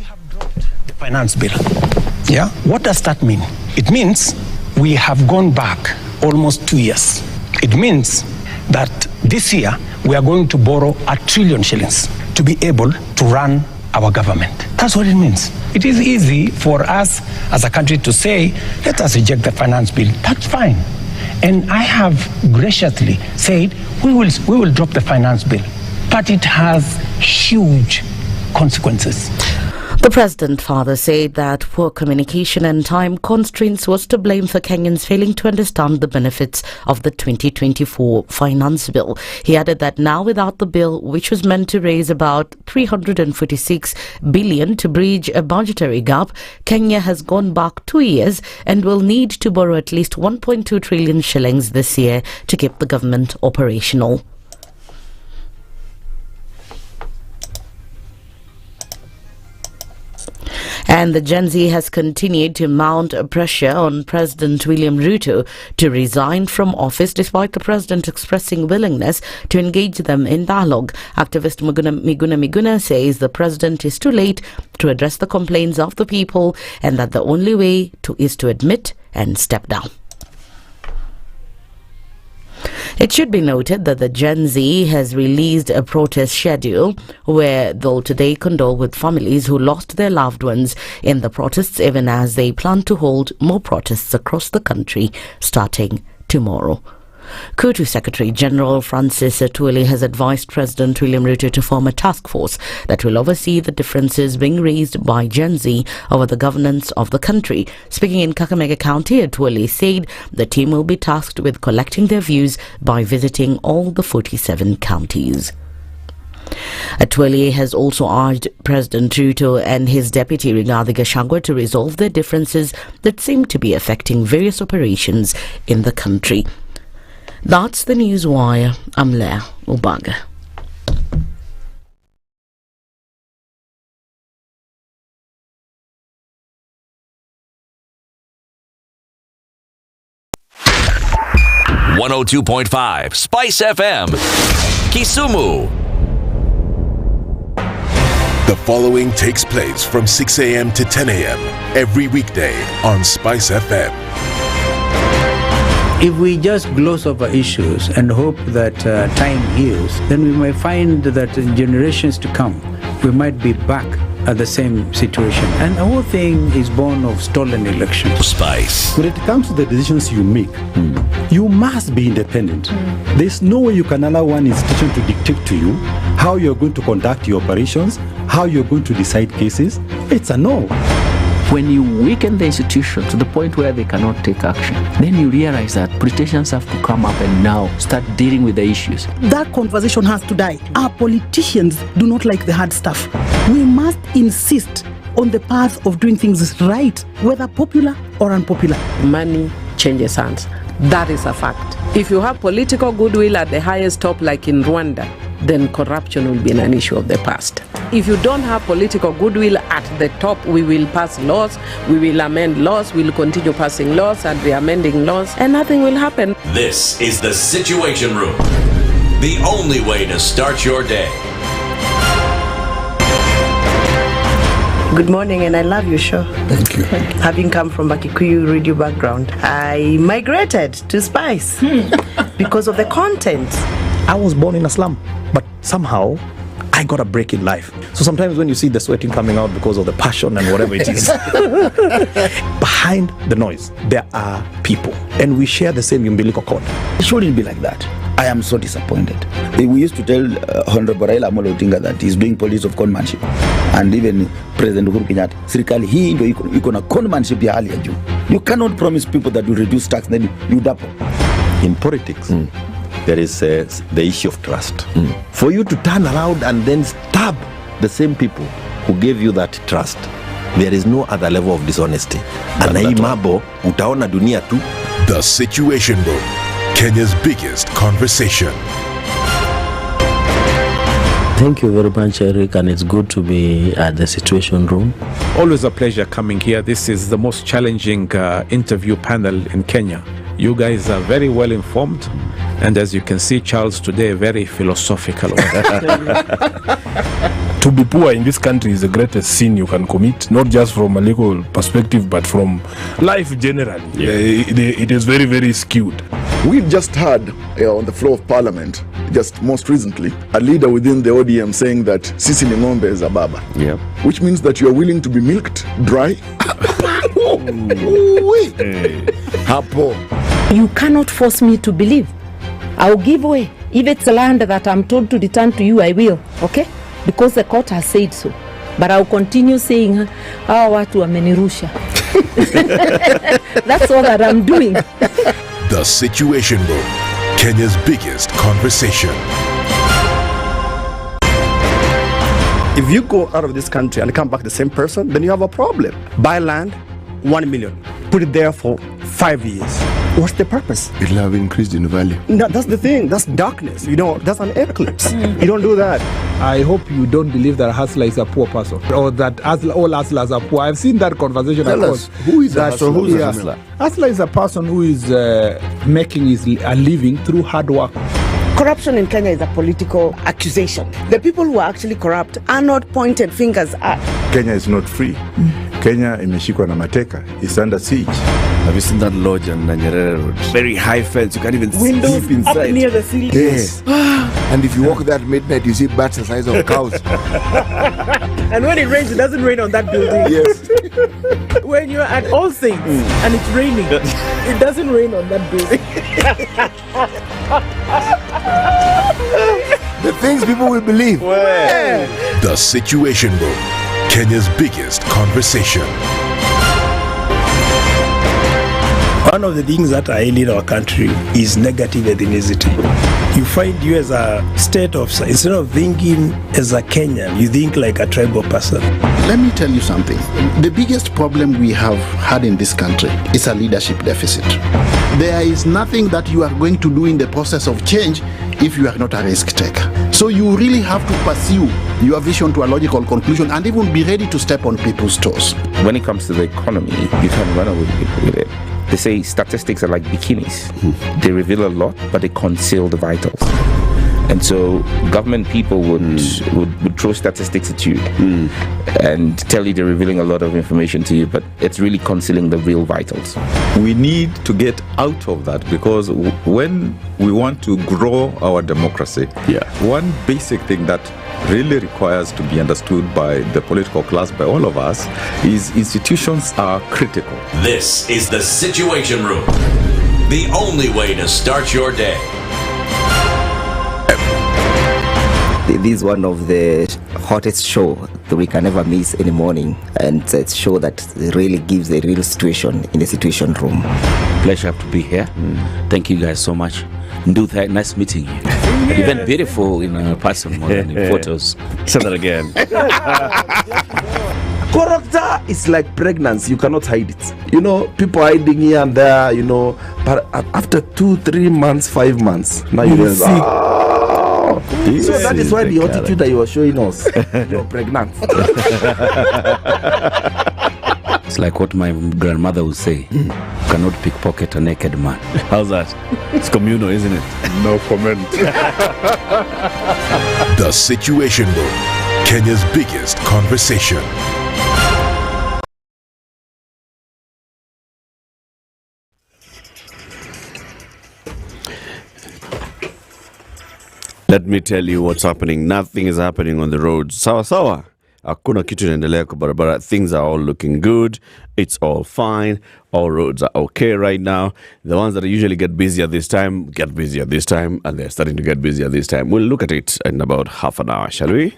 have dropped the finance bill. Yeah? What does that mean? It means we have gone back almost 2 years. It means that this year we are going to borrow 1 trillion shillings to be able to run our government. That's what it means. It is easy for us as a country to say, let us reject the finance bill. That's fine. And I have graciously said, we will drop the finance bill. But it has huge consequences. The president further said that poor communication and time constraints was to blame for Kenyans failing to understand the benefits of the 2024 finance bill. He added that now without the bill, which was meant to raise about 346 billion to bridge a budgetary gap, Kenya has gone back 2 years and will need to borrow at least 1.2 trillion shillings this year to keep the government operational. And the Gen Z has continued to mount pressure on President William Ruto to resign from office, despite the president expressing willingness to engage them in dialogue. Activist Miguna says the president is too late to address the complaints of the people and that the only way is to admit and step down. It should be noted that the Gen Z has released a protest schedule where they'll today condole with families who lost their loved ones in the protests, even as they plan to hold more protests across the country starting tomorrow. KUTU Secretary General Francis Atwoli has advised President William Ruto to form a task force that will oversee the differences being raised by Gen Z over the governance of the country. Speaking in Kakamega County, Atwoli said the team will be tasked with collecting their views by visiting all the 47 counties. Atwoli has also urged President Ruto and his deputy Rigathi Gachagua to resolve their differences that seem to be affecting various operations in the country. That's the Newswire. I'm Leah Ubaga. .5 SpiceFM, Kisumu. The following takes place from 6 a.m. to 10 a.m. every weekday on SpiceFM. If we just gloss over issues and hope that time heals, then we might find that in generations to come, we might be back at the same situation. And the whole thing is born of stolen elections. Spice. When it comes to the decisions you make, you must be independent. There's no way you can allow one institution to dictate to you how you're going to conduct your operations, how you're going to decide cases. It's a no. When you weaken the institution to the point where they cannot take action, then you realize that politicians have to come up and now start dealing with the issues. That conversation has to die. Our politicians do not like the hard stuff. We must insist on the path of doing things right, whether popular or unpopular. Money changes hands. That is a fact. If you have political goodwill at the highest top, like in Rwanda, then corruption will be an issue of the past. If you don't have political goodwill at the top, we will pass laws, we will amend laws, we will continue passing laws and re-amending laws, and nothing will happen. This is the Situation Room, the only way to start your day. Good morning, and I love your show. Thank you. Having come from a Kikuyu radio background, I migrated to Spice because of the content. I was born in a slum, but somehow I got a break in life. So sometimes when you see the sweating coming out because of the passion and whatever it is, behind the noise, there are people, and we share the same umbilical cord. It shouldn't be like that. I am so disappointed. We used to tell Honorable Raila Amolo Odinga that he's doing politics of conmanship, and even President Uhuru Kenyatta, serikali hii ndio iko na conmanship ya hali ya juu. You cannot promise people that you reduce tax, then you double. In politics, there is the issue of trust. For you to turn around and then stab the same people who gave you that trust, there is no other level of dishonesty. Na hii mambo utaona dunia tu. The Situation Room, Kenya's biggest conversation. Thank you very much, Eric, and it's good to be at the Situation Room. Always a pleasure coming here. This is the most challenging interview panel in Kenya. You guys are very well informed. And as you can see, Charles, today, very philosophical. To be poor in this country is the greatest sin you can commit, not just from a legal perspective, but from life generally. It is very, very skewed. We've just heard on the floor of parliament, just most recently, a leader within the ODM saying that Sisi ni ng'ombe is a baba. Yeah. Which means that you are willing to be milked dry. Hapo. You cannot force me to believe. I'll give way. If it's land that I'm told to return to you, I will. Okay? Because the court has said so. But I'll continue saying, watu wamenirusha. That's all that I'm doing. The Situation Room, Kenya's biggest conversation. If you go out of this country and come back the same person, then you have a problem. Buy land, 1 million. Put it there for 5 years. What's the purpose? It'll have increased in value. No, that's the thing. That's darkness. That's an eclipse. You don't do that. I hope you don't believe that hustler is a poor person or that all hustlers are poor. I've seen that conversation. Tell us, who is a hustler? So who's a hustler? Hustler is a person who is making a living through hard work. Corruption in Kenya is a political accusation. The people who are actually corrupt are not pointed fingers at. Kenya is not free. Kenya imeshikwa na mateka. It's under siege. Have you seen that lodge on Nyeri Road? Very high fence. You can't even Windows sleep inside. up near the ceiling. Yes. And if you walk there at midnight, you see bats the size of cows. And when it rains, it doesn't rain on that building. Yes. When you're at All Saints and it's raining, it doesn't rain on that building. The things people will believe. The Situation Room, Kenya's biggest conversation. One of the things that are ailing our country is negative ethnicity. You find you as a state officer, instead of thinking as a Kenyan, you think like a tribal person. Let me tell you something. The biggest problem we have had in this country is a leadership deficit. There is nothing that you are going to do in the process of change if you are not a risk taker. So you really have to pursue your vision to a logical conclusion and even be ready to step on people's toes. When it comes to the economy, you can run away with it. They say statistics are like bikinis. They reveal a lot, but they conceal the vitals. And so government people would throw statistics at you and tell you they're revealing a lot of information to you, but it's really concealing the real vitals. We need to get out of that, because when we want to grow our democracy, one basic thing that really requires to be understood by the political class, by all of us, is institutions are critical. This is the Situation Room, the only way to start your day. This is one of the hottest show that we can ever miss in the morning, and it's a show that really gives the real situation in the Situation Room. Pleasure to be here. Thank you guys so much. Nduthai, nice meeting you. Even beautiful in person more than in photos. Say that again. Character is like pregnancy. You cannot hide it. You know, people hiding here and there, you know, but after 2, 3 months, 5 months, now you will see. So that is why the attitude that you are showing us, you're pregnant. It's like what my grandmother would say. You cannot pickpocket a naked man. How's that? It's communal, isn't it? No comment. The Situation Room, Kenya's biggest conversation. Let me tell you what's happening. Nothing is happening on the roads. Sawa sawa. Hakuna kitu inaendelea kwa barabara. Things are all looking good. It's all fine. All roads are okay right now. The ones that usually get busier this time, get busier this time. And they're starting to get busier this time. We'll look at it in about half an hour, shall we?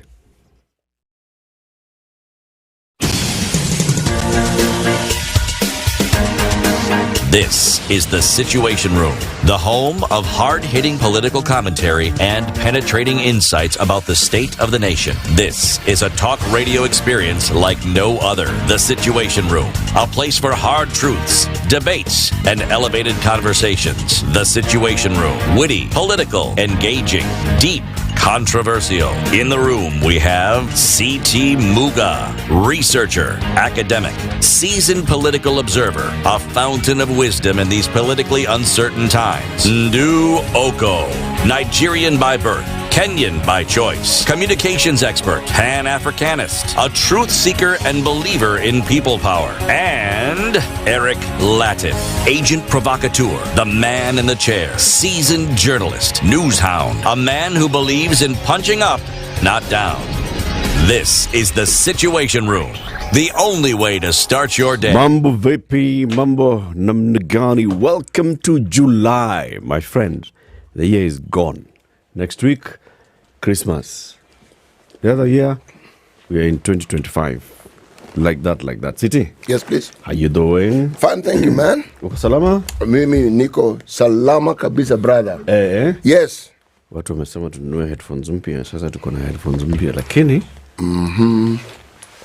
This is the Situation Room, the home of hard-hitting political commentary and penetrating insights about the state of the nation. This is a talk radio experience like no other. The Situation Room, a place for hard truths, debates, and elevated conversations. The Situation Room, witty, political, engaging, deep, controversial. In the room, we have C.T. Muga, researcher, academic, seasoned political observer, a fountain of wisdom in these politically uncertain times. Ndu Oko, Nigerian by birth, Kenyan by choice, communications expert, Pan-Africanist, a truth seeker and believer in people power, and Eric Latin, agent provocateur, the man in the chair, seasoned journalist, news hound, a man who believes in punching up, not down. This is the Situation Room, the only way to start your day. Mambo vipi, mambo namnagani. Welcome to July, my friends. The year is gone. Next week, Christmas. The other year, we are in 2025. Like that. City? Yes, please. How you doing? Fine, thank you, man. Uko salama? Mimi niko salama kabisa, brother. Yes. Watu wamesema tununue headphones mpya. Sasa tuko na headphones mpya, lakini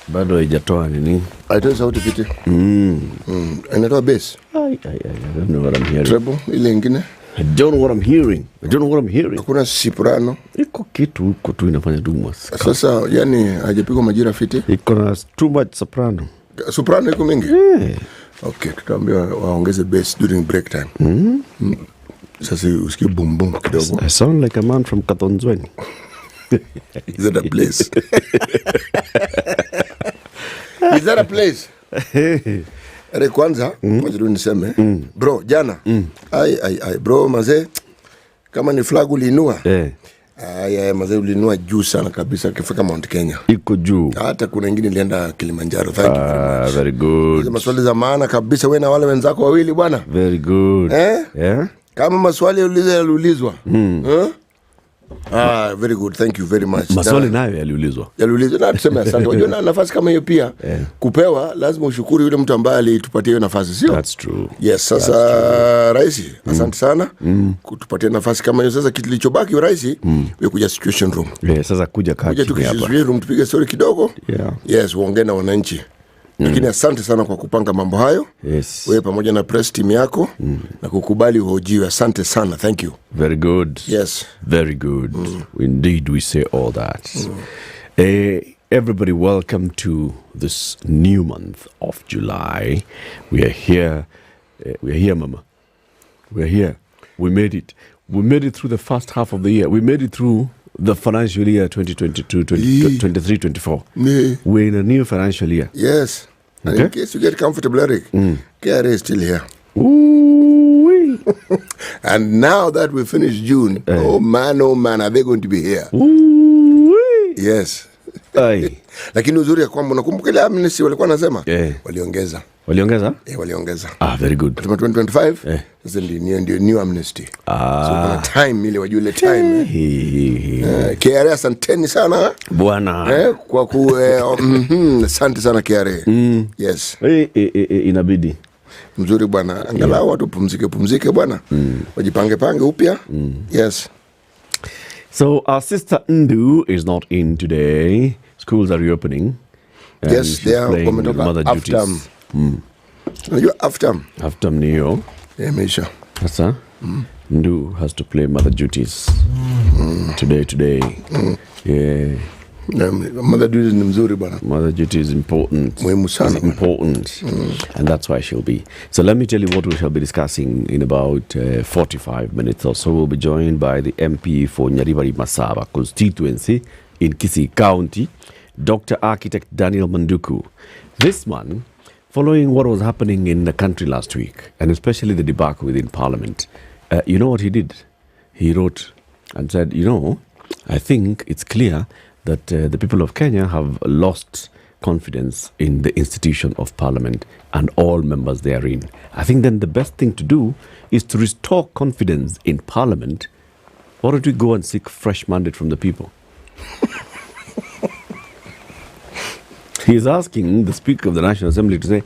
bado haijatoa nini? Haitoa sauti fiti. Inatoa bass. I don't know what I'm hearing. Treble ile ingine. I don't know what I'm hearing. Hakuna soprano. Iko kitu huko tu inafanya dumas. Sasa yani hajapigwa majira fiti. Iko na too much soprano. Soprano iko mingi? Okay, tutaambia waongeze bass during break time. Sasa usikie boom boom kidogo. I sound like a man from Katonzweni. Is that a place? Is that a place? Kwanza, moja tu niseme, bro, jana, bro, mazee, kama ni flag uliinua, mazee uliinua juu sana kabisa, kifika Mount Kenya. Iko juu. Hata kuna ingine ilienda Kilimanjaro. Thank you very much. Very good. Maswali za maana kabisa, wewe na wale wenzako wawili bwana. Very good. Yeah? Kama maswali yaliulizwa. Very good. Thank you very much. Maswali nayo yaliulizwa. Na tuseme asante. Unajua na nafasi kama hiyo pia kupewa lazima ushukuru yule mtu ambaye alitupatia hiyo nafasi, sio? That's true. Yes, sasa rais, asante sana kutupatia nafasi kama hiyo. Sasa kitu kilichobaki rais, wewe kuja situation room. Sasa kuja tu situation room tupige story kidogo. Yes, uongee na wananchi. Lakini asante sana kwa kupanga mambo hayo. Yes. Wewe pamoja na press team yako na kukubali uhojiwe. Asante sana. Thank you. Very good. Yes. Very good. Indeed, we say all that. Everybody, welcome to this new month of July. We are here. Mama. We are here. We made it. We made it through the first half of the year. We made it through the financial year 2023-24. We're in a new financial year. Yes. And in case you get comfortable, Eric, KRA is still here. Ooh. And now that we finished June, oh man, are they going to be here? Ooh. Yes. Lakini uzuri ya kwamba unakumbuka ile amnesty walikuwa nasema? Waliongeza. Waliongeza? Waliongeza. Very good. Kutoka 2025, sasa ndio new amnesty. So kuna time ile wajua ile time. KRA asanteni sana. Bwana. Kwa asante sana KRA. Yes. Inabidi. Mzuri bwana. Angalau watu pumzike bwana. Wajipange upya. Yes. So our sister Ndu is not in today. Schools are reopening. Yes, they are coming after. Unajua after niyo. Meisha. Sasa Ndu has to play mother duties today. Yeah. Mother duties ni mzuri bwana. Mother duty is important. Muhimu sana. Important. And that's why she'll be. So let me tell you what we shall be discussing in about 45 minutes or so. We'll be joined by the MP for Nyeri Masaba constituency in Kisii County, Dr. Architect Daniel Manduku. This man, following what was happening in the country last week, and especially the debacle within Parliament, you know what he did? He wrote and said, I think it's clear that the people of Kenya have lost confidence in the institution of Parliament and all members therein. I think then the best thing to do is to restore confidence in Parliament. Why don't we go and seek fresh mandate from the people? He is asking the Speaker of the National Assembly to say,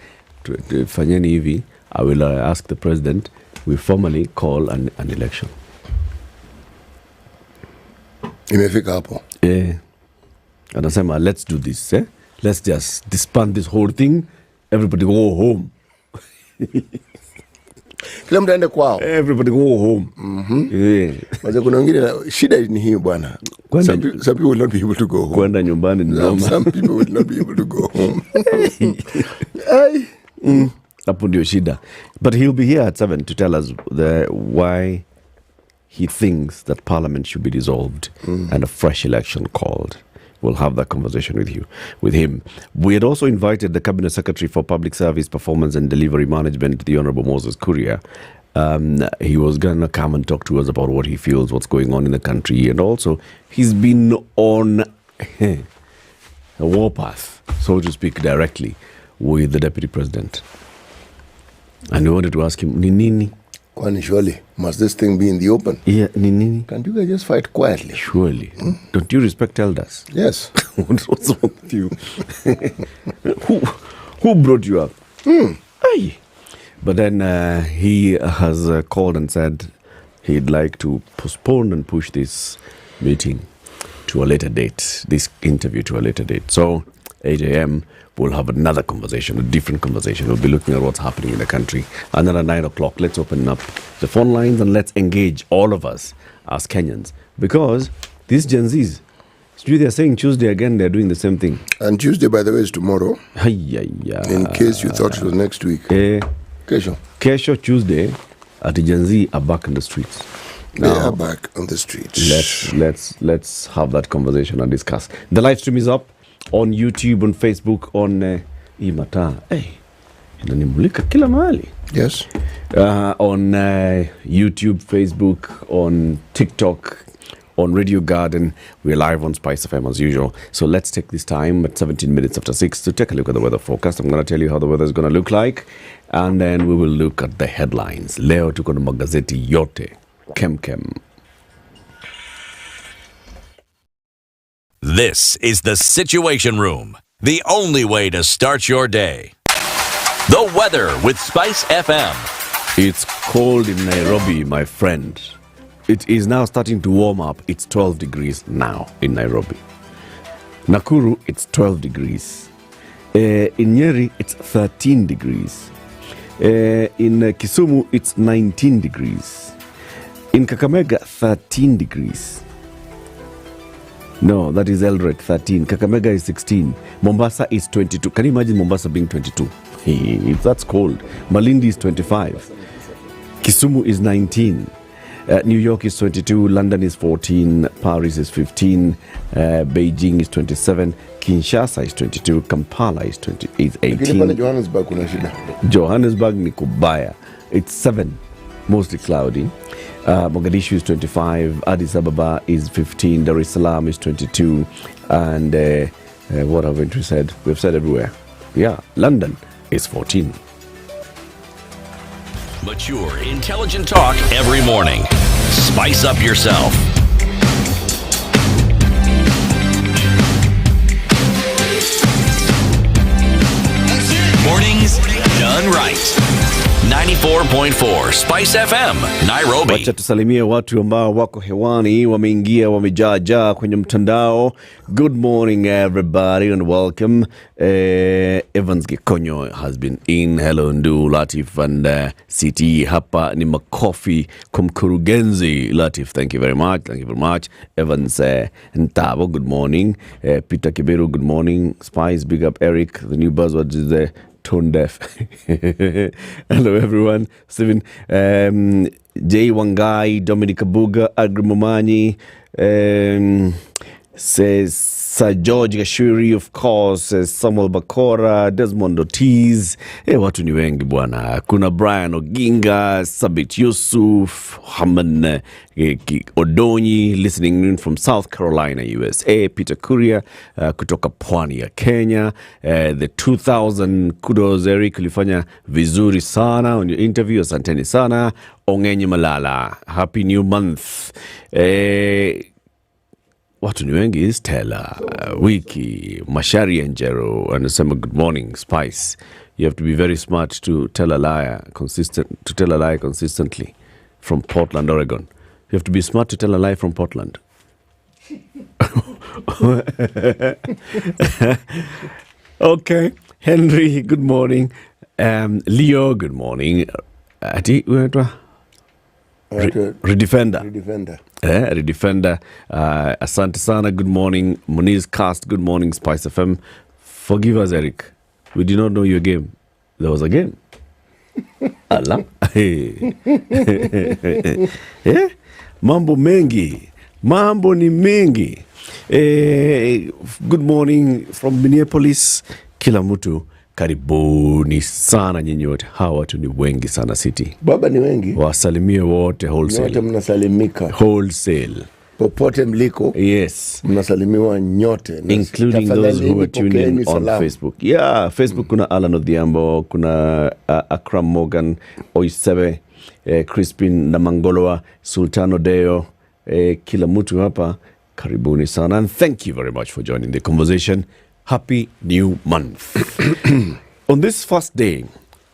fanyeni hivi, I will ask the President, we formally call an election. Imefika hapo. Anasema, let's do this. Let's just disband this whole thing. Everybody go home. Kila mtu aende kwao. Everybody go home. Yeah. Maza kuna wengine shida ni hii bwana. Some people will not be able to go home. Kwenda nyumbani ni noma. Some people will not be able to go home. Hapo ndio shida. But he'll be here at 7 to tell us why he thinks that Parliament should be dissolved and a fresh election called. We'll have that conversation with him. We had also invited the Cabinet Secretary for Public Service Performance and Delivery Management, the Honorable Moses Kuria. He was going to come and talk to us about what he feels, what's going on in the country. And also, he's been on a warpath, so to speak, directly with the Deputy President. And we wanted to ask him, Nini? Kwani surely, must this thing be in the open? Yeah, Nini. Can't you guys just fight quietly? Surely. Don't you respect elders? Yes. What's wrong with you? Who brought you up? Aye. But then he has called and said he'd like to postpone and push this meeting to a later date, this interview to a later date. So 8 a.m. we'll have another conversation, a different conversation. We'll be looking at what's happening in the country. And then at 9 o'clock, let's open up the phone lines and let's engage all of us as Kenyans. Because these Gen Zs, they're saying Tuesday again, they're doing the same thing. And Tuesday, by the way, is tomorrow. In case you thought it was next week. Kesho Tuesday, at the Gen Z are back in the streets. They are back on the streets. Let's have that conversation and discuss. The live stream is up on YouTube, on Facebook, on Imata. Hey, inanimulika kila mahali. Yes. On YouTube, Facebook, on TikTok, on Radio Garden. We're live on SpiceFM as usual. So let's take this time at 17 minutes after 6 to take a look at the weather forecast. I'm going to tell you how the weather is going to look like. And then we will look at the headlines. Leo tuko na magazeti yote. Kem. This is the Situation Room, the only way to start your day. The weather with SpiceFM. It's cold in Nairobi, my friend. It is now starting to warm up. It's 12 degrees now in Nairobi. Nakuru, it's 12 degrees. In Nyeri, it's 13 degrees. In Kisumu, it's 19 degrees. In Kakamega, 13 degrees. No, that is Eldoret, 13. Kakamega is 16. Mombasa is 22. Can you imagine Mombasa being 22? That's cold. Malindi is 25. Kisumu is 19. New York is 22. London is 14. Paris is 15. Beijing is 27. Kinshasa is 22. Kampala is 18. Johannesburg ni kubaya. It's 7. Mostly cloudy. Mogadishu is 25, Addis Ababa is 15, Dar es Salaam is 22, and what have we said? We've said everywhere. Yeah, London is 14. Mature, intelligent talk every morning. Spice up yourself. Mornings done right. 94.4 Spice FM, Nairobi. Wacha tusalimie watu ambao wako hewani, wameingia, wamejaa kwenye mtandao. Good morning everybody and welcome. Evans Gikonyo has been in. Hello Ndu, Latif and CT. Hapa ni makofi kwa mkurugenzi. Latif, thank you very much. Thank you very much. Evans Ntabo, good morning. Peter Kiberu, good morning. Spice, big up Eric. The new buzzword is the tone deaf. Hello everyone. Steven, Jay Wangai, Dominic Abuga, Agri Momanyi, says Sir George Gashuri, of course, Samuel Bakora, Desmond Ortiz, watu ni wengi bwana. Kuna Brian Oginga, Sabit Yusuf, Haman Odonyi, listening in from South Carolina, USA. Peter Kuria, kutoka pwani ya Kenya. The 2000 kudos, Eric, ulifanya vizuri sana on your interview. Asanteni sana. Ongenye Malala, happy new month. Watu ni wengi. Stella, Wiki, Mashari Njero anasema good morning Spice. You have to be very smart to tell a lie consistently from Portland, Oregon. You have to be smart to tell a lie from Portland. Okay. Henry, good morning. Leo, good morning. ati unaitwa Redefender. Redefender. Asante sana. Good morning, Muniz Cast. Good morning, Spice FM. Forgive us, Eric. We did not know your game. There was a game. Allah. Mambo mengi. Mambo ni mengi. Good morning from Minneapolis. Kila mtu. Karibuni sana nyinyi wote. Hawa watu ni wengi sana city. Baba ni wengi. Wasalimie wote wholesale. Nyote mnasalimika. Wholesale. Popote mliko. Yes. Mnasalimiwa nyote. Including those who are tuning in on Facebook. Yeah, Facebook kuna Alan Odhiambo, kuna Akram Morgan, Oisebe, Crispin Namangoloa, Sultano Deo, kila mtu hapa. Karibuni sana. And thank you very much for joining the conversation. Happy new month. On this first day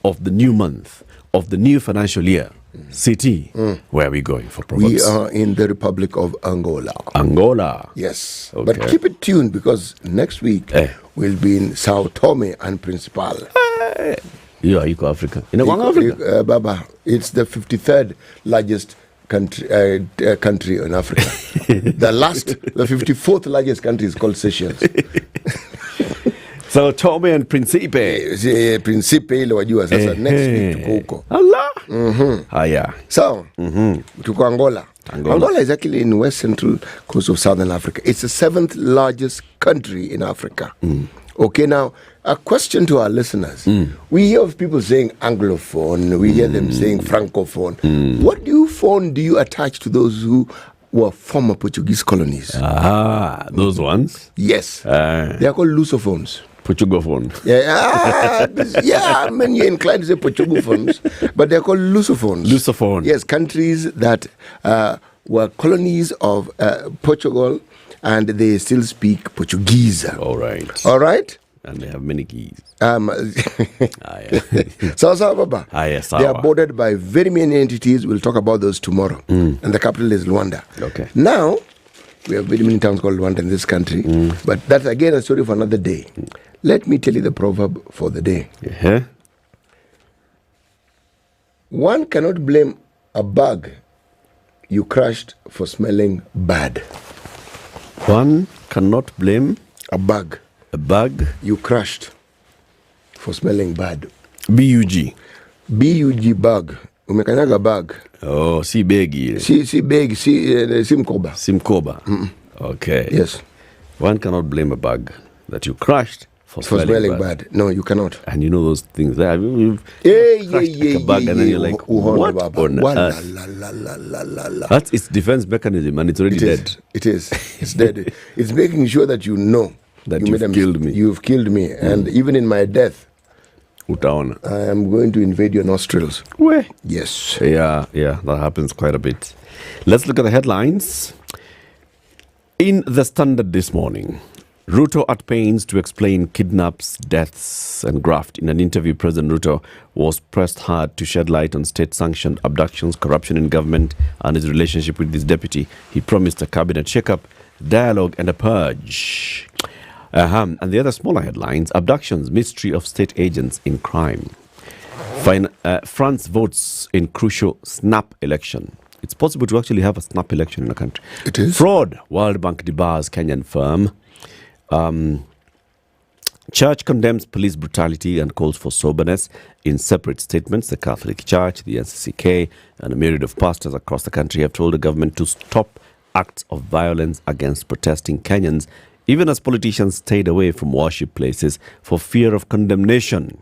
of the new month, of the new financial year, City, where are we going for Proverbs? We are in the Republic of Angola. Angola? Yes. Okay. But keep it tuned because next week we'll be in Sao Tome and Principe. Yeah, Eco Africa. In Africa? Baba, it's the 53rd largest country in Africa. The 54th largest country is called Seychelles. So Tome and Principe. Principe ile wajua sasa next week tuko huko. Allah. Haya. So, tuko Angola. Angola is actually in west central coast of southern Africa. It's the 7th largest country in Africa. Okay, now a question to our listeners. We hear of people saying Anglophone. We hear them saying Francophone. What phone do you attach to those who were former Portuguese colonies? Those ones? Yes. They are called Lusophones. Portugophone. I mean, you're inclined to say Portugophones, but they're called Lusophones. Lusophone. Yes, countries that were colonies of Portugal, and they still speak Portuguese. All right. All right? And they have many keys. So, Baba. Yes, they are bordered by very many entities. We'll talk about those tomorrow. And the capital is Luanda. Okay. Now, we have very many towns called Luanda in this country. But that's again a story for another day. Let me tell you the proverb for the day. One cannot blame a bug you crushed for smelling bad. One cannot blame a bug you crushed for smelling bad. B-U-G. B-U-G, bug. Umekanyaga bug. Oh, si begi. Si begi, si mkoba. Si mkoba. Okay. Yes. One cannot blame a bug that you crushed for smelling bad. No, you cannot. And you know those things. You've crushed a bug and then you're like, what on earth? That's its defense mechanism and it's already dead. It is. It's dead. It's making sure that you know that you've killed me. You've killed me. And even in my death, Utaona. I am going to invade your nostrils. Where? Yes. Yeah, that happens quite a bit. Let's look at the headlines. In the Standard this morning, Ruto at pains to explain kidnaps, deaths, and graft. In an interview, President Ruto was pressed hard to shed light on state-sanctioned abductions, corruption in government, and his relationship with his deputy. He promised a cabinet shake-up, dialogue, and a purge. And the other smaller headlines: abductions, mystery of state agents in crime. France votes in crucial snap election. It's possible to actually have a snap election in a country. It is. Fraud. World Bank debars Kenyan firm. Church condemns police brutality and calls for soberness in separate statements. The Catholic Church, the NCCK, and a myriad of pastors across the country have told the government to stop acts of violence against protesting Kenyans, even as politicians stayed away from worship places for fear of condemnation.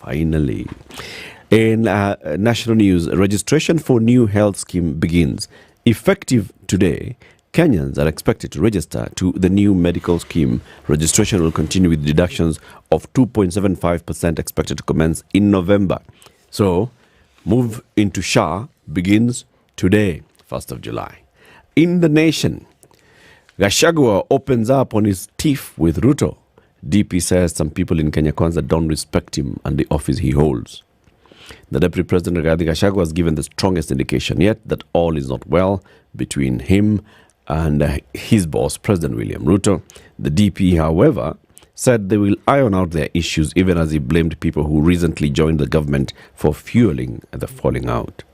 Finally, in national news, registration for new health scheme begins. Effective today, Kenyans are expected to register to the new medical scheme. Registration will continue with deductions of 2.75% expected to commence in November. So, move into SHA begins today, 1st of July. In the nation, Gachagua opens up on his tiff with Ruto. DP says some people in Kenya Kwanza don't respect him and the office he holds. The Deputy President Rigathi Gachagua has given the strongest indication yet that all is not well between him and his boss, President William Ruto. The DP, however, said they will iron out their issues, even as he blamed people who recently joined the government for fueling the falling out.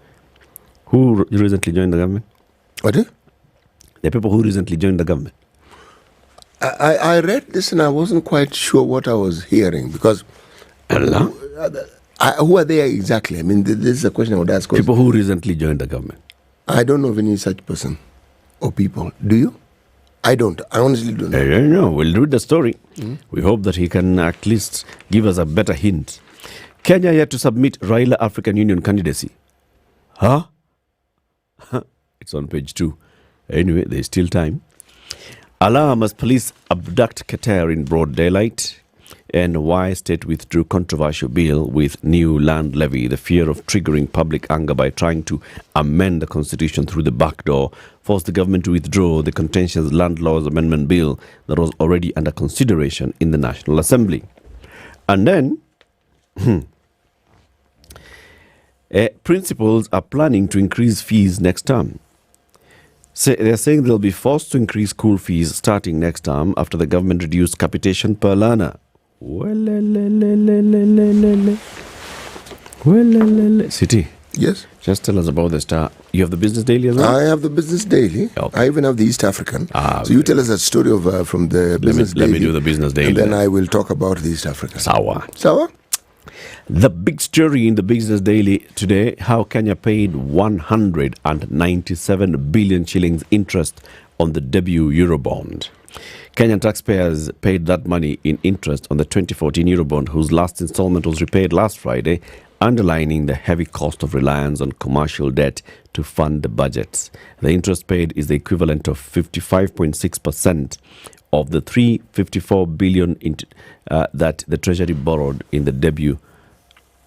Who recently joined the government? What? The people who recently joined the government. I read this and I wasn't quite sure what I was hearing because who are they exactly? I mean, this is a question I would ask. People who recently joined the government. I don't know of any such person or people. Do you? I don't. I honestly don't know. I don't know. We'll read the story. We hope that he can at least give us a better hint. Kenya yet to submit Raila African Union candidacy. Huh? It's on page 2. Anyway, there's still time. Alarm as police abduct Qatar in broad daylight. And why state withdrew controversial bill with new land levy. The fear of triggering public anger by trying to amend the constitution through the back door forced the government to withdraw the contentious land laws amendment bill that was already under consideration in the National Assembly. And then principals are planning to increase fees next term. They're saying they'll be forced to increase school fees starting next term after the government reduced capitation per learner. City. Yes. Just tell us about the Star. You have the Business Daily as well? I have the Business Daily. Okay. I even have the East African. So you tell us a story of from the Business Daily. Let me do the Business Daily. And then I will talk about the East African. Sawa. The big story in the Business Daily today, how Kenya paid 197 billion shillings interest on the debut Eurobond. Kenyan taxpayers paid that money in interest on the 2014 Eurobond, whose last installment was repaid last Friday, underlining the heavy cost of reliance on commercial debt to fund the budgets. The interest paid is the equivalent of 55.6% of the 354 billion that the Treasury borrowed in the debut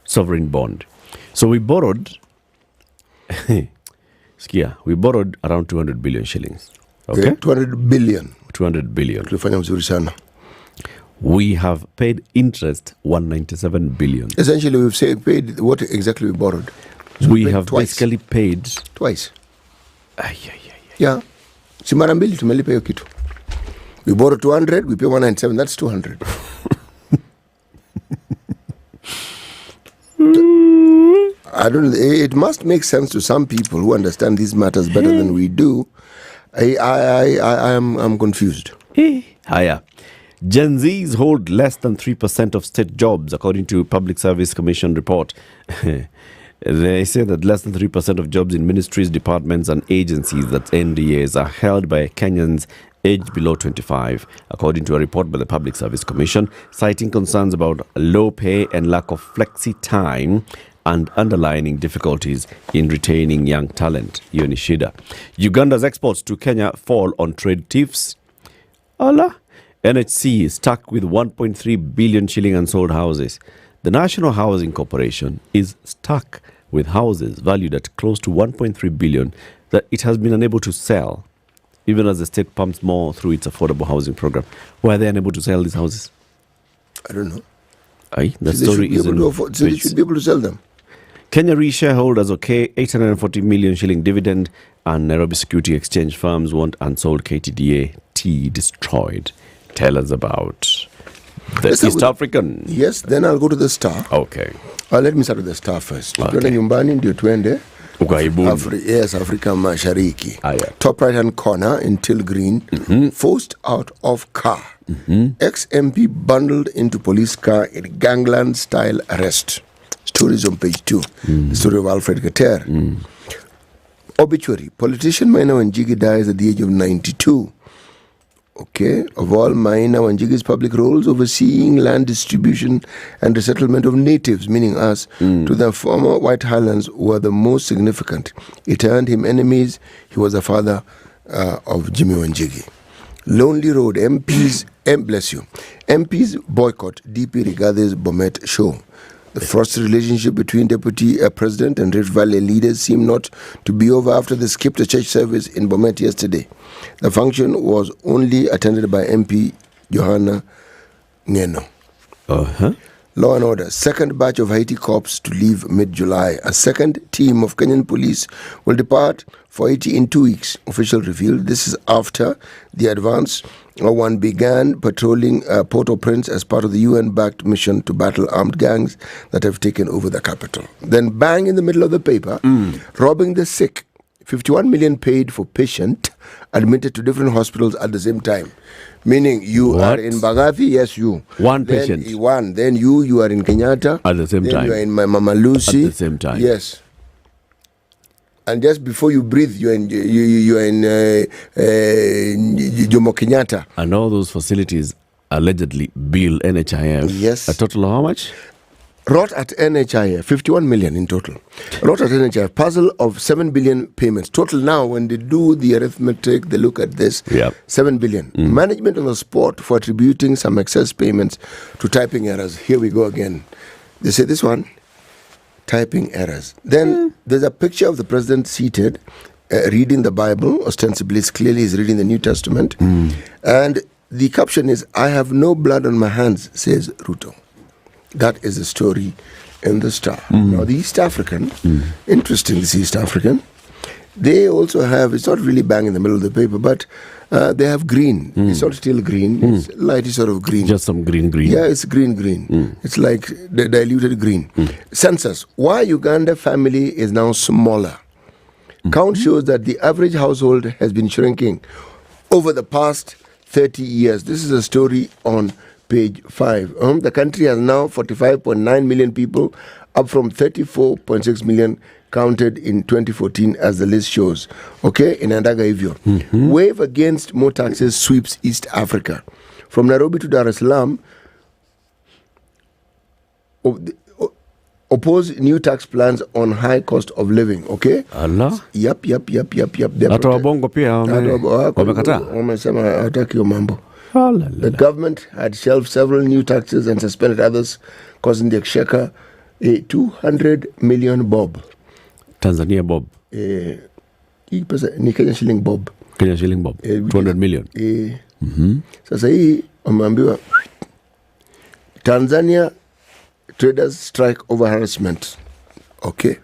sovereign bond. So we borrowed, we borrowed around 200 billion shillings. Okay? 200 billion. 200 billion. Tulifanya mzuri sana. We have paid interest 197 billion. Essentially, we've paid what exactly we borrowed. So we have basically paid twice. Yeah. Si mara mbili tumelipa hiyo kitu. We borrowed 200, we pay 197, that's 200. I don't know. It must make sense to some people who understand these matters better than we do. I'm confused. Higher. Gen Zs hold less than 3% of state jobs, according to Public Service Commission report. They say that less than 3% of jobs in ministries, departments and agencies, that's NDAs, are held by Kenyans aged below 25, according to a report by the Public Service Commission, citing concerns about low pay and lack of flexi time and underlining difficulties in retaining young talent. Yonishida. Uganda's exports to Kenya fall on trade tiffs. Allah. NHC is stuck with 1.3 billion shilling unsold houses. The National Housing Corporation is stuck with houses valued at close to 1.3 billion that it has been unable to sell, even as the state pumps more through its affordable housing program. Why are they unable to sell these houses? I don't know. The story is in... So they should be able to sell them. Kenya Re shareholders 840 million shilling dividend, and Nairobi Security Exchange firms want unsold KTDA tea destroyed. Tell us about the East African. Yes, then I'll go to the Star. Okay. Let me start with the Star first. Tuende nyumbani ndio tuende. Yes, Afrika Mashariki. Top right hand corner in teal green. Forced out of car. Ex-MP bundled into police car in gangland style arrest. Stories on page 2. The story of Alfred Keter. Obituary. Politician Maina Wanjigi dies at the age of 92. Okay, of all Maina Wanjigi's public roles, overseeing land distribution and resettlement of natives, meaning us, to the former White Highlands were the most significant. It earned him enemies. He was the father of Jimmy Wanjigi. Lonely Road, MPs boycott DP Rigathe's Bomet show. The frosty relationship between Deputy President and Rift Valley leaders seemed not to be over after they skipped a church service in Bomet yesterday. The function was only attended by MP Johanna Ngeno. Law and order. Second batch of Haiti cops to leave mid-July. A second team of Kenyan police will depart for Haiti in 2 weeks. Official revealed. This is after the advance one began patrolling Port-au-Prince as part of the UN-backed mission to battle armed gangs that have taken over the capital. Then bang in the middle of the paper, robbing the sick. 51 million paid for patient admitted to different hospitals at the same time. Meaning you are in Bagathi, yes, you. One then patient. One. Then you are in Kenyatta. At the same then time. You are in Mama Lucy. At the same time. Yes. And just before you breathe, you are in Jomo Kenyatta. And all those facilities allegedly bill NHIF. Yes. A total of how much? Wrought at NHIF, 51 million in total. Wrought at NHIF, puzzle of 7 billion payments. Total now, when they do the arithmetic, they look at this, 7 billion. Management on the spot for attributing some excess payments to typing errors. Here we go again. They say this one, typing errors. Then there's a picture of the president seated, reading the Bible. Ostensibly, it's clearly he's reading the New Testament. And the caption is, I have no blood on my hands, says Ruto. That is the story in the Star. Now, the East African, interesting, this East African, they also have, it's not really bang in the middle of the paper, but they have green. It's not still green, it's lighty sort of green. Just some green. Yeah, it's green. It's like the diluted green. Census, why Uganda family is now smaller. Count shows that the average household has been shrinking over the past 30 years. This is a story on page 5. The country has now 45.9 million people, up from 34.6 million counted in 2014 as the list shows. Okay, in Andaga Hivyo. Wave against more taxes sweeps East Africa. From Nairobi to Dar es Salaam, oppose new tax plans on high cost of living. Okay? Allah? Yep. Hata wabongo pia wamekataa. Wamesema hataki hiyo mambo. The government had shelved several new taxes and suspended others, causing the exchequer a 200 million bob. Tanzania bob. Hii pesa ni Kenya shilling bob. 200 million. Sasa hii wameambiwa Tanzania traders strike over harassment. Okay.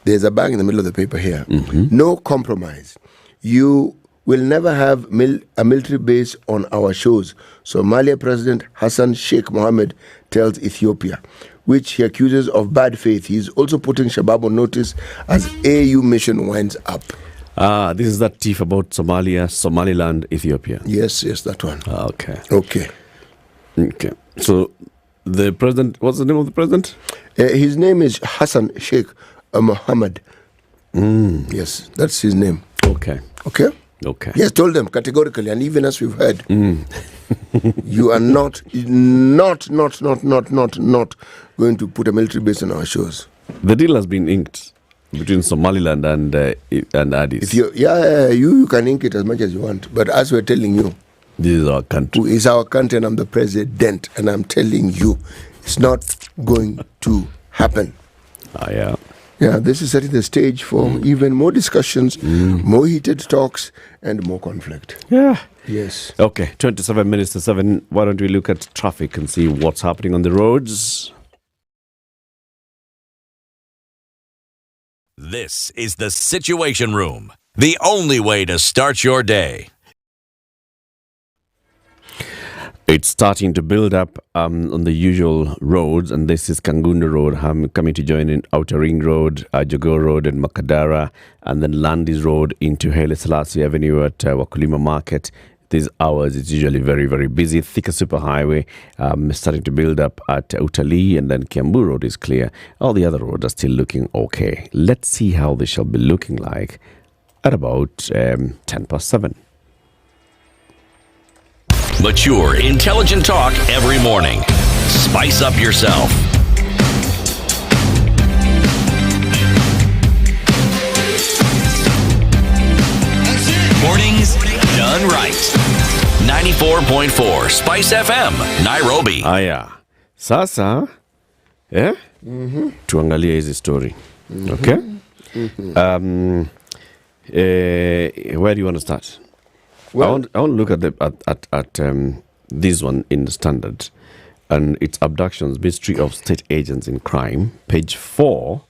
There's a bang in the middle of the paper here. No compromise. You will never have a military base on our shores, Somalia President Hassan Sheikh Mohammed tells Ethiopia, which he accuses of bad faith. He's also putting Shabab on notice as AU mission winds up. This is that thief about Somalia, Somaliland, Ethiopia. Yes, that one. Okay. So the president, what's the name of the president? His name is Hassan Sheikh Mohammed. Yes, that's his name. Okay. Yes, told them categorically, and even as we've heard, you are not going to put a military base on our shores. The deal has been inked between Somaliland and Addis. You can ink it as much as you want, but as we're telling you, this is our country. It's our country, and I'm the president, and I'm telling you, it's not going to happen. Yeah, this is setting the stage for even more discussions, more heated talks, and more conflict. Yeah. Yes. Okay, 27 minutes to 7. Why don't we look at traffic and see what's happening on the roads? This is the Situation Room, the only way to start your day. It's starting to build up on the usual roads, and this is Kangundu Road. I'm coming to join in Outer Ring Road, Jogoo Road and Makadara, and then Landis Road into Haile Selassie Avenue at Wakulima Market. These hours, it's usually very, very busy. Thika Superhighway starting to build up at Utali, and then Kiambu Road is clear. All the other roads are still looking okay. Let's see how they shall be looking like at about 7:10. Mature, intelligent talk every morning. Spice up yourself. Mornings done right. 94.4 Spice FM, Nairobi. Aya. Sasa, tuangalie hizi story. Okay? Where do you want to start? Well, I want to look at this one in the Standard. and its abductions, mystery of state agents in crime, page 4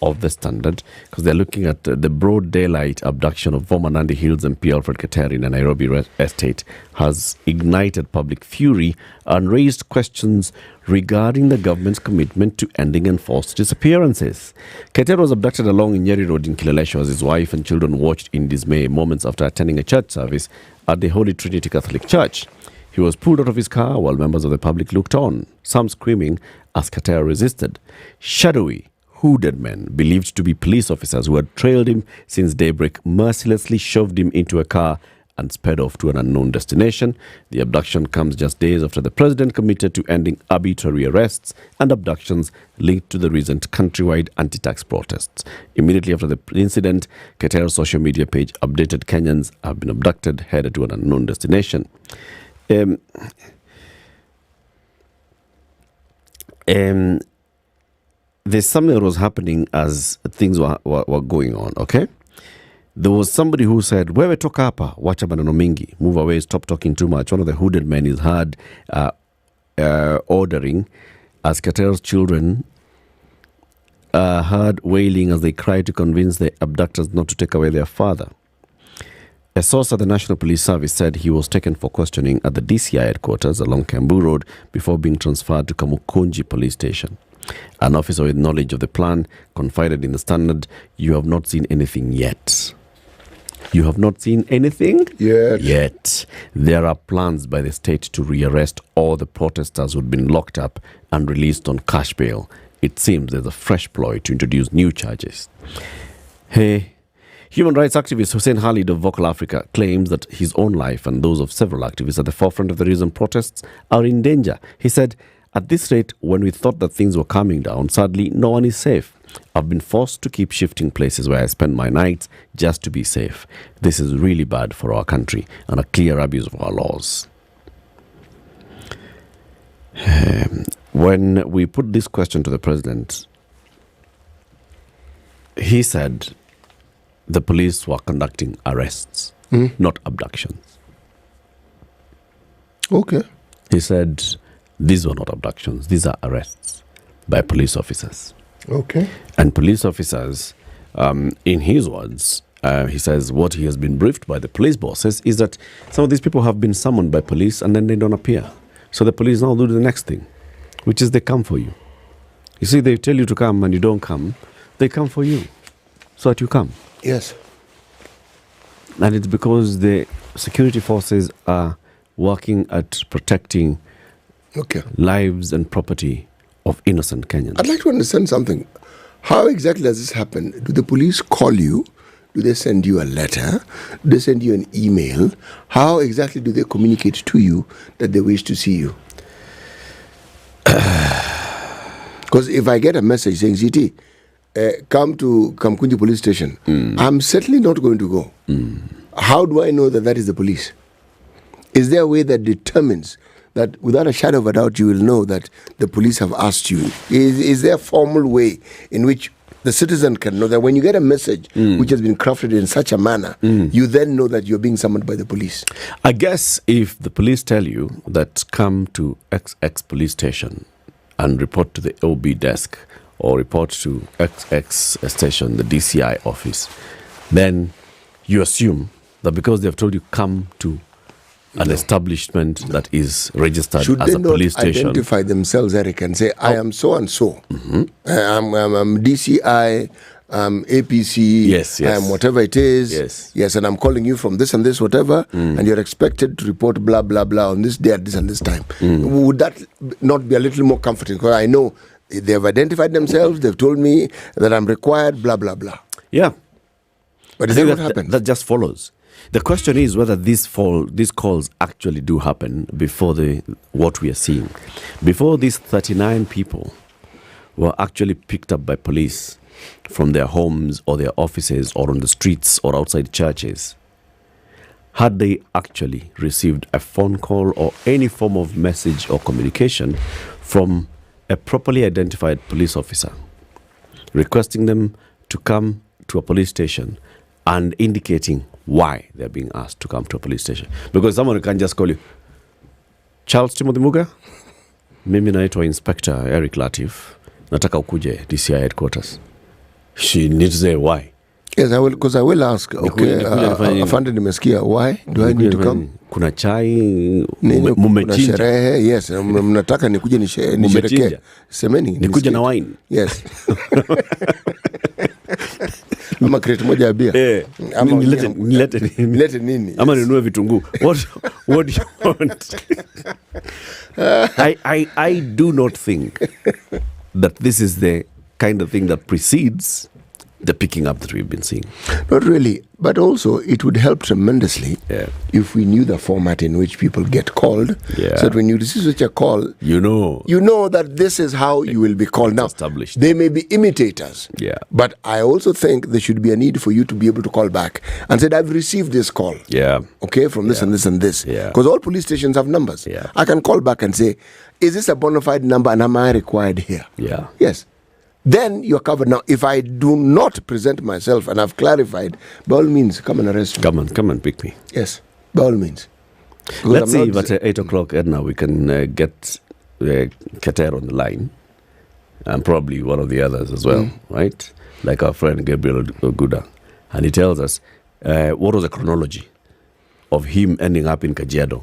of the Standard, because they're looking at the broad daylight abduction of former Nandi Hills MP Alfred Keter in a Nairobi estate has ignited public fury and raised questions regarding the government's commitment to ending enforced disappearances. Keter was abducted along Nyeri Road in Kilelesho as his wife and children watched in dismay moments after attending a church service at the Holy Trinity Catholic Church. He was pulled out of his car while members of the public looked on, some screaming as Keter resisted. Shadowy, hooded men, believed to be police officers who had trailed him since daybreak, mercilessly shoved him into a car and sped off to an unknown destination. The abduction comes just days after the president committed to ending arbitrary arrests and abductions linked to the recent countrywide anti-tax protests. Immediately after the incident, Keter's social media page updated Kenyans have been abducted, headed to an unknown destination. There's something that was happening as things were going on, okay? There was somebody who said, wewe toka hapa, wacha maneno mingi, move away, stop talking too much. One of the hooded men is heard ordering as Keter's children heard wailing as they cried to convince the abductors not to take away their father. A source at the National Police Service said he was taken for questioning at the DCI headquarters along Kembu Road before being transferred to Kamukunji Police Station. An officer with knowledge of the plan confided in the Standard, "You have not seen anything yet." You have not seen anything? Yet. There are plans by the state to rearrest all the protesters who'd been locked up and released on cash bail. It seems there's a fresh ploy to introduce new charges. Hey. Human rights activist Hussein Khalid of Vocal Africa claims that his own life and those of several activists at the forefront of the recent protests are in danger. He said, "At this rate, when we thought that things were calming down, sadly, no one is safe. I've been forced to keep shifting places where I spend my nights just to be safe. This is really bad for our country and a clear abuse of our laws." When we put this question to the president, he said the police were conducting arrests, not abductions. Okay. He said these were not abductions, these are arrests by police officers. Okay. And police officers, in his words, he says what he has been briefed by the police bosses is that some of these people have been summoned by police and then they don't appear. So the police now do the next thing, which is they come for you. You see, they tell you to come and you don't come, they come for you so that you come. Yes. And it's because the security forces are working at protecting lives and property of innocent Kenyans. I'd like to understand something. How exactly does this happen? Do the police call you? Do they send you a letter? Do they send you an email? How exactly do they communicate to you that they wish to see you? Because if I get a message saying, "GT, come to Kamkunji police station," I'm certainly not going to go. How do I know that that is the police? Is there a way that determines that without a shadow of a doubt you will know that the police have asked you? Is there a formal way in which the citizen can know that when you get a message which has been crafted in such a manner, you then know that you're being summoned by the police? I guess if the police tell you that come to XX police station and report to the OB desk or report to XX station, the DCI office, then you assume that because they have told you come to an establishment that is registered as a police station. Should they not identify themselves, Eric, and say, "I am so and so. I'm DCI, APC, yes. whatever it is. Yes, and I'm calling you from this and this, whatever, and you're expected to report blah, blah, blah on this day at this and this time." Would that not be a little more comforting? Because I know they've identified themselves, they've told me that I'm required, blah, blah, blah. Yeah. But is that what happens? That just follows. The question is whether these calls actually do happen before what we are seeing. Before these 39 people were actually picked up by police from their homes or their offices or on the streets or outside churches, had they actually received a phone call or any form of message or communication from a properly identified police officer requesting them to come to a police station and indicating why they're being asked to come to a police station? Because someone can just call you, "Charles Timothy Muga, Mimi naitwa Inspector Eric Latif. Nataka ukuje DCI headquarters. She needs to say why. Yes, I will, because I will ask. Okay, afande nimesikia. Why do I need to come? Kuna chai, kuna sherehe. Yes, mnataka nikuje nisherehekee. Semeni. Nikuje na wine. Yes. Ama crate moja ya beer. Nilete nini? Ama ninunue vitunguu. What do you want? I do not think that this is the kind of thing that precedes the picking up that we've been seeing. Not really, but also it would help tremendously if we knew the format in which people get called. Yeah. So that when you receive such a call, you know that this is how you will be called. Now, established. They may be imitators. Yeah. But I also think there should be a need for you to be able to call back and say, I've received this call. Yeah. Okay, from this and this and this. Yeah. Because all police stations have numbers. Yeah. I can call back and say, is this a bona fide number and am I required here? Yeah. Yes. Then you're covered. Now, if I do not present myself and I've clarified, by all means, come and arrest me. Come and pick me. Yes, by all means. Let's see if at 8 o'clock, Edna, we can get Keter on the line. And probably one of the others as well, right? Like our friend Gabriel Oguda. And he tells us what was the chronology of him ending up in Kajiado.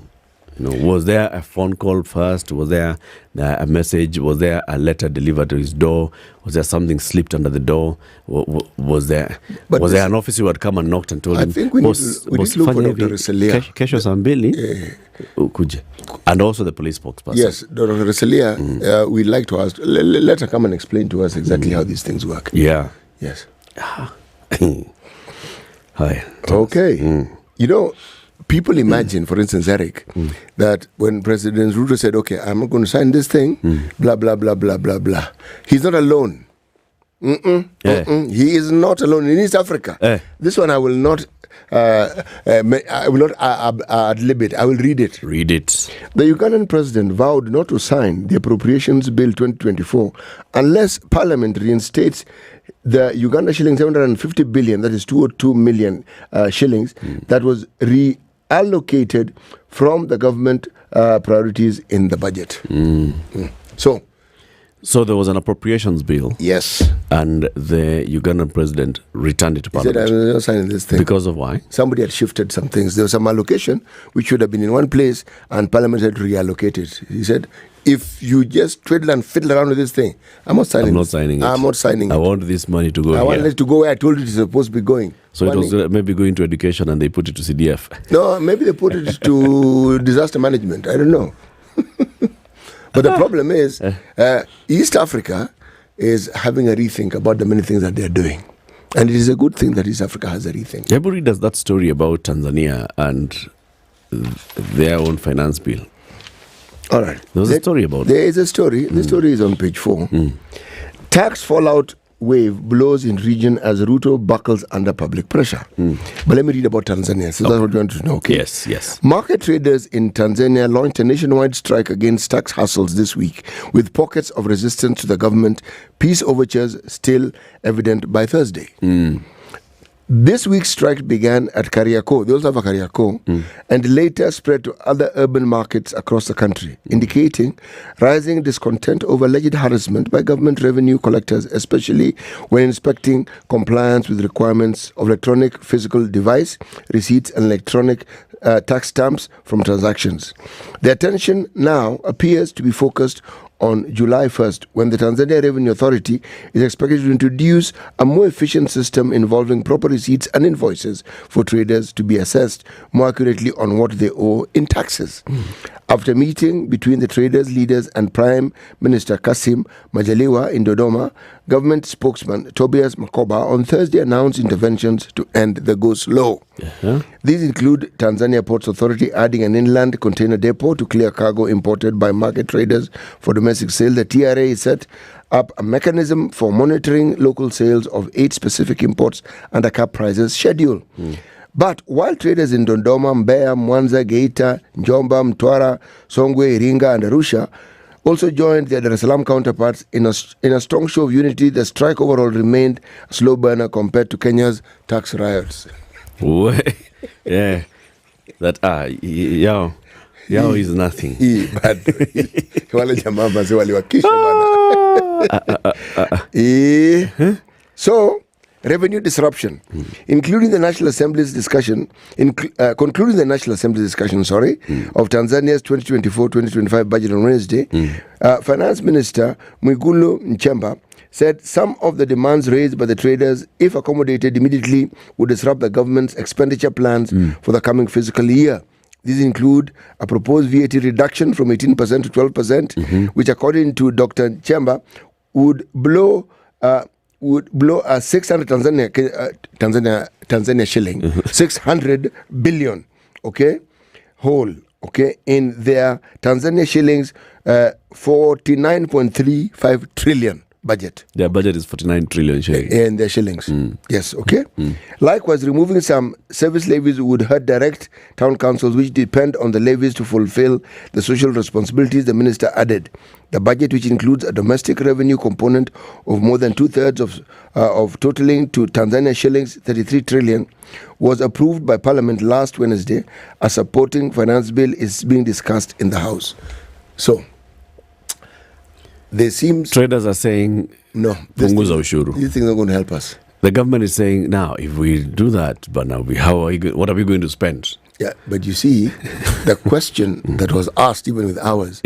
You know, was there a phone call first? Was there a message? Was there a letter delivered to his door? Was there something slipped under the door? Was there an officer who had come and knocked and told him? I think we need to look for Dr. Reselia. Kesho Sambili, ukuje. And also the police spokesperson. Yes, Dr. Reselia, we'd like to ask, let her come and explain to us exactly how these things work. Yeah. Yes. Hi. Okay. You know, people imagine, for instance, Eric, that when President Ruto said, okay, I'm not going to sign this thing, blah, blah, blah, blah, blah, blah. He's not alone. He is not alone in East Africa. This one I will not ad-lib it. I will read it. Read it. The Ugandan president vowed not to sign the Appropriations Bill 2024 unless Parliament reinstates the Uganda shilling 750 billion, that is 202 million shillings, that was reallocated from the government priorities in the budget. So there was an appropriations bill. Yes. And the Ugandan president returned it to Parliament. He said, I'm not signing this thing. Because of why? Somebody had shifted some things. There was some allocation which should have been in one place and Parliament had to reallocate it. He said, if you just twiddle and fiddle around with this thing, I'm not signing it. I'm not signing it. I want this money to go I want it to go where I told you it's supposed to be going. So it was maybe going to education and they put it to CDF. No, maybe they put it to disaster management. I don't know. But the problem is, East Africa is having a rethink about the many things that they're doing. And it is a good thing that East Africa has a rethink. Everybody does that story about Tanzania and their own finance bill. All right. There was a story about it. There is a story. The story is on page 4. Tax fallout wave blows in region as Ruto buckles under public pressure. But let me read about Tanzania. So that's what you want to know. Okay? Yes. Market traders in Tanzania launched a nationwide strike against tax hassles this week, with pockets of resistance to the government peace overtures still evident by Thursday. This week's strike began at Kariakoo. They also have a Kariakoo, and later spread to other urban markets across the country, indicating rising discontent over alleged harassment by government revenue collectors, especially when inspecting compliance with requirements of electronic physical device, receipts, and electronic tax stamps from transactions. The attention now appears to be focused on July 1st, when the Tanzania Revenue Authority is expected to introduce a more efficient system involving proper receipts and invoices for traders to be assessed more accurately on what they owe in taxes. After meeting between the traders, leaders and Prime Minister Kassim Majaliwa in Dodoma, government spokesman Tobias Makoba on Thursday announced interventions to end the go-slow. These include Tanzania Ports Authority adding an inland container depot to clear cargo imported by market traders for domestic sale. The TRA set up a mechanism for monitoring local sales of 8 specific imports under cap prices schedule. But while traders in Dodoma, Mbeya, Mwanza, Geita, Njomba, Mtwara, Songwe, Iringa and Arusha also joined their Dar es Salaam counterparts in a strong show of unity, the strike overall remained a slow burner compared to Kenya's tax riots. Yeah. Yao is nothing. Wale jamaa basi waliwakisha bana. So, revenue disruption, including the National Assembly's discussion, concluding the National Assembly's discussion, of Tanzania's 2024-2025 budget on Wednesday, Finance Minister Mwigulu Nchemba said some of the demands raised by the traders, if accommodated immediately, would disrupt the government's expenditure plans for the coming fiscal year. These include a proposed VAT reduction from 18% to 12%, which, according to Dr. Nchemba, would blow a 600 Tanzania shilling, 600 billion, whole, in their Tanzania shillings, 49.35 trillion budget. Their budget is 49 trillion shillings. In their shillings. Yes, Likewise, removing some service levies would hurt direct town councils, which depend on the levies to fulfill the social responsibilities, the minister added. The budget, which includes a domestic revenue component of more than 2/3 of totaling to Tanzania shillings 33 trillion, was approved by Parliament last Wednesday. A supporting finance bill is being discussed in the House. So, traders are saying no, these things are going to help us. The government is saying now, if we do that, but now what are we going to spend? Yeah, but you see, the question that was asked, even with ours,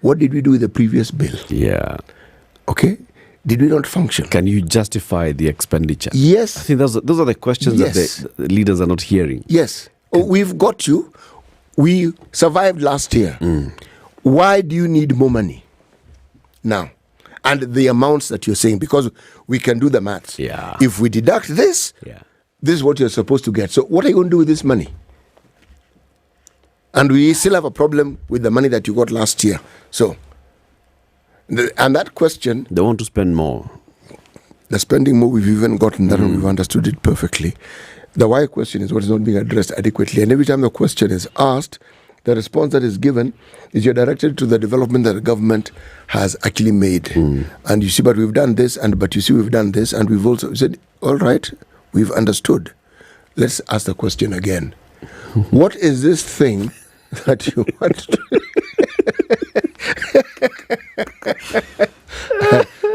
what did we do with the previous bill? Yeah. Did we not function? Can you justify the expenditure? Yes. I think those are the questions that the leaders are not hearing. Yes. We've got you. We survived last year. Why do you need more money now? And the amounts that you're saying, because we can do the maths. Yeah. If we deduct this, this is what you're supposed to get. So what are you going to do with this money? And we still have a problem with the money that you got last year. So, and that question... They want to spend more. The spending more, we've even gotten that and we've understood it perfectly. The why question is what is not being addressed adequately. And every time the question is asked, the response that is given is you're directed to the development that the government has actually made. And you see, but we've done this, but you see, we've done this, and we've also said, all right, we've understood. Let's ask the question again. What is this thing that you want to...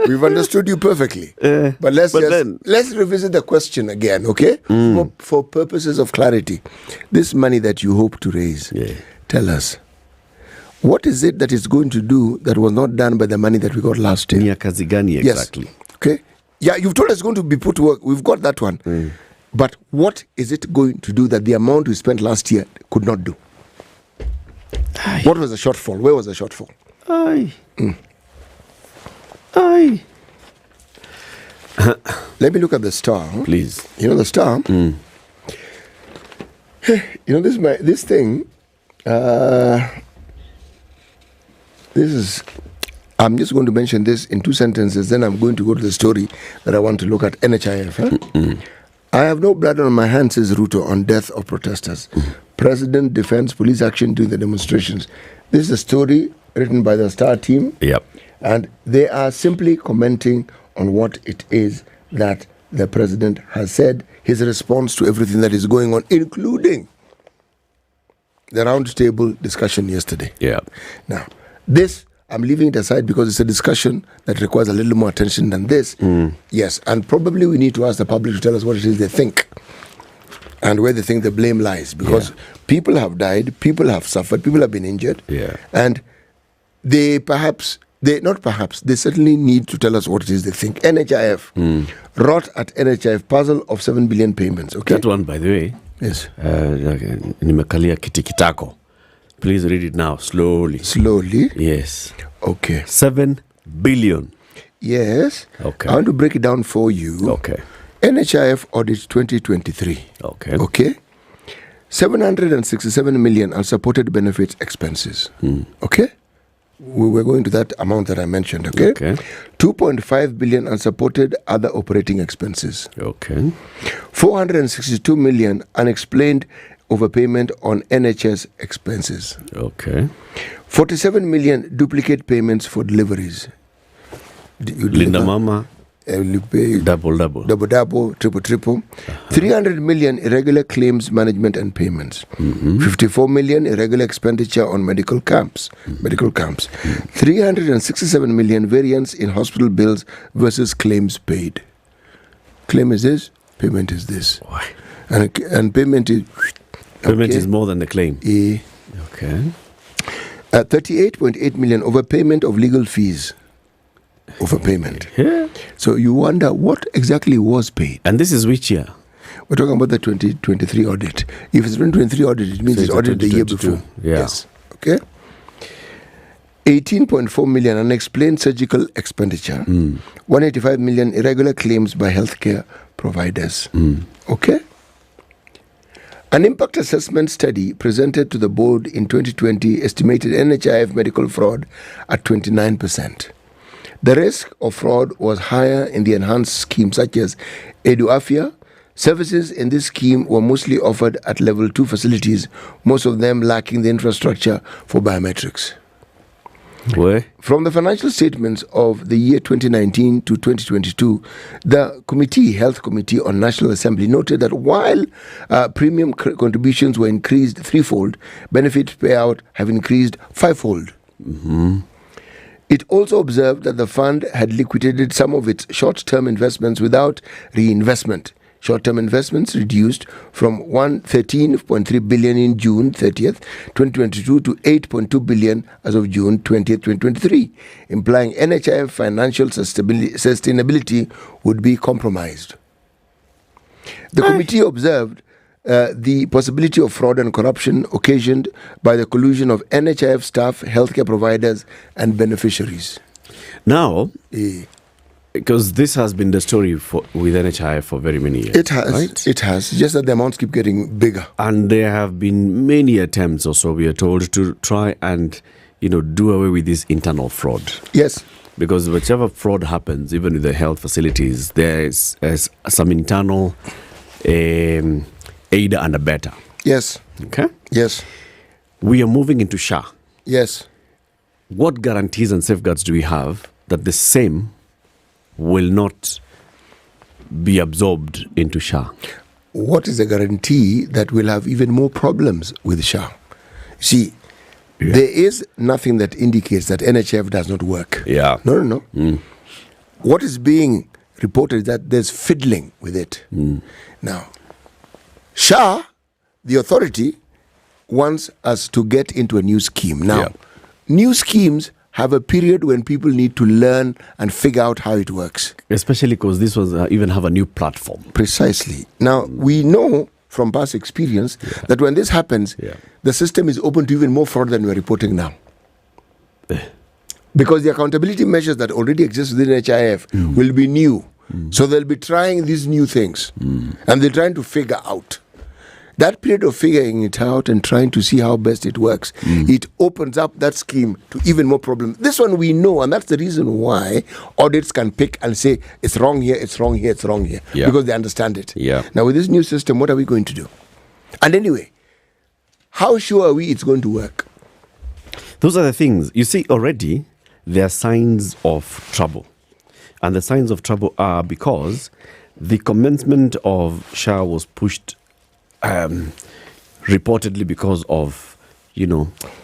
We've understood you perfectly. But let's revisit the question again, okay? For purposes of clarity. This money that you hope to raise, tell us, what is it that is going to do that was not done by the money that we got last year? Nia kazi gani exactly? Yes. Okay? Yeah, you've told us it's going to be put to work. We've got that one. But what is it going to do that the amount we spent last year could not do? What was the shortfall? Where was the shortfall? Let me look at the star. Please. You know the star? You know, this thing, I'm just going to mention this in 2 sentences, then I'm going to go to the story that I want to look at, NHIF. I have no blood on my hands, says Ruto, on death of protesters. President defends police action during the demonstrations. This is a story written by the Star team. And they are simply commenting on what it is that the president has said, his response to everything that is going on, including the round table discussion yesterday. Now, this, I'm leaving it aside because it's a discussion that requires a little more attention than this. Yes, and probably we need to ask the public to tell us what it is they think and where they think the blame lies, because people have died, people have suffered, people have been injured, and they certainly need to tell us what it is they think. NHIF wrought at NHIF puzzle of 7 billion payments. Okay, that one, by the way. Yes. Nimekalia kitikitako. Please read it now, slowly. Slowly? Yes. Okay. 7 billion. Yes. Okay. I want to break it down for you. Okay. NHIF audit 2023. Okay. Okay. 767 million unsupported benefits expenses. Okay. We were going to that amount that I mentioned. Okay. 2.5 billion unsupported other operating expenses. Okay. 462 million unexplained overpayment on NHS expenses. Okay. 47 million duplicate payments for deliveries. Linda Mama will pay double, triple. 300 million irregular claims management and payments. 54 million irregular expenditure on medical camps. 367 million variance in hospital bills versus claims paid. Claim is this, payment is this. Why? And payment is is more than the claim. Okay. 38.8 million overpayment of legal fees. Overpayment. Yeah. So you wonder what exactly was paid. And this is which year? We're talking about the 2023 audit. If it's 2023 audit, it means it's audited the year before. Yeah. Yes. Okay. 18.4 million unexplained surgical expenditure. 185 million irregular claims by healthcare providers. Okay. An impact assessment study presented to the board in 2020 estimated NHIF medical fraud at 29%. The risk of fraud was higher in the enhanced scheme, such as Eduafia. Services in this scheme were mostly offered at level 2 facilities, most of them lacking the infrastructure for biometrics. Where? From the financial statements of the year 2019 to 2022, the Health Committee on National Assembly noted that while premium contributions were increased threefold, benefit payout have increased fivefold. It also observed that the fund had liquidated some of its short-term investments without reinvestment. Short-term investments reduced from 113.3 billion in June 30th, 2022 to 8.2 billion as of June 20th, 2023, implying NHIF financial sustainability would be compromised. The committee observed the possibility of fraud and corruption occasioned by the collusion of NHIF staff, healthcare providers, and beneficiaries. Now, because this has been the story with NHIF for very many years. It has. Right? It has. Just that the amounts keep getting bigger. And there have been many attempts, or so we are told, to try and do away with this internal fraud. Yes. Because whichever fraud happens, even with the health facilities, there is some internal aider and abetter. Yes. Okay? Yes. We are moving into SHA. Yes. What guarantees and safeguards do we have that the same will not be absorbed into SHA? What is the guarantee that we'll have even more problems with SHA? See, there is nothing that indicates that NHIF does not work. Yeah. No. What is being reported is that there's fiddling with it. Now, SHA, the authority, wants us to get into a new scheme. Now, new schemes have a period when people need to learn and figure out how it works. Especially because this was even have a new platform. Precisely. Now, we know from past experience that when this happens, the system is open to even more fraud than we're reporting now. Because the accountability measures that already exist within NHIF will be new. So they'll be trying these new things. And they're trying to figure out. That period of figuring it out and trying to see how best it works, it opens up that scheme to even more problems. This one we know, and that's the reason why audits can pick and say, it's wrong here, it's wrong here, it's wrong here. Because they understand it. Now with this new system, what are we going to do? And anyway, how sure are we it's going to work? Those are the things. You see, already, there are signs of trouble. And the signs of trouble are because the commencement of SHA was pushed reportedly because of,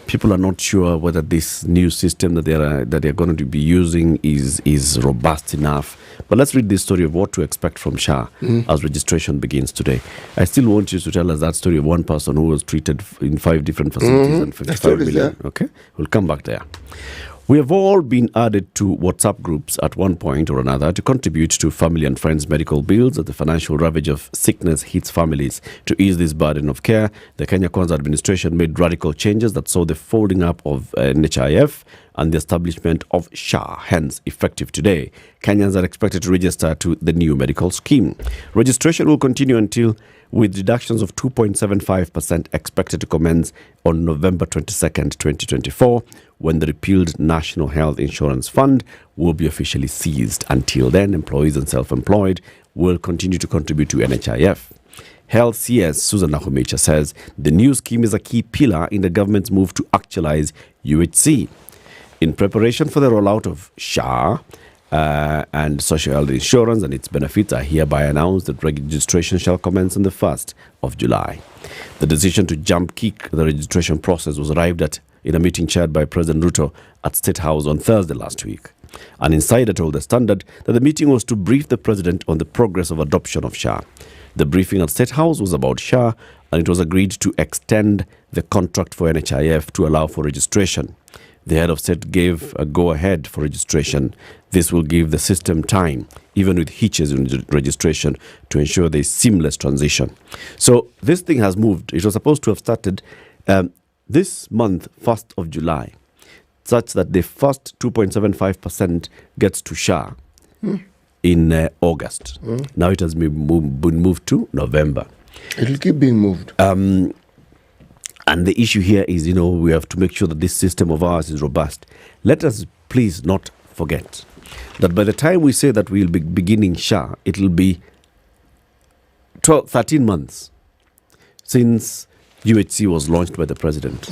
people are not sure whether this new system that they're going to be using is robust enough. But let's read this story of what to expect from SHA as registration begins today. I still want you to tell us that story of one person who was treated in 5 different facilities and 55 million. Okay, we'll come back there. We have all been added to WhatsApp groups at one point or another to contribute to family and friends' medical bills as the financial ravage of sickness hits families. To ease this burden of care, the Kenya Kwanza administration made radical changes that saw the folding up of NHIF and the establishment of SHA, hence effective today. Kenyans are expected to register to the new medical scheme. Registration will continue until with deductions of 2.75% expected to commence on November 22nd, 2024, when the repealed National Health Insurance Fund will be officially ceased. Until then, employees and self-employed will continue to contribute to NHIF. Health CS Susan Nahumecha says the new scheme is a key pillar in the government's move to actualize UHC. In preparation for the rollout of SHA, and social health insurance and its benefits are hereby announced that registration shall commence on the 1st of July. The decision to jump-kick the registration process was arrived at in a meeting chaired by President Ruto at State House on Thursday last week. An insider told the Standard that the meeting was to brief the president on the progress of adoption of SHA. The briefing at State House was about SHA, and it was agreed to extend the contract for NHIF to allow for registration. The head of state gave a go-ahead for registration. This will give the system time, even with hitches in registration, to ensure there is seamless transition. So this thing has moved. It was supposed to have started this month, 1st of July, such that the first 2.75% gets to SHA in August. Now it has been moved to November. It'll keep being moved. And the issue here is, we have to make sure that this system of ours is robust. Let us please not forget that by the time we say that we'll be beginning SHA, it'll be 13 months since UHC was launched by the president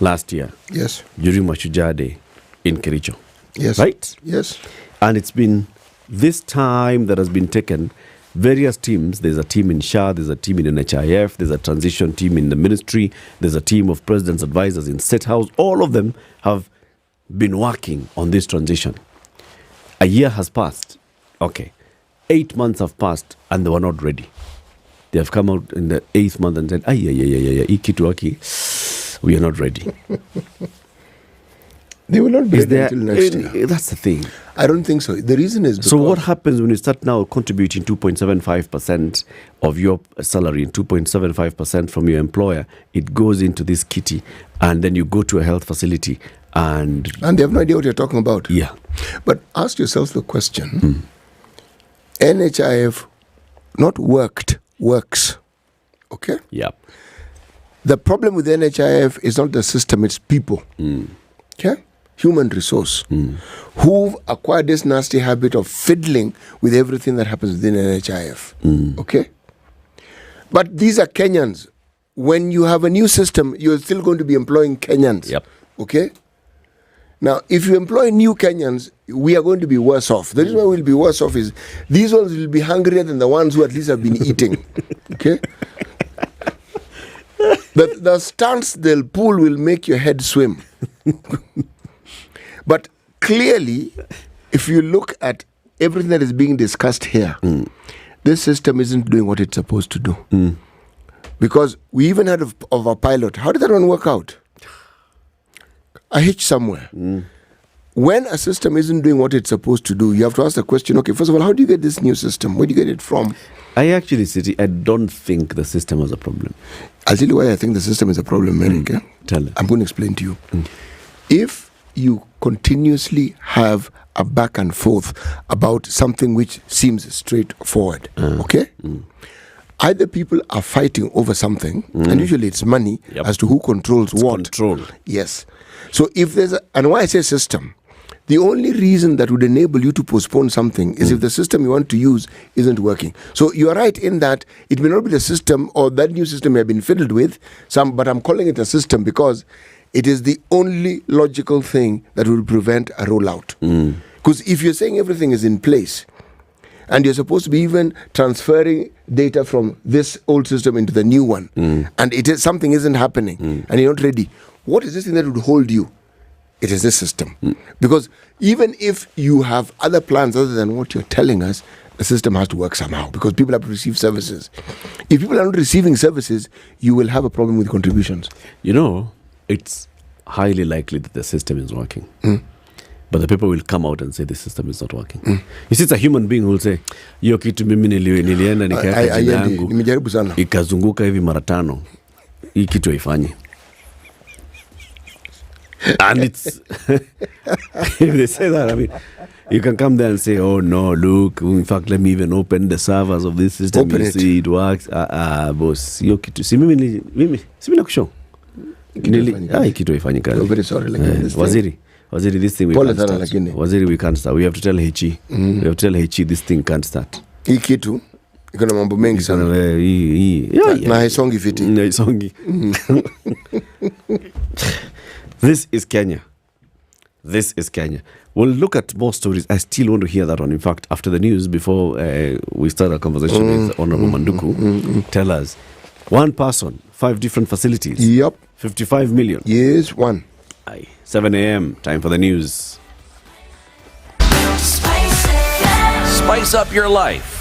last year. Yes. During Mashujaa Day in Kericho. Yes. Right? Yes. And it's been this time that has been taken. Various teams, there's a team in SHA, there's a team in NHIF, there's a transition team in the ministry, there's a team of president's advisors in State House. All of them have been working on this transition. A year has passed. Okay. 8 months have passed and they were not ready. They have come out in the 8th month and said, we are not ready. They will not be ready until next year. That's the thing. I don't think so. The reason is because... So what happens when you start now contributing 2.75% of your salary and 2.75% from your employer? It goes into this kitty and then you go to a health facility and they have no idea what you're talking about. Yeah. But ask yourself the question. NHIF not works. Okay? Yeah. The problem with NHIF is not the system, it's people. Okay? Human resource who've acquired this nasty habit of fiddling with everything that happens within NHIF. Okay? But these are Kenyans. When you have a new system, you're still going to be employing Kenyans. Yep. Okay? Now, if you employ new Kenyans, we are going to be worse off. The reason why we'll be worse off is these ones will be hungrier than the ones who at least have been eating. Okay? The stunts they'll pull will make your head swim. But clearly, if you look at everything that is being discussed here, this system isn't doing what it's supposed to do. Because we even heard of a pilot. How did that one work out? A hitch somewhere. When a system isn't doing what it's supposed to do, you have to ask the question, okay, first of all, how do you get this new system? Where do you get it from? I actually said I don't think the system has a problem. I'll tell you why I think the system is a problem, Eric. Tell it. I'm going to explain to you. If you continuously have a back and forth about something which seems straightforward, okay? Either people are fighting over something, and usually it's money, as to who controls what. Control. Yes. So if there's and why I say system, the only reason that would enable you to postpone something is if the system you want to use isn't working. So you are right in that it may not be the system or that new system may have been fiddled with, but I'm calling it a system because it is the only logical thing that will prevent a rollout. Because if you're saying everything is in place and you're supposed to be even transferring data from this old system into the new one, and something isn't happening and you're not ready, what is this thing that would hold you? It is this system. Because even if you have other plans other than what you're telling us, the system has to work somehow because people have to receive services. If people are not receiving services, you will have a problem with contributions. It's highly likely that the system is working. But the people will come out and say the system is not working. You see, it's a human being who will say, hiyo kitu mimi nilienda nikaweka jina yangu nimejaribu sana ikazunguka hivi mara 5. Hii kitu haifanyi. And it's if they say that, I mean, you can come there and say, oh no, look, in fact, let me even open the servers of this system. Open you it. see it works. Boss, hiyo kitu si mimi nakushow. Kitu haifanyi kazi. I'm very sorry, Waziri, this thing we can't start. Waziri, we can't start. We have to tell HE. We have to tell HE this thing can't start. Hii kitu iko na mambo mengi sana. Na haisongi fiti. Haisongi. This is Kenya. This is Kenya. We'll look at more stories. I still want to hear that one. In fact, after the news, before we start our conversation with Honorable Manduku, tell us, one person, 5 different facilities. Yep. 55 million. Yes, one. 7 a.m. Time for the news. Spice up your life.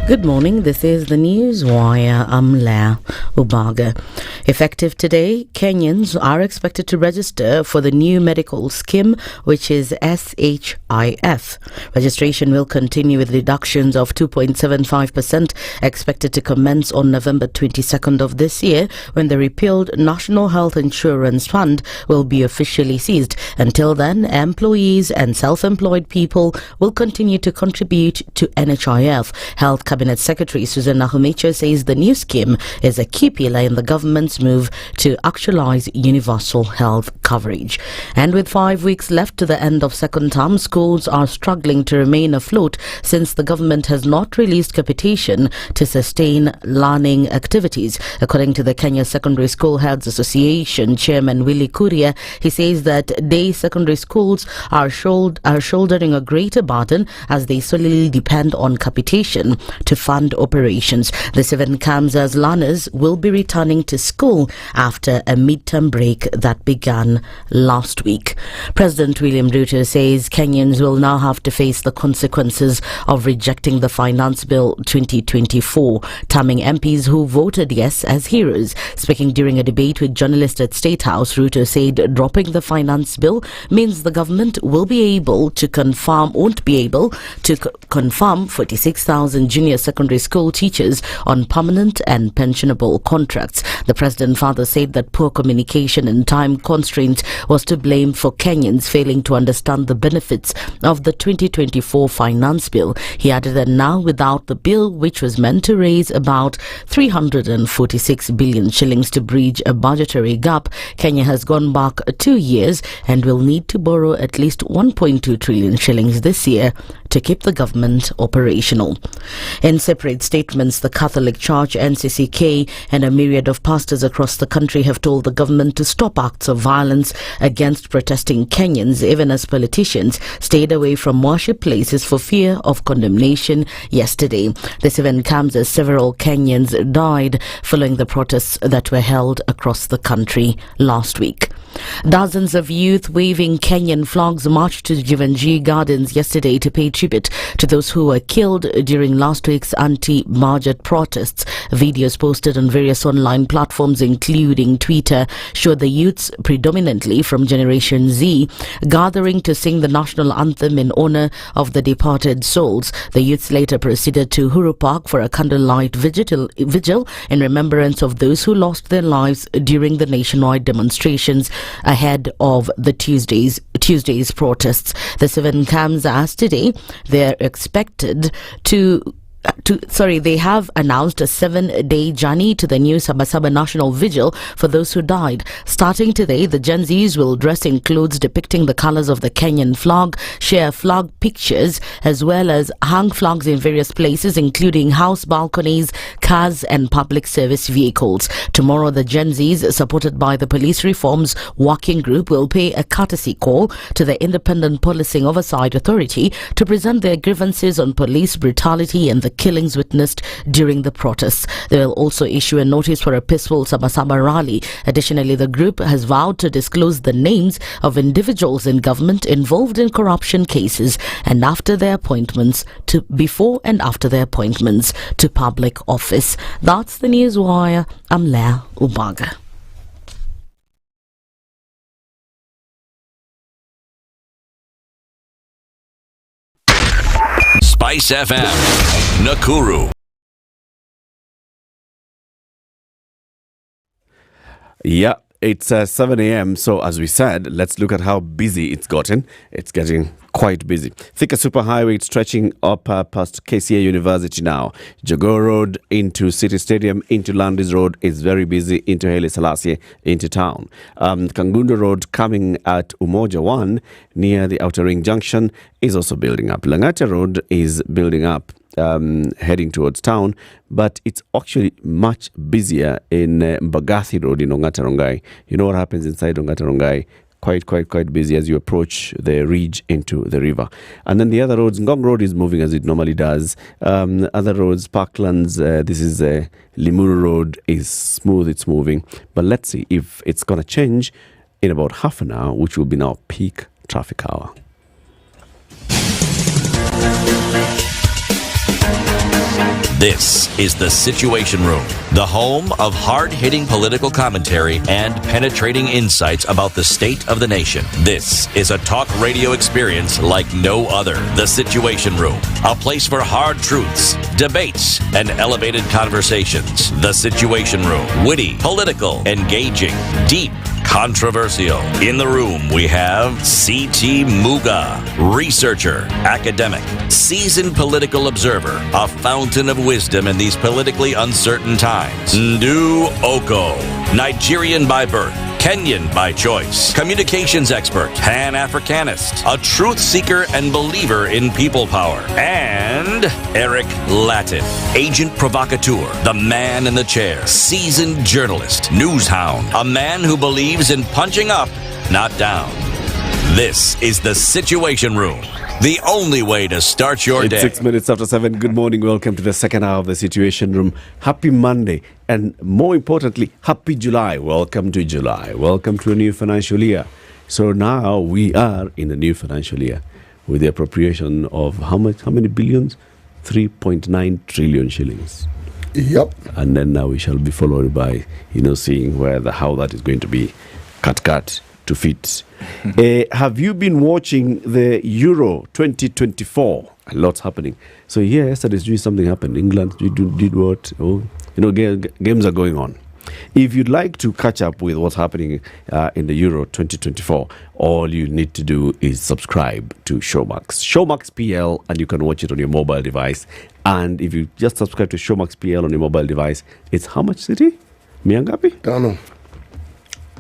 Good morning, this is the News Wire. I'm La Ubaga. Effective today, Kenyans are expected to register for the new medical scheme, which is SHIF. Registration will continue with deductions of 2.75% expected to commence on November 22nd of this year, when the repealed National Health Insurance Fund will be officially ceased. Until then, employees and self-employed people will continue to contribute to NHIF. Health Cabinet Secretary Susan Nahumicha says the new scheme is a key pillar in the government's move to actualize universal health coverage. And with 5 weeks left to the end of second term, schools are struggling to remain afloat since the government has not released capitation to sustain learning activities. According to the Kenya Secondary School Heads Association Chairman Willie Kuria, he says that day secondary schools are shouldering a greater burden as they solely depend on capitation to fund operations. This event comes as learners will be returning to school after a midterm break that began last week. President William Ruto says Kenyans will now have to face the consequences of rejecting the Finance Bill 2024, terming MPs who voted yes as heroes. Speaking during a debate with journalists at State House, Ruto said dropping the Finance Bill means the government won't be able to confirm 46,000 junior secondary school teachers on permanent and pensionable contracts. The president further said that poor communication and time constraints was to blame for Kenyans failing to understand the benefits of the 2024 Finance Bill. He added that now, without the bill, which was meant to raise about 346 billion shillings to bridge a budgetary gap, Kenya has gone back 2 years and will need to borrow at least 1.2 trillion shillings this year to keep the government operational. In separate statements, the Catholic Church, NCCK, and a myriad of pastors across the country have told the government to stop acts of violence against protesting Kenyans, even as politicians stayed away from worship places for fear of condemnation yesterday. This event comes as several Kenyans died following the protests that were held across the country last week. Dozens of youth waving Kenyan flags marched to Jivanjee Gardens yesterday to pay tribute to those who were killed during last week's anti-budget protests. Videos posted on various online platforms, including Twitter, showed the youths, predominantly from Generation Z, gathering to sing the national anthem in honor of the departed souls. The youths later proceeded to Huru Park for a candlelight vigil in remembrance of those who lost their lives during the nationwide demonstrations ahead of the Tuesday's protests. This event comes as today they're expected they have announced a 7-day journey to the new Sabasaba National Vigil for those who died. Starting today, the Gen Zs will dress in clothes depicting the colors of the Kenyan flag, share flag pictures, as well as hang flags in various places, including house balconies, cars, and public service vehicles. Tomorrow, the Gen Zs, supported by the Police Reforms Working Group, will pay a courtesy call to the Independent Policing Oversight Authority to present their grievances on police brutality and the killings witnessed during the protests. They will also issue a notice for a peaceful Sabasaba rally. Additionally, the group has vowed to disclose the names of individuals in government involved in corruption cases before and after their appointments to public office. That's the News Wire. I'm Lea Ubaga. SpiceFM, Nakuru. Yeah, It's 7 a.m. So as we said, let's look at how busy it's gotten. It's getting quite busy. Thika Superhighway, it's stretching up past KCA University now. Jogoo Road into City Stadium, into Landis Road is very busy, into Haile Selassie, into town. Kangundo Road coming at Umoja 1 near the Outer Ring Junction is also building up. Langata Road is building up, heading towards town, but it's actually much busier in Mbagathi Road in Ongata Rongai. You know what happens inside Ongata Rongai? Quite busy as you approach the ridge into the river. And then the other roads, Ngong Road is moving as it normally does. Other roads, Parklands, this is Limuru Road is smooth, it's moving. But let's see if it's going to change in about half an hour, which will be now peak traffic hour. This is The Situation Room, the home of hard-hitting political commentary and penetrating insights about the state of the nation. This is a talk radio experience like no other. The Situation Room, a place for hard truths, debates, and elevated conversations. The Situation Room, witty, political, engaging, deep, controversial. In the room, we have C.T. Muga, researcher, academic, seasoned political observer, a fountain of wisdom in these politically uncertain times. Ndu Oko, Nigerian by birth, Kenyan by choice, communications expert, Pan-Africanist, a truth seeker and believer in people power, and Eric Latin, agent provocateur, the man in the chair, seasoned journalist, news hound, a man who believes in punching up, not down. This is The Situation Room, the only way to start your day. It's 6 minutes after 7. Good morning. Welcome to the second hour of The Situation Room. Happy Monday. And more importantly, happy July. Welcome to July. Welcome to a new financial year. So now we are in a new financial year with the appropriation of how many billions? 3.9 trillion shillings. Yep. And then now we shall be followed by, seeing how that is going to be cut to fit. Have you been watching the Euro 2024? A lot's happening. So yesterday something happened. England did what? Games are going on. If you'd like to catch up with what's happening in the Euro 2024, all you need to do is subscribe to Showmax PL, and you can watch it on your mobile device. And if you just subscribe to Showmax PL on your mobile device, it's how much, City? Miangapi? Tano.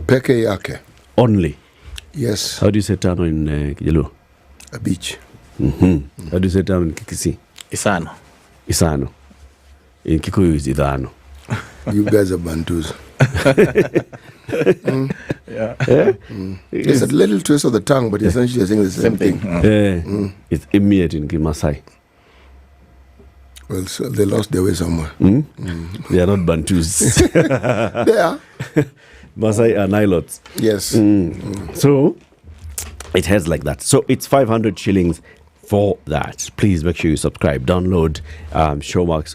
Peke yake. Only? Yes. How do you say tano in Kijaluo? A beach. Mm-hmm. How do you say tano in Kikisi? Isano. In Kikuyu is idano. You guys are Bantus. It's a little twist of the tongue, but essentially you're saying the same thing. It's immediate in Kimasai. Well, so they lost their way somewhere. They are not Bantus. They are. Masai are Nilots. Yes. So it heads like that. So it's 500 shillings for that. Please make sure you subscribe. Download Showmax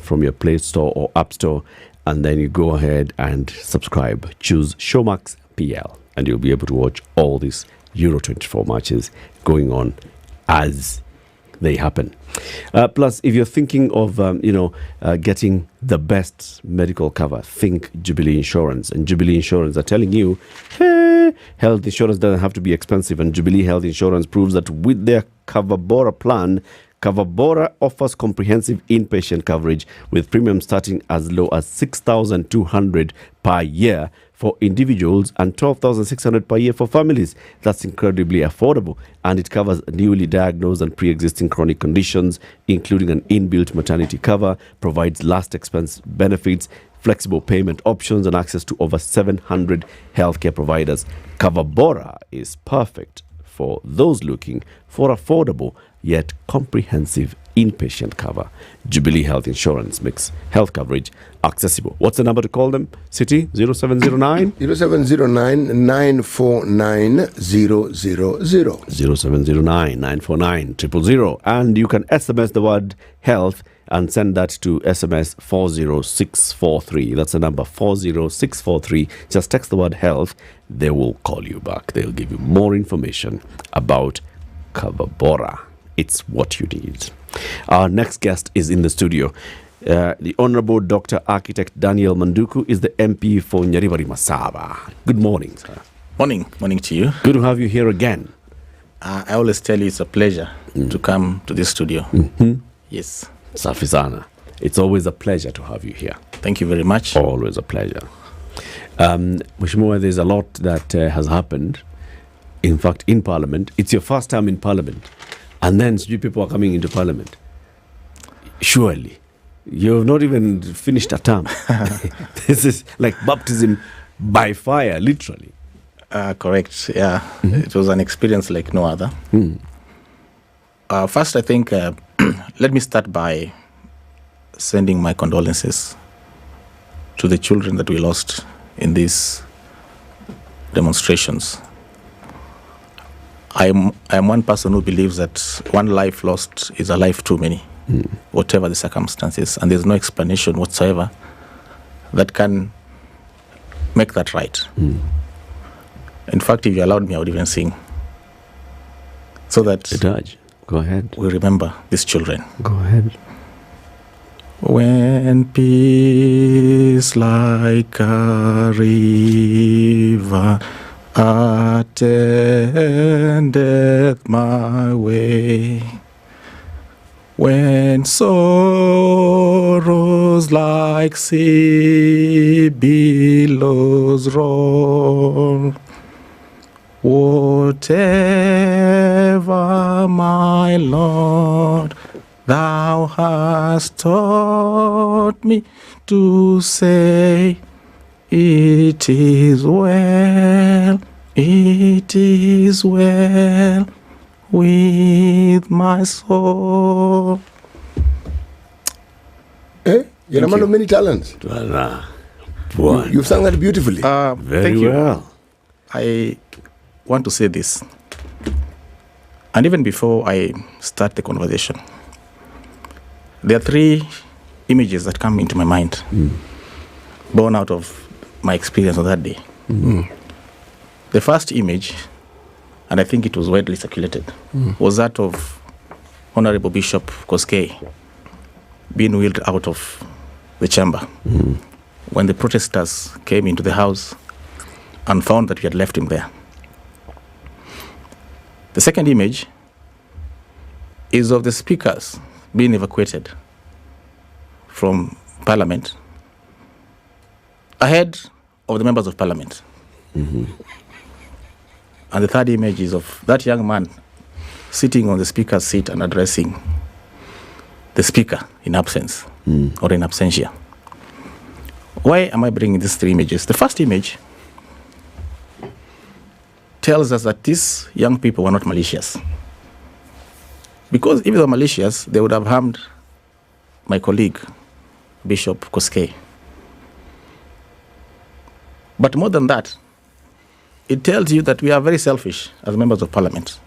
from your Play Store or App Store, and then you go ahead and subscribe. Choose Showmax PL, and you'll be able to watch all these Euro 24 matches going on as they happen. Plus, if you're thinking of getting the best medical cover, think Jubilee Insurance. And Jubilee Insurance are telling you, hey, health insurance doesn't have to be expensive. And Jubilee Health Insurance proves that with their Coverbora plan, Coverbora offers comprehensive inpatient coverage with premiums starting as low as 6,200 per year for individuals and 12,600 per year for families. That's incredibly affordable, and it covers newly diagnosed and pre-existing chronic conditions, including an inbuilt maternity cover, provides last expense benefits, flexible payment options, and access to over 700 healthcare providers. Coverbora is perfect for those looking for affordable yet comprehensive inpatient cover. Jubilee Health Insurance makes health coverage accessible. What's the number to call them? City 0709 0709 949 000 0709 949 000. And you can SMS the word health and send that to SMS 40643. That's the number 40643. Just text the word health. They will call you back. They'll give you more information about Coverbora. It's what you need. Our next guest is in the studio. The Honorable Dr. Architect Daniel Manduku is the MP for Nyeri Masaba. Good morning, sir. Morning to you. Good to have you here again. I always tell you it's a pleasure to come to this studio. Yes. Safi sana. It's always a pleasure to have you here. Thank you very much. Always a pleasure. Mheshimiwa, there's a lot that has happened. In fact, in Parliament, it's your first time in Parliament, and then people are coming into Parliament. Surely, you have not even finished a term. This is like baptism by fire, literally. Correct. Yeah, It was an experience like no other. First, I think let me start by sending my condolences to the children that we lost in these demonstrations. I am one person who believes that one life lost is a life too many, whatever the circumstances, and there's no explanation whatsoever that can make that right. In fact, if you allowed me, I would even sing, so that Go ahead. We remember these children. Go ahead. When peace like a river attendeth my way, when sorrows like sea billows roll, whatever, my Lord, thou hast taught me to say, it is well with my soul. You're a man of many talents. You've sung that beautifully. Thank you. Well. I want to say this, and even before I start the conversation, there are three images that come into my mind, born out of my experience on that day. The first image, and I think it was widely circulated, was that of Honorable Bishop Koskei being wheeled out of the chamber when the protesters came into the house and found that we had left him there. The second image is of the speakers being evacuated from Parliament ahead of the members of Parliament. And the third image is of that young man sitting on the speaker's seat and addressing the speaker in absence or in absentia. Why am I bringing these three images? The first image tells us that these young people were not malicious. Because if they were malicious, they would have harmed my colleague, Bishop Koskei. But more than that, it tells you that we are very selfish as members of Parliament.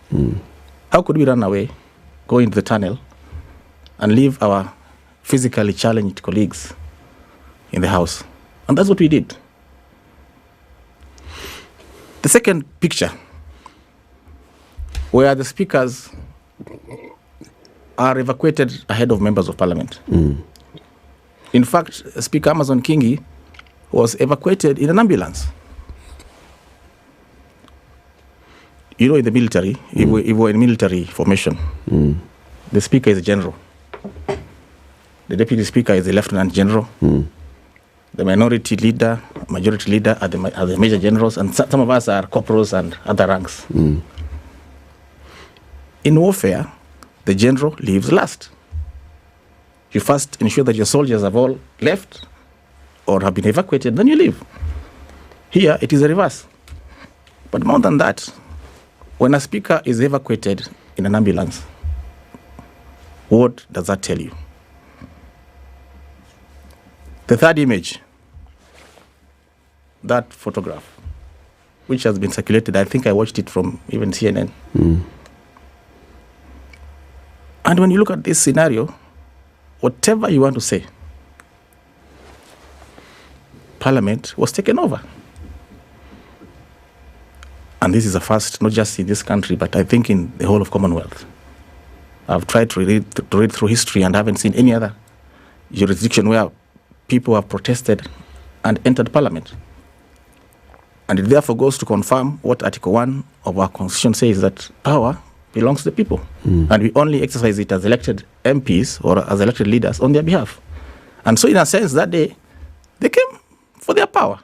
How could we run away, go into the tunnel, and leave our physically challenged colleagues in the House? And that's what we did. The second picture, where the speakers are evacuated ahead of members of Parliament. In fact, Speaker Amazon Kingi was evacuated in an ambulance. You know, in the military, if we're in military formation, the speaker is a general. The deputy speaker is a lieutenant general. The minority leader, majority leader are the major generals, and some of us are corporals and other ranks. In warfare, the general leaves last. You first ensure that your soldiers have all left or have been evacuated, then you leave. Here, it is the reverse. But more than that, when a speaker is evacuated in an ambulance, what does that tell you? The third image, that photograph, which has been circulated, I think I watched it from even CNN. And when you look at this scenario, whatever you want to say, Parliament was taken over. And this is a first, not just in this country, but I think in the whole of Commonwealth. I've tried to read through history and haven't seen any other jurisdiction where people have protested and entered parliament. And it therefore goes to confirm what Article 1 of our constitution says, that power belongs to the people. And we only exercise it as elected MPs or as elected leaders on their behalf. And so in a sense that day, they came for their power.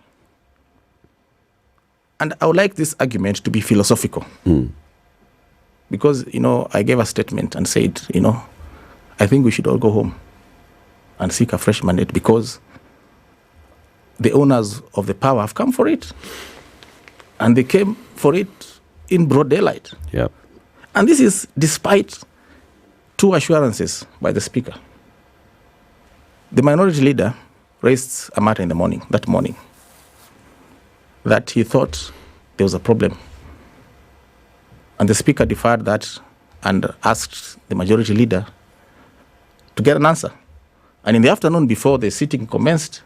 And I would like this argument to be philosophical. Because, I gave a statement and said, I think we should all go home and seek a fresh mandate because the owners of the power have come for it. And they came for it in broad daylight. Yep. And this is despite 2 assurances by the Speaker. The minority leader raised a matter in that morning, that he thought there was a problem. And the Speaker deferred that and asked the majority leader to get an answer. And in the afternoon, before the sitting commenced,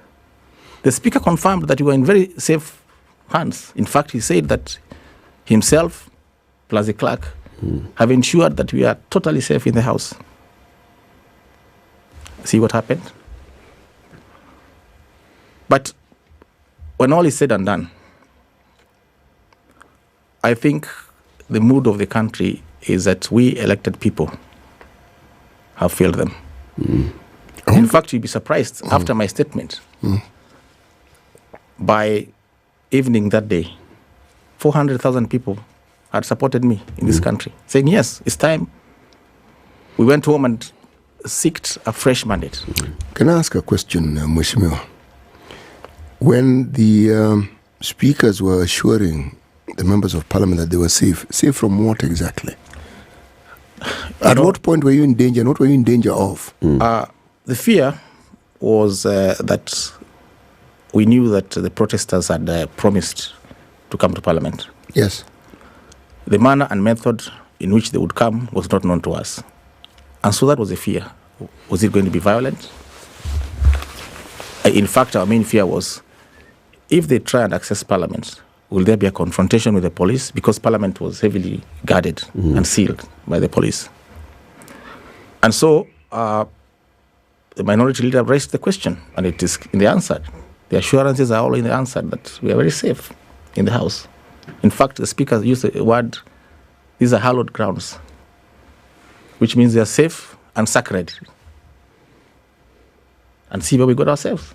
the Speaker confirmed that we were in very safe hands. In fact, he said that himself, plus the clerk, have ensured that we are totally safe in the House. See what happened? But when all is said and done, I think the mood of the country is that we elected people have failed them. In fact, you'll be surprised after my statement. By evening that day, 400,000 people had supported me in this country, saying, yes, it's time. We went home and sought a fresh mandate. Can I ask a question, Mheshimiwa? When the speakers were assuring the members of parliament that they were safe from what exactly? At what point were you in danger and what were you in danger of? The fear was that we knew that the protesters had promised to come to parliament. Yes. The manner and method in which they would come was not known to us. And so that was a fear. Was it going to be violent? In fact, our main fear was, if they try and access parliament, will there be a confrontation with the police? Because parliament was heavily guarded and sealed by the police. And so the minority leader raised the question, and it is in the answer. The assurances are all in the answer that we are very safe in the House. In fact, the Speaker used the word, these are hallowed grounds, which means they are safe and sacred. And see where we got ourselves.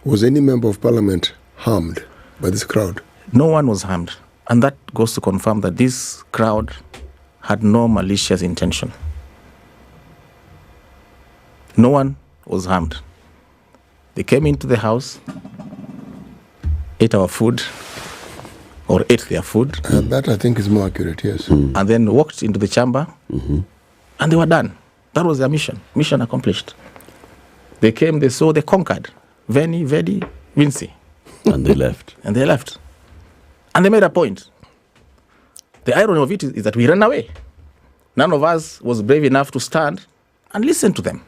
Was any member of parliament harmed by this crowd? No one was harmed. And that goes to confirm that this crowd had no malicious intention. No one was harmed. They came into the House, ate our food, or ate their food. And that, I think, is more accurate, yes. And then walked into the chamber, and they were done. That was their mission. Mission accomplished. They came, they saw, they conquered. Veni, Vedi, Vinci. And they left. And they left. And they made a point. The irony of it is that we ran away. None of us was brave enough to stand and listen to them.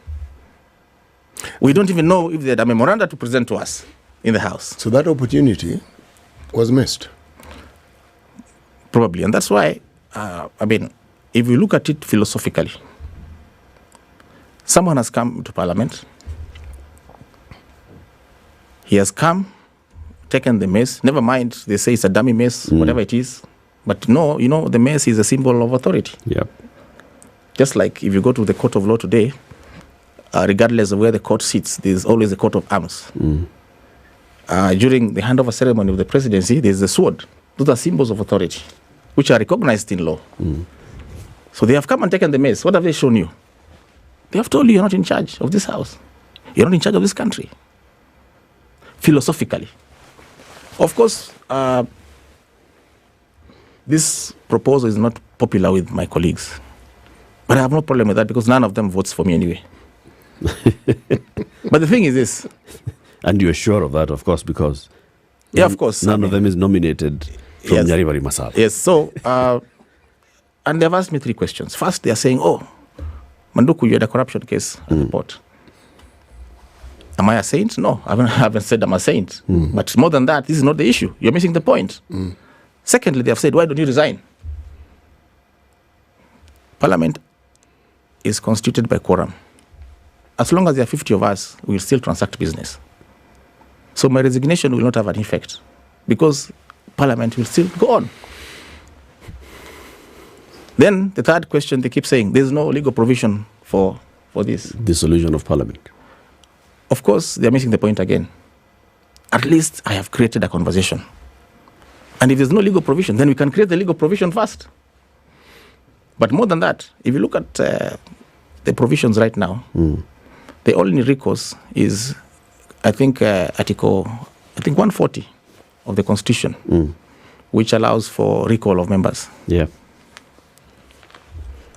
We don't even know if they had a memoranda to present to us in the House. So that opportunity was missed. Probably. And that's why, if you look at it philosophically, someone has come to Parliament. He has come, taken the mace. Never mind, they say it's a dummy mace, whatever it is. But no, the mace is a symbol of authority. Yep. Just like if you go to the court of law today, regardless of where the court sits, there's always a coat of arms. During the handover ceremony of the presidency, there's the sword. Those are symbols of authority, which are recognized in law. So they have come and taken the mace. What have they shown you? They have told you you're not in charge of this house. You're not in charge of this country. Philosophically. Of course, this proposal is not popular with my colleagues. But I have no problem with that because none of them votes for me anyway. But the thing is this. And you're sure of that, of course, because of course. None of them is nominated from Nyeri Masala. Yes, so, and they've asked me 3 questions. First, they are saying, Manduku, you had a corruption case at the port. Am I a saint? No, I haven't said I'm a saint. But more than that, this is not the issue. You're missing the point. Secondly, they have said, why don't you resign? Parliament is constituted by quorum. as long as there are 50 of us, we'll still transact business. So my resignation will not have an effect because Parliament will still go on. Then the third question, they keep saying, there's no legal provision for this. Dissolution of Parliament. Of course, they're missing the point again. At least I have created a conversation. And if there's no legal provision, then we can create the legal provision first. But more than that, if you look at the provisions right now, the only recourse is, I think, Article 140 of the Constitution, which allows for recall of members. Yeah.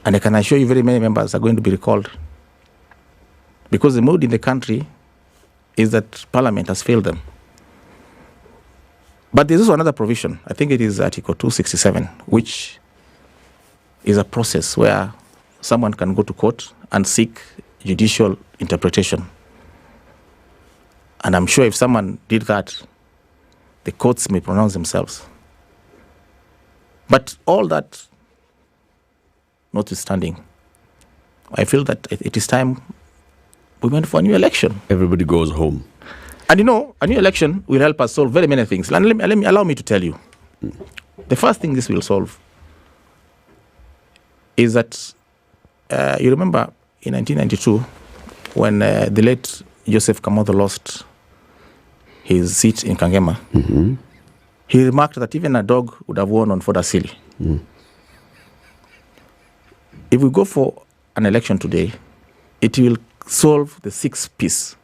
And I can assure you very many members are going to be recalled because the mood in the country is that Parliament has failed them. But there's also another provision, I think it is Article 267, which is a process where someone can go to court and seek judicial interpretation. And I'm sure if someone did that, the courts may pronounce themselves. But all that notwithstanding, I feel that it is time we went for a new election. Everybody goes home. And a new election will help us solve very many things. And allow me to tell you. The first thing this will solve is that, you remember in 1992, when the late Joseph Kamotho lost his seat in Kangema, he remarked that even a dog would have won on fodder silly. If we go for an election today, it will solve the 6-piece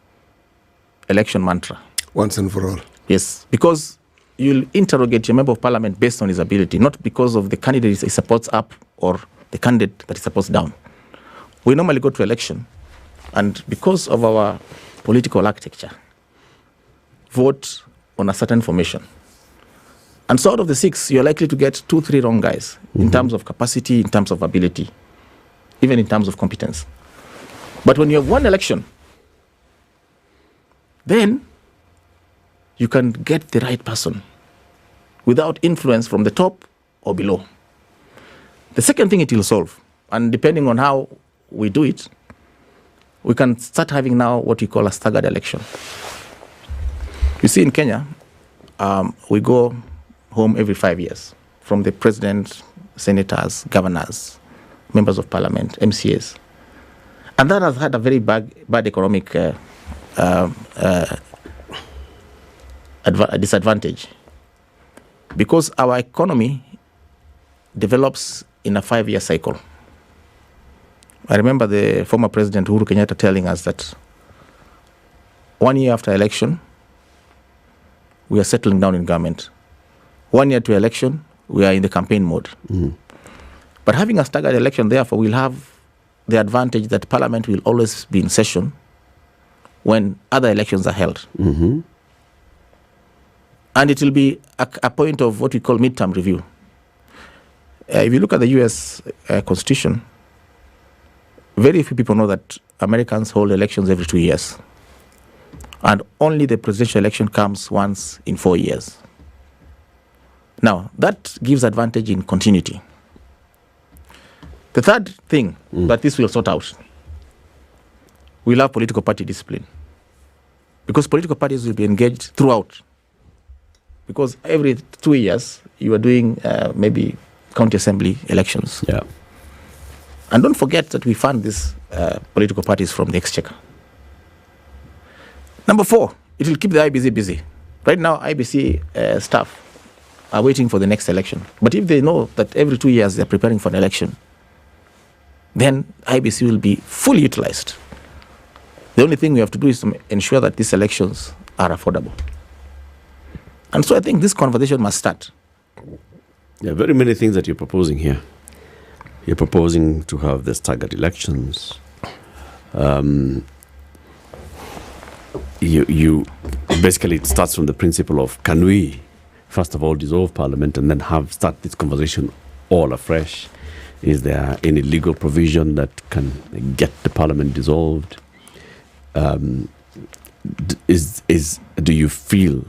election mantra. Once and for all. Yes, because you'll interrogate your member of parliament based on his ability, not because of the candidate he supports up or the candidate that he supports down. We normally go to election, and because of our political architecture, vote on a certain formation. And so out of the 6, you're likely to get 2-3 wrong guys in terms of capacity, in terms of ability, even in terms of competence. But when you have one election, then you can get the right person without influence from the top or below. The second thing it will solve, and depending on how we do it, we can start having now what we call a staggered election. You see, in Kenya, we go home every 5 years, from the president, senators, governors, members of parliament, MCAs. And that has had a very bad economic disadvantage, because our economy develops in a 5-year cycle. I remember the former president Uhuru Kenyatta telling us that 1 year after election, we are settling down in government. 1 year to election, we are in the campaign mode. But having a staggered election, therefore, we'll have the advantage that Parliament will always be in session when other elections are held. And it will be a point of what we call midterm review. If you look at the US Constitution, very few people know that Americans hold elections every 2 years. And only the presidential election comes once in 4 years. Now, that gives advantage in continuity. The third thing that this will sort out, we'll have political party discipline. Because political parties will be engaged throughout. Because every 2 years, you are doing maybe county assembly elections. Yeah. And don't forget that we fund these political parties from the exchequer. Number 4, it will keep the IBC busy. Right now, IBC staff are waiting for the next election. But if they know that every 2 years they're preparing for an election, then IBC will be fully utilized. The only thing we have to do is to ensure that these elections are affordable. And so I think this conversation must start. There are very many things that you're proposing here. You're proposing to have the staggered elections. You basically, it starts from the principle of, can we first of all dissolve Parliament and then start this conversation all afresh? Is there any legal provision that can get the Parliament dissolved? Do you feel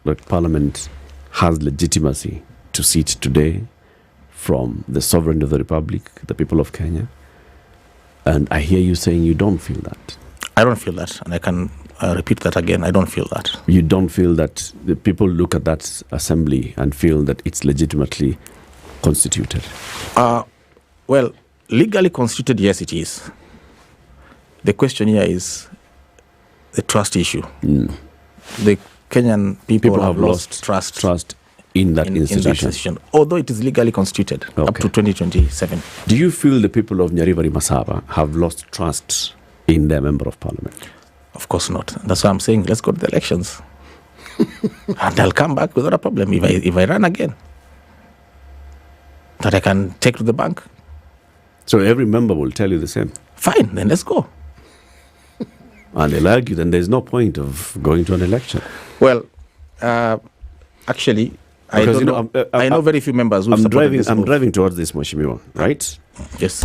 that Parliament has legitimacy to sit today from the sovereign of the Republic, the people of Kenya? And I hear you saying you don't feel that. I don't feel that, and I can repeat that again. I don't feel that. You don't feel that the people look at that assembly and feel that it's legitimately constituted? Well, legally constituted, yes, it is. The question here is the trust issue. The Kenyan people have lost trust in that institution. Although it is legally constituted up to 2027. Do you feel the people of Nyeri Masaba have lost trust in their member of parliament? Of course not. That's why I'm saying let's go to the elections. And I'll come back without a problem if I run again. That I can take to the bank. So every member will tell you the same? Fine, then let's go. And they'll argue, then there's no point of going to an election. Well, actually, I know very few members who supported this move. I'm driving towards this, Mheshimiwa, right? Yes.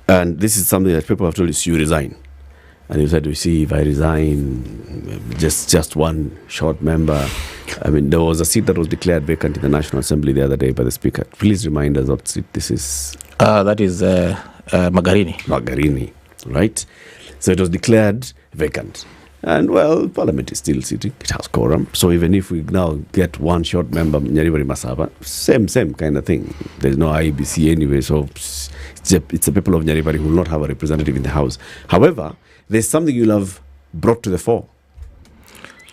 And this is something that people have told you resign. And you said, if I resign, just one short member. I mean, there was a seat that was declared vacant in the National Assembly the other day by the Speaker. Please remind us what seat this is. That is Magarini. Magarini, right? So it was declared vacant. And, well, Parliament is still sitting. It has quorum. So even if we now get one short member, Nyeri Masaba, same kind of thing. There's no IBC anyway, so it's the people of Nyeri who will not have a representative in the House. However, there's something you'll have brought to the fore.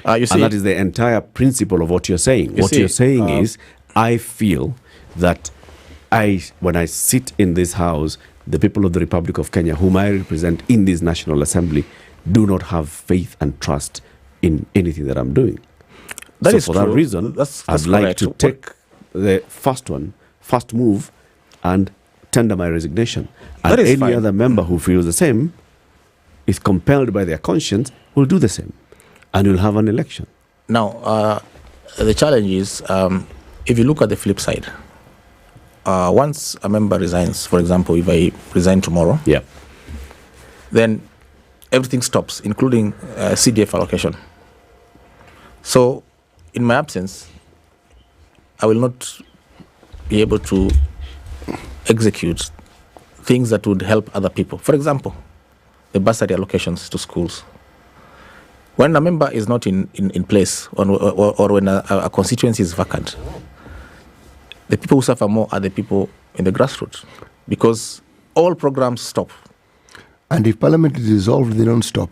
You see, and that is the entire principle of what you're saying. You're saying is, I feel that when I sit in this House, the people of the Republic of Kenya, whom I represent in this National Assembly, do not have faith and trust in anything that I'm doing. That is for true. That reason, I'd like to take the first move and tender my resignation. And any other member who feels the same, is compelled by their conscience, will do the same. And you'll have an election. Now, the challenge is, if you look at the flip side, once a member resigns, for example, if I resign tomorrow, then everything stops, including CDF allocation. So, in my absence, I will not be able to execute things that would help other people. For example, the bursary allocations to schools. When a member is not in place, or when a constituency is vacant, the people who suffer more are the people in the grassroots, because all programs stop. And if Parliament is dissolved, they don't stop.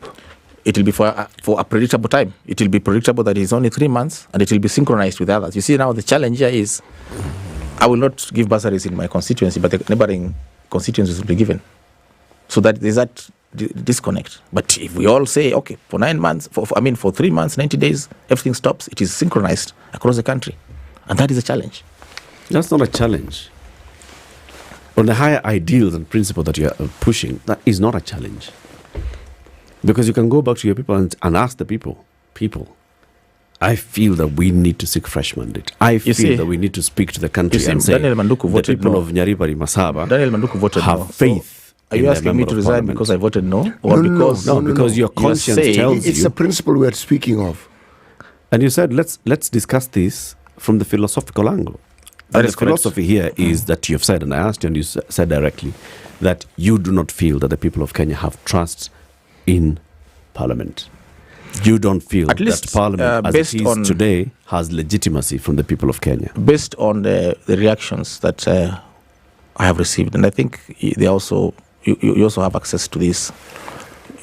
It will be for a predictable time. It will be predictable that it's only 3 months, and it will be synchronized with others. You see, now the challenge here is, I will not give bursaries in my constituency, but the neighboring constituencies will be given. So that there's that disconnect. But if we all say, okay, for 9 months, for 3 months, 90 days, everything stops, it is synchronized across the country. And that is a challenge. That's not a challenge. On the higher ideals and principles that you are pushing, that is not a challenge. Because you can go back to your people and ask the people, I feel that we need to seek fresh mandate. I feel that we need to speak to the country and say, Daniel Manduku voted the people no. of Nyeri Masaba Daniel Manduku voted have no. faith. Are you asking me to resign because I voted no? Or because your conscience tells you. It's the principle we are speaking of. And you said, let's discuss this from the philosophical angle. And the philosophy here is that you have said, and I asked you and you said directly, that you do not feel that the people of Kenya have trust in Parliament. You don't feel that Parliament, as it is today, has legitimacy from the people of Kenya. Based on the reactions that I have received, and I think they also you also have access to this,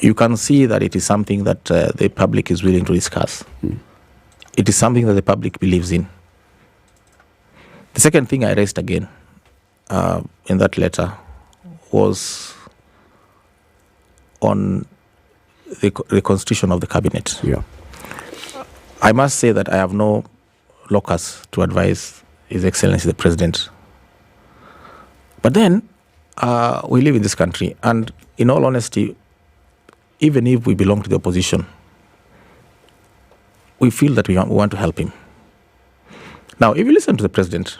you can see that it is something that the public is willing to discuss. It is something that the public believes in. The second thing I raised again in that letter was on the constitution of the cabinet. Yeah. I must say that I have no locus to advise His Excellency the President. But then, we live in this country, and in all honesty, even if we belong to the opposition, we feel that we want to help him. Now, if you listen to the President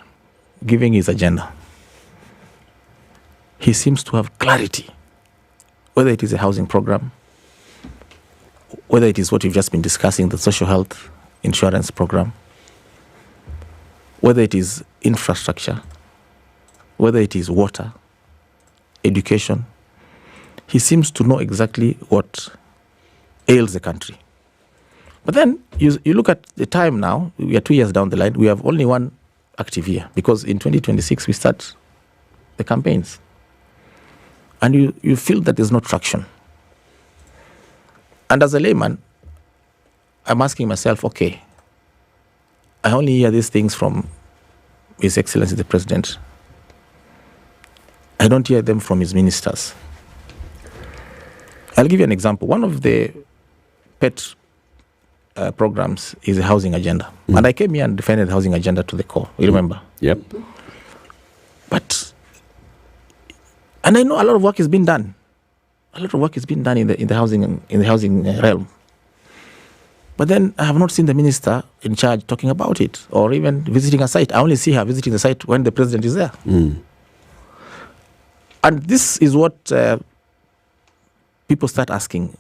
giving his agenda, he seems to have clarity, whether it is a housing program, whether it is what we've just been discussing, the social health insurance program, whether it is infrastructure, whether it is water, education. He seems to know exactly what ails the country. But then you look at the time now, we are 2 years down the line, we have only one active year, because in 2026 we start the campaigns. And you feel that there's no traction. And as a layman, I'm asking myself, okay, I only hear these things from His Excellency the President. I don't hear them from his ministers. I'll give you an example. One of the pet programs is a housing agenda. And I came here and defended the housing agenda to the core. You remember? Yep. And I know a lot of work has been done. A lot of work has been done in the housing realm. But then I have not seen the minister in charge talking about it or even visiting a site. I only see her visiting the site when the president is there. And this is what people start asking.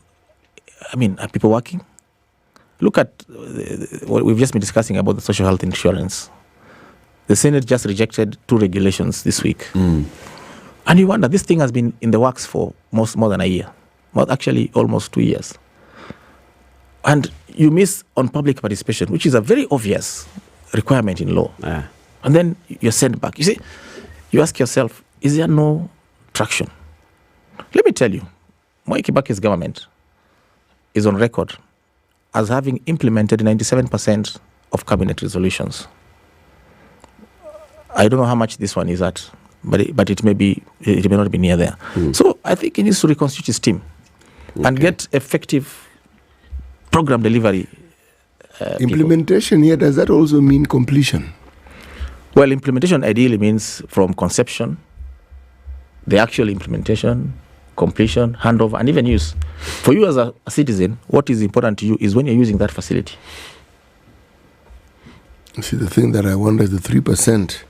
I mean, are people working? Look at what we've just been discussing about the social health insurance. The Senate just rejected 2 regulations this week. And you wonder, this thing has been in the works for more than a year. Well, actually, almost 2 years. And you miss on public participation, which is a very obvious requirement in law. And then you're sent back. You see, you ask yourself, is there no traction? Let me tell you, Mwai Kibaki's government is on record as having implemented 97% of cabinet resolutions. I don't know how much this one is at, but it may not be near there. So I think he needs to reconstitute his team and get effective program delivery. Implementation here, does that also mean completion? Well, implementation ideally means from conception, the actual implementation, completion, handover, and even use. For you as a citizen, what is important to you is when you're using that facility. See, the thing that I wonder is the 3%.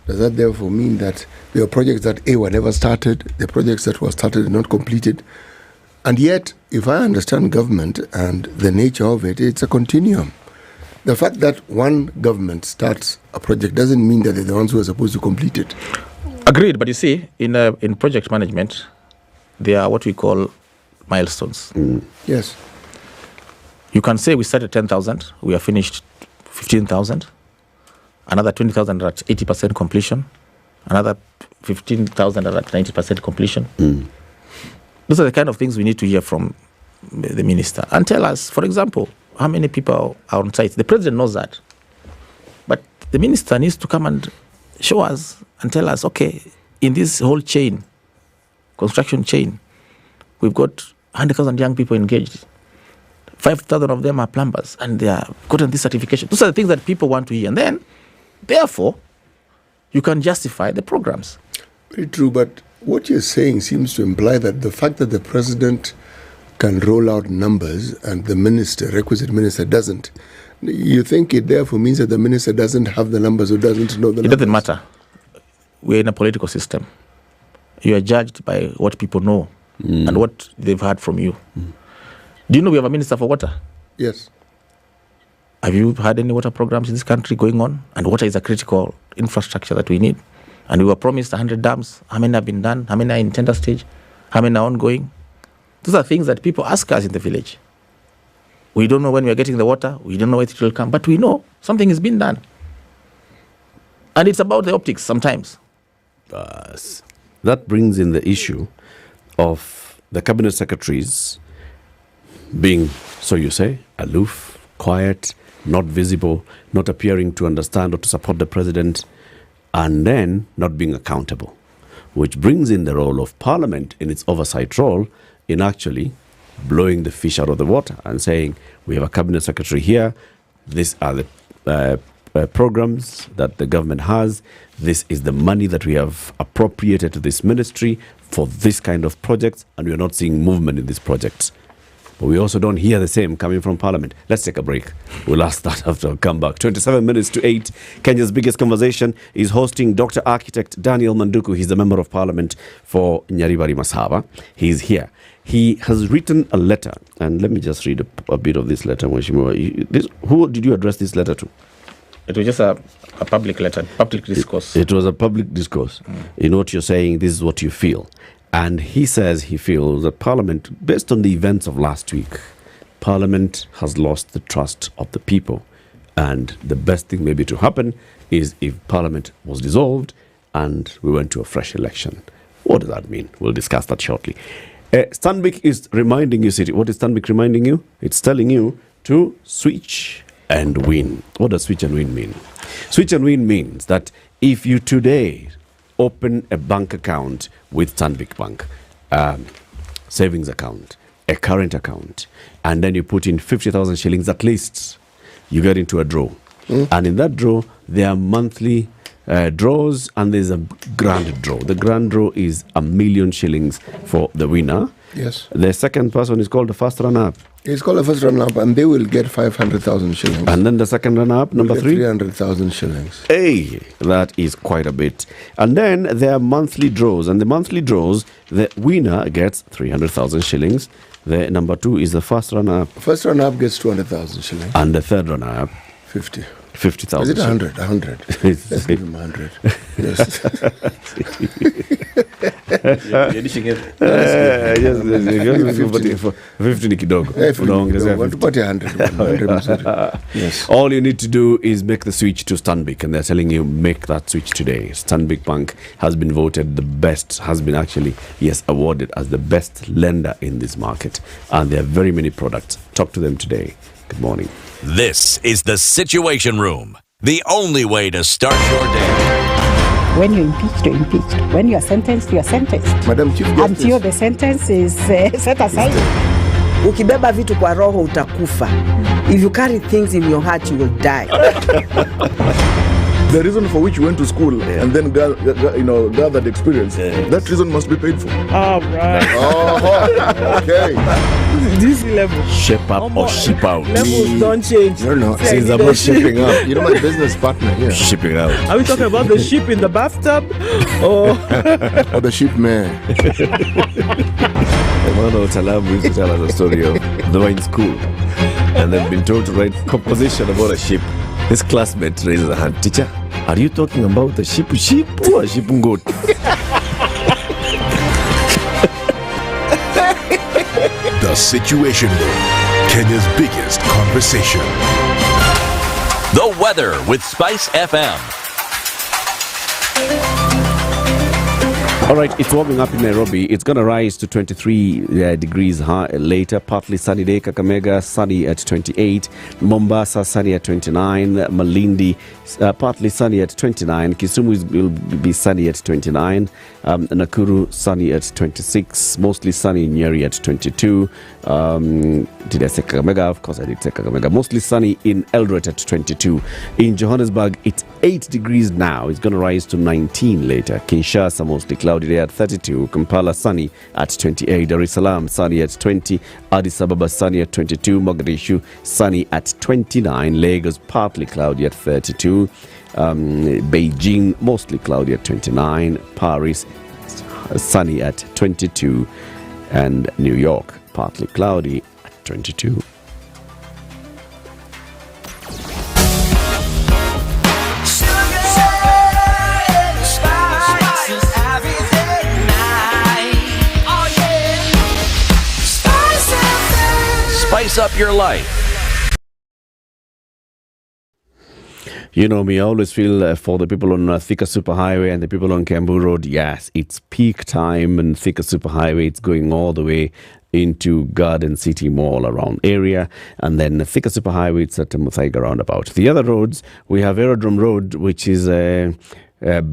Does that therefore mean that there are projects that were never started, the projects that were started and not completed? And yet, if I understand government and the nature of it, it's a continuum. The fact that one government starts a project doesn't mean that they're the ones who are supposed to complete it. Agreed, but you see, in project management, there are what we call milestones. Yes. You can say we started 10,000, we have finished 15,000. Another 20,000 are at 80% completion. Another 15,000 are at 90% completion. Those are the kind of things we need to hear from the minister. And tell us, for example, how many people are on site. The president knows that. But the minister needs to come and show us and tell us, okay, in this whole chain, construction chain, we've got 100,000 young people engaged. 5,000 of them are plumbers, and they are gotten this certification. Those are the things that people want to hear. And then, therefore, you can justify the programs. Very true, but what you're saying seems to imply that the fact that the president can roll out numbers and the requisite minister doesn't, you think it therefore means that the minister doesn't have the numbers or doesn't know the numbers? It doesn't matter. We're in a political system. You are judged by what people know and what they've heard from you. Do you know we have a minister for water? Yes. Have you had any water programs in this country going on? And water is a critical infrastructure that we need. And we were promised 100 dams. How many have been done? How many are in tender stage? How many are ongoing? Those are things that people ask us in the village. We don't know when we are getting the water. We don't know when it will come. But we know something is being done. And it's about the optics sometimes. That brings in the issue of the cabinet secretaries being, so you say, aloof, quiet, not visible, not appearing to understand or to support the president, and then not being accountable, which brings in the role of Parliament in its oversight role in actually blowing the fish out of the water and saying, we have a cabinet secretary here, these are the programs that the government has, this is the money that we have appropriated to this ministry for this kind of projects, and we are not seeing movement in these projects. But we also don't hear the same coming from Parliament. Let's take a break. We'll ask that after we come back. 27 minutes to 8. Kenya's biggest conversation is hosting Dr. Architect Daniel Manduku. He's the Member of Parliament for Nyeri Masaba. He's here. He has written a letter, and let me just read a bit of this letter. Who did you address this letter to? It was just a public letter, public discourse. It was a public discourse. In what you're saying, this is what you feel. And he says he feels that Parliament, based on the events of last week, Parliament has lost the trust of the people. And the best thing maybe to happen is if Parliament was dissolved and we went to a fresh election. What does that mean? We'll discuss that shortly. Stanbic is reminding you, City. What is Stanbic reminding you? It's telling you to switch and win. What does switch and win mean? Switch and win means that if you today open a bank account with Stanbic Bank, savings account, a current account, and then you put in 50,000 shillings at least, you get into a draw. And in that draw, there are monthly draws, and there's a grand draw. The grand draw is 1 million shillings for the winner. Yes. The second person is called the first runner-up. It's called the first runner-up, and they will get 500,000 shillings. And then the second runner-up, number 3? 300,000 shillings. Hey, that is quite a bit. And then there are monthly draws, and the monthly draws, the winner gets 300,000 shillings. The number 2 is the first runner-up. First runner-up gets 200,000 shillings. And the third runner-up? 50,000. Is it 100? 100. Let's give him 100. Yes. You're dishing it. Yes, 50 ni kidogo. Tupatie 100. Yes. All you need to do is make the switch to Stanbic, and they're telling you make that switch today. Stanbic Bank has been voted the best, awarded as the best lender in this market, and there are very many products. Talk to them today. Good morning. This is the Situation Room, the only way to start your day. When you're impeached, you're impeached. When you are sentenced, you are sentenced. Madam Chief Justice. Until the sentence is set aside. Ukibeba vitu kwa roho utakufa. If you carry things in your heart, you will die. The reason for which you went to school and then gathered experience, that reason must be paid for. All right. Okay. This level. Shape up or ship out. Levels don't change. No. Since I'm not shipping up. You know my business partner here. Shipping out. Are we talking about the ship in the bathtub? Or the ship man? Emmanuel Talabu used to tell us a story of they were in school and they've been told to write composition about a ship. His classmate raises a hand. Teacher, are you talking about the ship or ship goat? The Situation Room, Kenya's biggest conversation. The weather with SpiceFM. All right, it's warming up in Nairobi. It's going to rise to 23 degrees later. Partly sunny day. Kakamega, sunny at 28. Mombasa, sunny at 29. Malindi, partly sunny at 29. Kisumu will be sunny at 29. Nakuru, sunny at 26. Mostly sunny in Nyeri at 22. Did I say Kakamega? Of course I did say Kakamega. Mostly sunny in Eldoret at 22. In Johannesburg, it's 8 degrees now. It's going to rise to 19 later. Kinshasa, mostly cloudy day at 32. Kampala, sunny at 28. Dar es Salaam, sunny at 20. Addis Ababa, sunny at 22. Mogadishu, sunny at 29. Lagos, partly cloudy at 32. Beijing, mostly cloudy at 29. Paris, sunny at 22. And New York, partly cloudy at 22. Spice up your life. You know me, I always feel for the people on Thika Superhighway and the people on Kiambu Road. Yes, it's peak time and Thika Superhighway. It's going all the way into Garden City Mall around area, and then Thika Superhighway, it's at Muthaiga roundabout. The other roads, we have Aerodrome Road, which is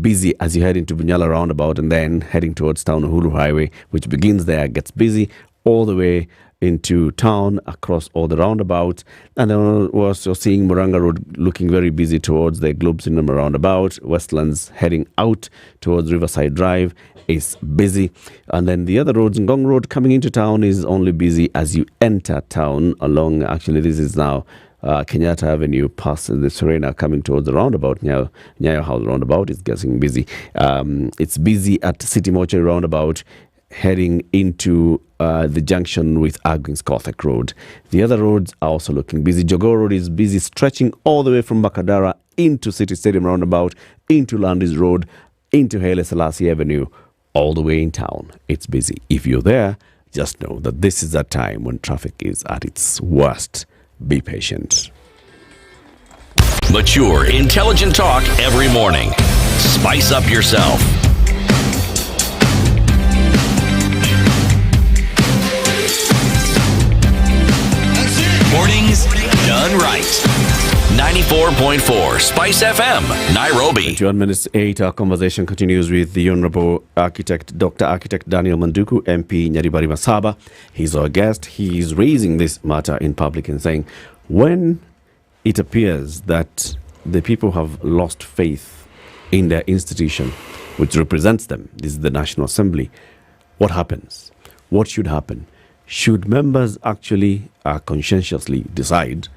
busy as you head into Bunyala roundabout, and then heading towards Town Uhuru Highway, which begins there, gets busy all the way into town across all the roundabouts. And then we're also seeing Muranga Road looking very busy towards the Globe Cinema roundabout. Westlands heading out towards Riverside Drive is busy. And then the other roads, Ngong Road coming into town is only busy as you enter town along, actually this is now Kenyatta Avenue past the Serena coming towards the roundabout. Nyayo House roundabout is getting busy. It's busy at City Mortuary roundabout heading into the junction with Agwings Gothic Road. The other roads are also looking busy. Jogoo Road is busy, stretching all the way from Bakadara into City Stadium roundabout, into Landis Road, into Haile Selassie Avenue, all the way in town. It's busy. If you're there, just know that this is a time when traffic is at its worst. Be patient. Mature, intelligent talk every morning. Spice up yourself. Mornings done right. 94.4 Spice FM, Nairobi. 21 minutes 8, our conversation continues with the Honorable Dr. Architect Daniel Manduku, MP Nyeri Masaba. He's our guest. He is raising this matter in public and saying, when it appears that the people have lost faith in their institution, which represents them, this is the National Assembly, what happens? What should happen? Should members actually conscientiously decide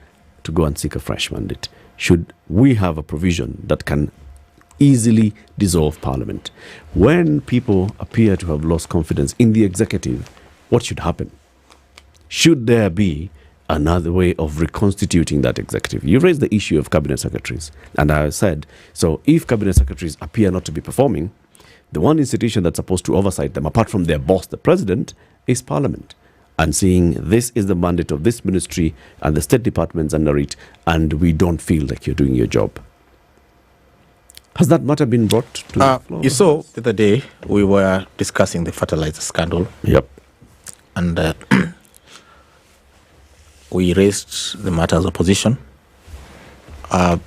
to go and seek a fresh mandate? Should we have a provision that can easily dissolve Parliament? When people appear to have lost confidence in the executive, what should happen? Should there be another way of reconstituting that executive? You raised the issue of cabinet secretaries, and I said, so if cabinet secretaries appear not to be performing, the one institution that's supposed to oversight them, apart from their boss, the president, is Parliament. And seeing this is the mandate of this ministry and the state departments under it, and we don't feel like you're doing your job. Has that matter been brought to the floor? You saw the other day we were discussing the fertilizer scandal. Yep. And we raised the matter as opposition. And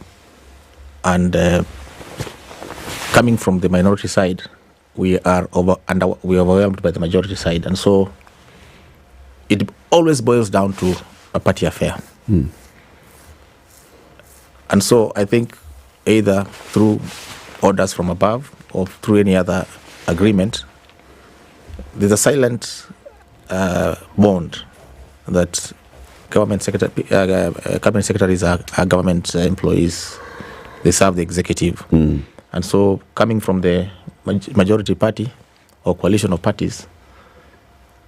coming from the minority side, we are overwhelmed by the majority side. And so it always boils down to a party affair. And so I think either through orders from above or through any other agreement, there's a silent bond that cabinet secretaries are government employees. They serve the executive. And so coming from the majority party or coalition of parties,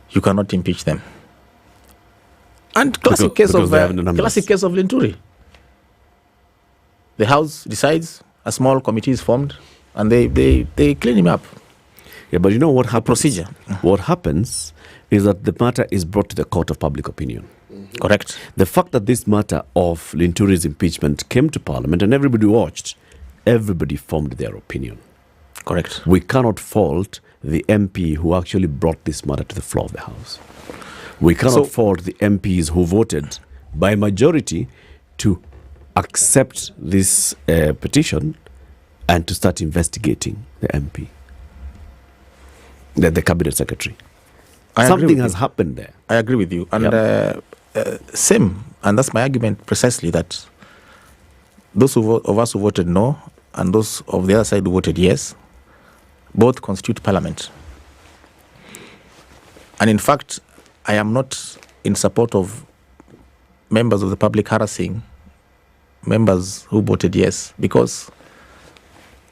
you cannot impeach them. And classic case of Linturi. The House decides, a small committee is formed, and they clean him up. Yeah, but you know what happens? Procedure. What happens is that the matter is brought to the court of public opinion. Correct. The fact that this matter of Linturi's impeachment came to Parliament and everybody watched, everybody formed their opinion. Correct. We cannot fault the MP who actually brought this matter to the floor of the House. We cannot fault the MPs who voted by majority to accept this petition and to start investigating the MP, the cabinet secretary. Something has happened there. I agree with you. And same, and that's my argument precisely, that those of us who voted no and those of the other side who voted yes, both constitute Parliament. And in fact, I am not in support of members of the public harassing members who voted yes, because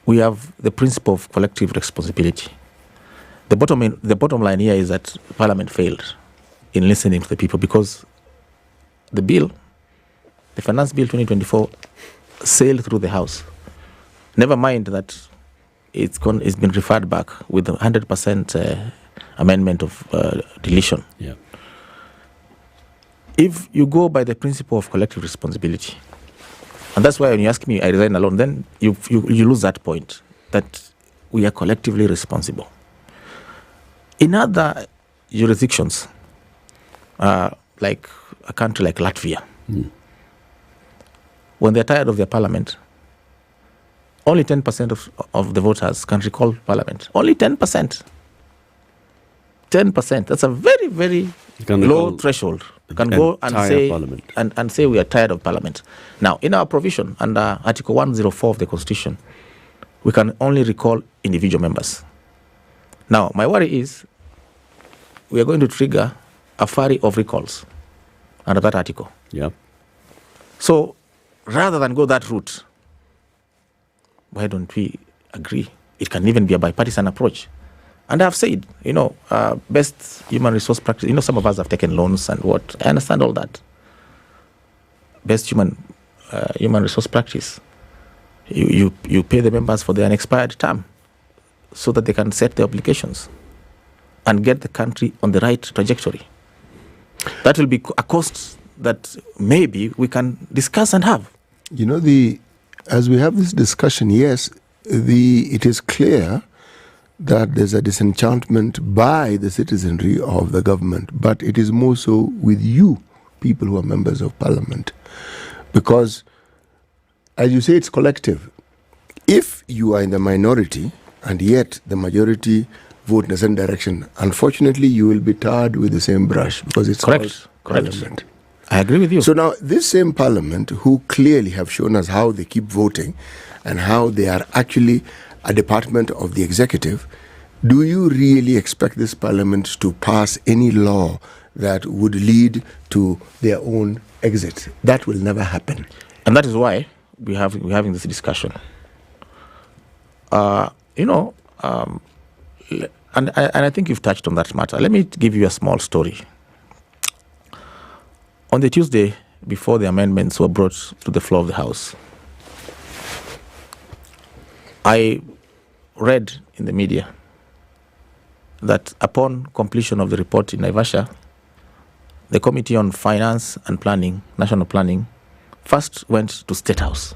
we have the principle of collective responsibility. The bottom line here is that Parliament failed in listening to the people, because the Finance Bill 2024, sailed through the House. Never mind that it's been referred back with 100% amendment of deletion. Yeah. If you go by the principle of collective responsibility, and that's why when you ask me, I resign alone, then you lose that point, that we are collectively responsible. In other jurisdictions, like a country like Latvia, when they're tired of their parliament, only 10% of the voters can recall parliament. Only 10%. 10%. That's a very, very low threshold. You can go and say and say we are tired of parliament. Now, in our provision under Article 104 of the Constitution, we can only recall individual members. Now, my worry is we are going to trigger a flurry of recalls under that article. Yeah. So, rather than go that route, why don't we agree? It can even be a bipartisan approach. And I've said, best human resource practice. Some of us have taken loans and what. I understand all that. Best human resource practice. You pay the members for their unexpired term so that they can set their obligations. and get the country on the right trajectory. That will be a cost that maybe we can discuss and have. You know, as we have this discussion, yes, it is clear that there's a disenchantment by the citizenry of the government, but it is more so with you, people who are members of parliament. Because, as you say, it's collective. If you are in the minority and yet the majority vote in the same direction, unfortunately, you will be tarred with the same brush because it's correct. Parliament. I agree with you. So now, this same parliament, who clearly have shown us how they keep voting and how they are actually a department of the executive, do you really expect this parliament to pass any law that would lead to their own exit? That will never happen. And that is why we're having this discussion. And I think you've touched on that matter. Let me give you a small story. On the Tuesday before the amendments were brought to the floor of the House, I read in the media that upon completion of the report in Naivasha, the Committee on Finance and Planning, National Planning, first went to State House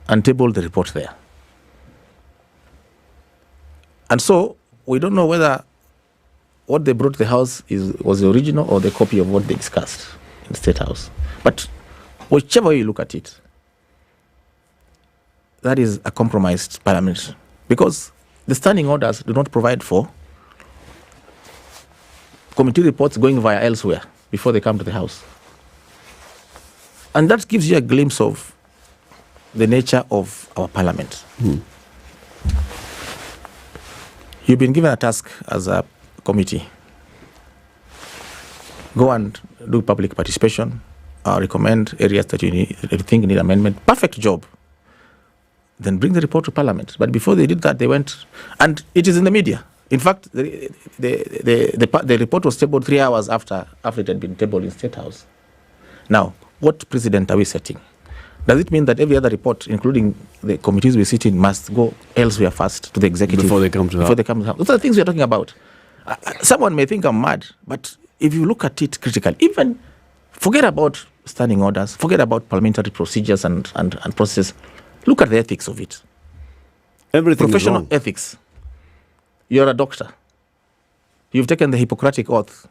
and tabled the report there. And so we don't know whether what they brought to the House was the original or the copy of what they discussed in the State House. But whichever way you look at it, that is a compromised parliament, because the standing orders do not provide for committee reports going via elsewhere before they come to the House. And that gives you a glimpse of the nature of our parliament. You've been given a task as a committee. Go and do public participation, recommend areas that you think need amendment. Perfect job. Then bring the report to Parliament. But before they did that, they went, and it is in the media. In fact, the report was tabled 3 hours after it had been tabled in State House. Now, what precedent are we setting? Does it mean that every other report, including the committees we sit in, must go elsewhere first to the executive before they come to the House? Those are the things we are talking about. Someone may think I'm mad, but if you look at it critically, even forget about standing orders, forget about parliamentary procedures and processes. Look at the ethics of it. Everything professional is wrong. Ethics. You're a doctor. You've taken the Hippocratic Oath.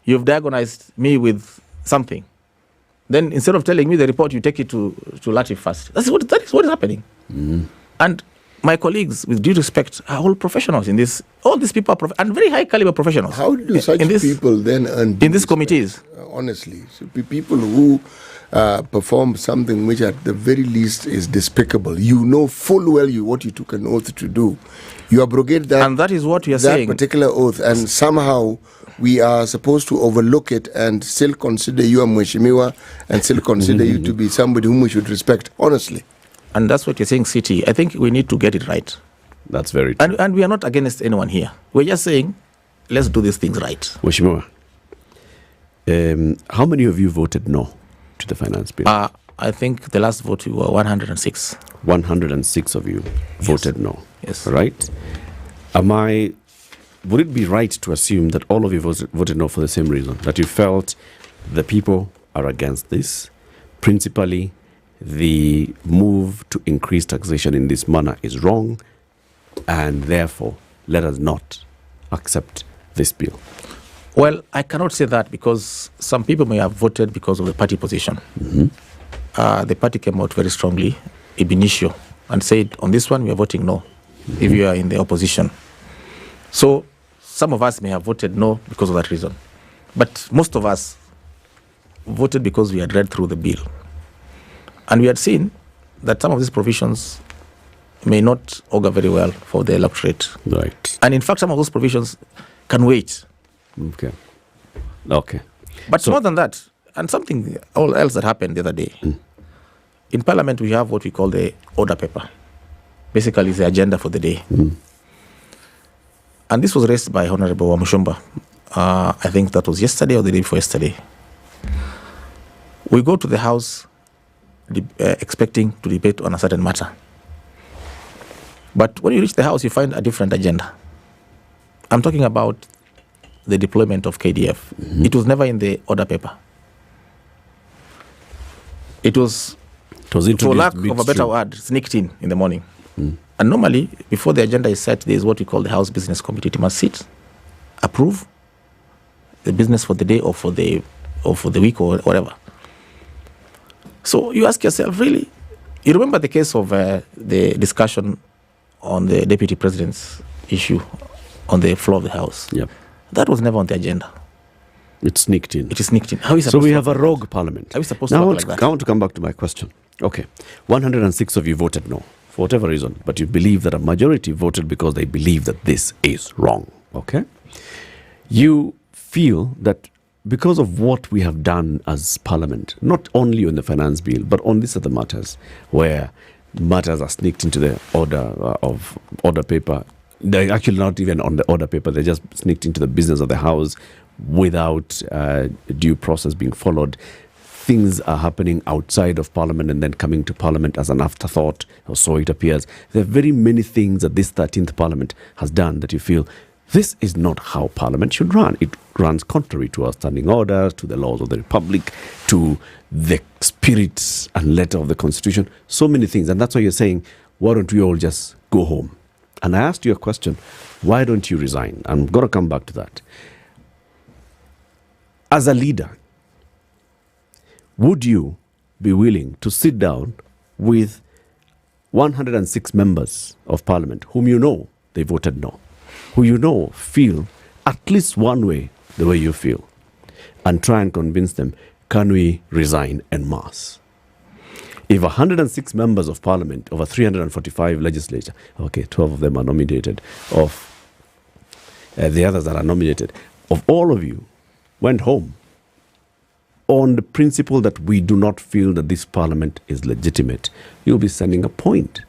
You've diagnosed me with something. Then instead of telling me the report, you take it to Latif first. That is what is happening. And my colleagues, with due respect, are all professionals in this. All these people are and very high caliber professionals. How do such people then earn in these committees? Honestly, so people who perform something which at the very least is despicable. You know full well what you took an oath to do. You abrogate that, and that is what we are that saying. Particular oath, and somehow we are supposed to overlook it and still consider you a Mheshimiwa and still consider you to be somebody whom we should respect, honestly. And that's what you're saying, City. I think we need to get it right. That's very true. And we are not against anyone here. We're just saying, let's do these things right. Mheshimiwa, how many of you voted no to the finance bill? I think the last vote we were 106. 106 of you voted no. Yes. Right? Would it be right to assume that all of you voted no for the same reason? That you felt the people are against this? Principally, the move to increase taxation in this manner is wrong, and therefore, let us not accept this bill. Well, I cannot say that because some people may have voted because of the party position. The party came out very strongly, ab initio, and said, on this one, we are voting no, if you are in the opposition. So, some of us may have voted no because of that reason. But most of us voted because we had read through the bill. And we had seen that some of these provisions may not augur very well for the electorate. Right. And in fact, some of those provisions can wait. Okay. But more than that, and something else that happened the other day, in Parliament we have what we call the order paper. Basically, it's the agenda for the day. And this was raised by Honorable Wamushumba. I think that was yesterday or the day before yesterday. We go to the House expecting to debate on a certain matter. But when you reach the House, you find a different agenda. I'm talking about the deployment of KDF. It was never in the order paper. It was for lack of a better word, sneaked in the morning. And normally, before the agenda is set, there is what we call the House Business Committee. It must sit, approve the business for the day or for the week or whatever. So you ask yourself, really? You remember the case of the discussion on the Deputy President's issue on the floor of the House? Yep. That was never on the agenda. It sneaked in. It is sneaked in. How is So we have a rogue parliament. How are we supposed now to I work want, like that? I want to come back to my question. Okay. 106 of you voted no, for whatever reason, but you believe that a majority voted because they believe that this is wrong. Okay? You feel that because of what we have done as parliament, not only on the finance bill, but on these other matters, where matters are sneaked into the order paper, they're actually not even on the order paper, they're just sneaked into the business of the House without due process being followed. Things are happening outside of Parliament and then coming to Parliament as an afterthought, or so it appears. There are very many things that this 13th Parliament has done that you feel this is not how Parliament should run. It runs contrary to our standing orders, to the laws of the Republic, to the spirit and letter of the Constitution. So many things. And that's why you're saying, why don't we all just go home? And I asked you a question, why don't you resign? I'm going to come back to that. As a leader, would you be willing to sit down with 106 members of Parliament whom you know they voted no, who you know feel at least one way the way you feel, and try and convince them, can we resign en masse? If 106 members of Parliament over 345 legislature, okay, 12 of them are nominated, of the others that are nominated, of all of you went home on the principle that we do not feel that this Parliament is legitimate, you'll be sending a point.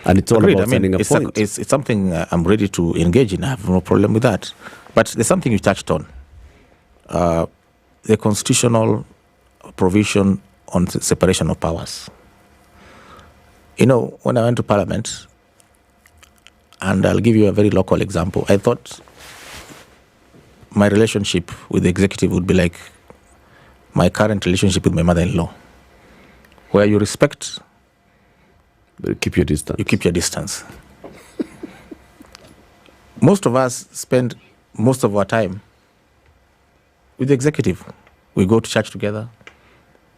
And it's all about sending a point. It's something I'm ready to engage in. I have no problem with that. But there's something you touched on. The constitutional provision on the separation of powers. You know, when I went to Parliament, and I'll give you a very local example, I thought my relationship with the executive would be like my current relationship with my mother-in-law, where you respect, but keep your distance. You keep your distance. Most of us spend most of our time with the executive. We go to church together.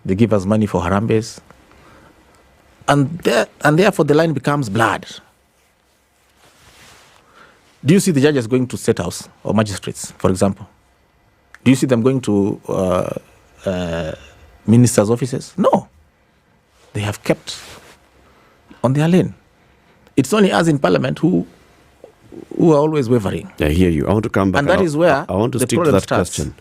They give us money for harambes. And therefore the line becomes blurred. Do you see the judges going to State House or magistrates, for example? Do you see them going to ministers' offices? No. They have kept on their lane. It's only us in Parliament who are always wavering. I hear you. I want to come back. And that is where I want to the stick to problem that starts. question.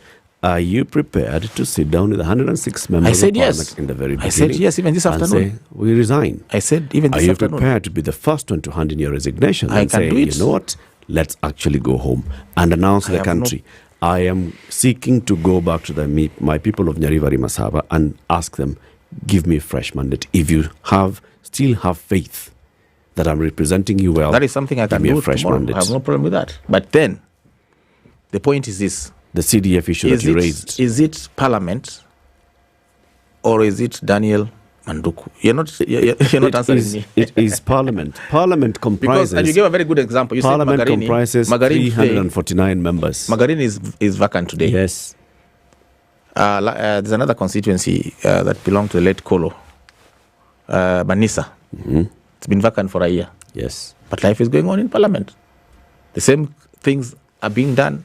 Are you prepared to sit down with 106 members of Parliament in the very beginning? I said yes, even this and afternoon. say, we resign. I said even this afternoon. Are you afternoon. prepared to be the first one to hand in your resignation I and can say, do it. you know what, let's actually go home and announce to the country, I am seeking to go back to my people of Nyeri Masaba and ask them, give me a fresh mandate. If you still have faith that I'm representing you well, that is something I can give me do a fresh tomorrow. mandate. I have no problem with that. But then, the point is this. The CDF issue that you raised. Is it Parliament or is it Daniel Manduku? You're not answering me. It is Parliament. Parliament comprises... and you gave a very good example. You Parliament said Magarini, comprises 349 members. Magarini is vacant today. Yes. There's another constituency that belonged to the late Kolo, Manisa. Mm-hmm. It's been vacant for a year. Yes. But life is going on in Parliament. The same things are being done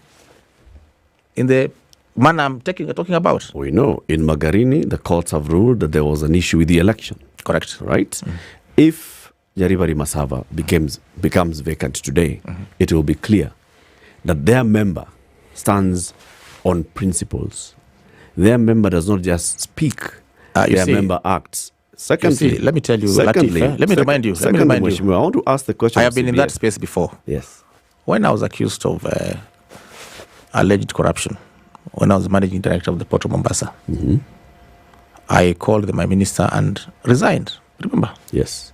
in the manner I'm talking about. We know in Magarini, the courts have ruled that there was an issue with the election. Correct. Right? Mm-hmm. If Nyeri Masaba becomes vacant today, it will be clear that their member stands on principles. Their member does not just speak. Their member acts. Secondly, let me tell you, Latif, let me remind you. I want to ask the question. I have been in that space before. Yes. When I was accused of alleged corruption, when I was managing director of the Port of Mombasa, I called my minister and resigned. Remember? Yes.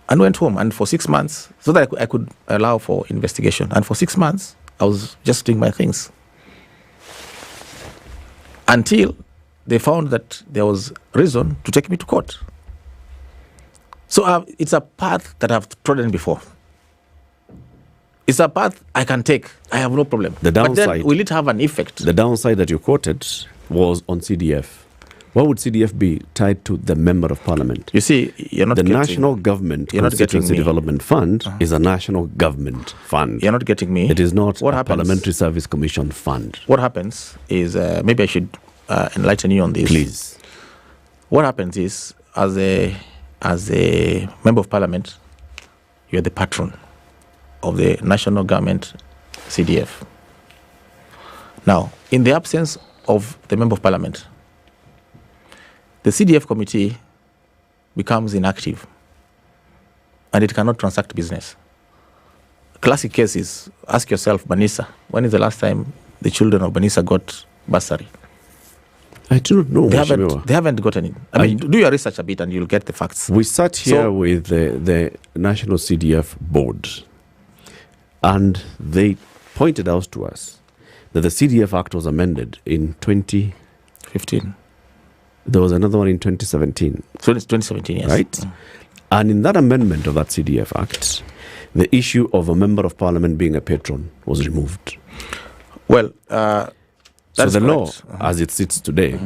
And went home. And for 6 months, so that I could allow for investigation. And for 6 months, I was just doing my things. Until they found that there was reason to take me to court. So it's a path that I've trodden before. It's a path I can take. I have no problem. The downside, but then will it have an effect? The downside that you quoted was on CDF. Why would CDF be tied to the Member of Parliament? You see, you're not the getting, National Government Constituency Development Fund is a national government fund. You're not getting me. It is not what a happens, Parliamentary Service Commission fund. What happens is, maybe I should enlighten you on this. Please. What happens is, as a Member of Parliament, you're the patron of the National Government CDF. Now, in the absence of the Member of Parliament, the CDF committee becomes inactive and it cannot transact business. Classic cases, ask yourself, Banisa, when is the last time the children of Banisa got bursary? I do not know. They haven't gotten it. I mean, do your research a bit and you'll get the facts. We sat here with the National CDF board and they pointed out to us that the CDF Act was amended in 2015. There was another one in 2017. So it's 2017, yes. Right? Mm. And in that amendment of that CDF Act, the issue of a Member of Parliament being a patron was removed. Well, so the law, as it sits today,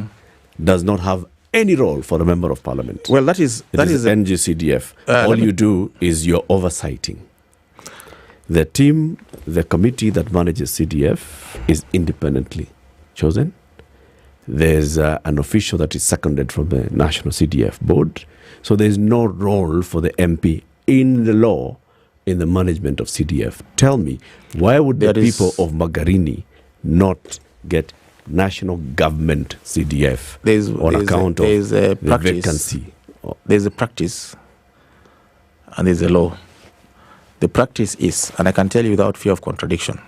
does not have any role for a Member of Parliament. Well, that is NGCDF. All you do is you're oversighting. The team, the committee that manages CDF is independently chosen. There's an official that is seconded from the National CDF board. So there's no role for the MP in the law in the management of CDF. Tell me, why would the people of Magarini not get national government CDF on account of the vacancy? There's a practice and there's a law. The practice is, and I can tell you without fear of contradiction,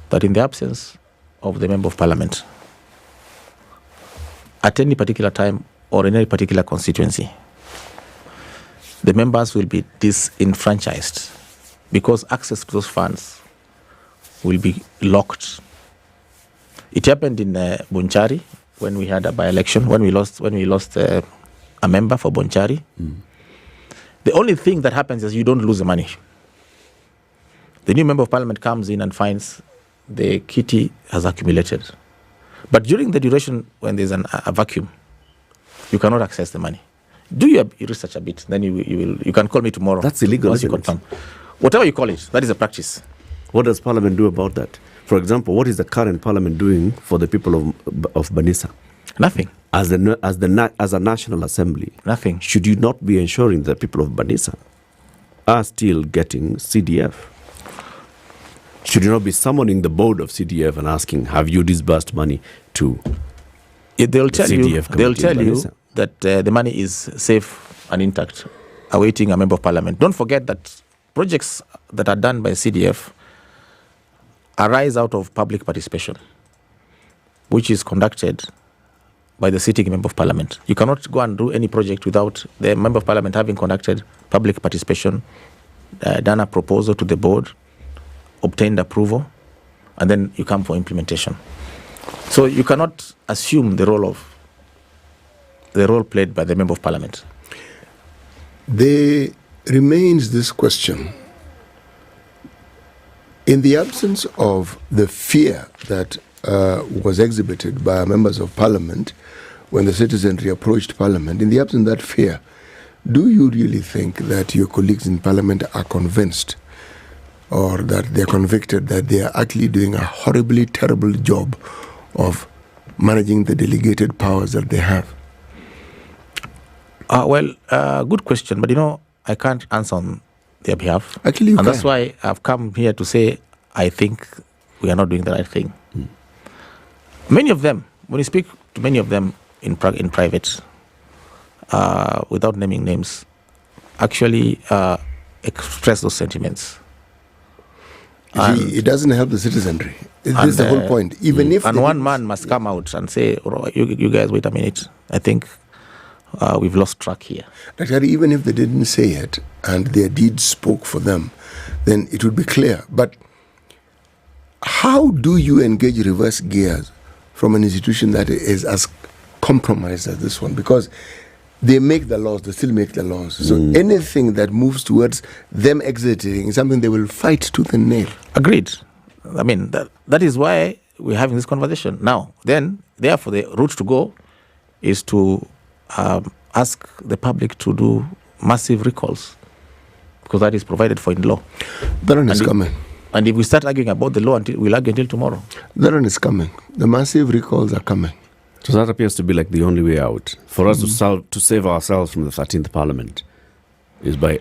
that in the absence of the Member of Parliament, at any particular time or in any particular constituency, the members will be disenfranchised because access to those funds will be locked. It happened in Bonchari when we had a by-election, when we lost a member for Bonchari. Mm. The only thing that happens is you don't lose the money. The new Member of Parliament comes in and finds the kitty has accumulated. But during the duration when there's a vacuum, you cannot access the money. Do your research a bit, then you can call me tomorrow. That's illegal, once you confirm. Whatever you call it, that is a practice. What does Parliament do about that? For example, what is the current Parliament doing for the people of Banisa? Nothing. As a National Assembly, nothing. Should you not be ensuring that people of Banisa are still getting CDF? Should you not be summoning the board of CDF and asking, have you disbursed money to they'll tell you that the money is safe and intact, awaiting a Member of Parliament. Don't forget that projects that are done by CDF arise out of public participation, which is conducted by the sitting Member of Parliament. You cannot go and do any project without the Member of Parliament having conducted public participation, done a proposal to the board, obtained approval, and then you come for implementation. So you cannot assume the role played by the Member of Parliament. There remains this question. In the absence of the fear that was exhibited by our members of Parliament when the citizenry approached Parliament, in the absence of that fear, do you really think that your colleagues in Parliament are convinced or that they're convicted that they are actually doing a horribly terrible job of managing the delegated powers that they have? Good question, but I can't answer on their behalf. Actually, you can. That's why I've come here to say I think we are not doing the right thing. Mm. Many of them, when you speak to many of them in private, without naming names, actually express those sentiments. It doesn't help the citizenry. This is the whole point. Even if one man must come out and say, you guys, wait a minute. I think we've lost track here. Actually, even if they didn't say it and their deeds spoke for them, then it would be clear. But how do you engage reverse gears from an institution that is as compromised as this one? Because they make the laws, they still make the laws. So anything that moves towards them exiting is something they will fight tooth and nail. Agreed. I mean, that is why we're having this conversation now. Therefore, the route to go is to ask the public to do massive recalls, because that is provided for in law. That one is coming. And if we start arguing about the law, we'll argue until tomorrow. That one is coming. The massive recalls are coming. So that appears to be like the only way out for us to save ourselves from the 13th Parliament, is by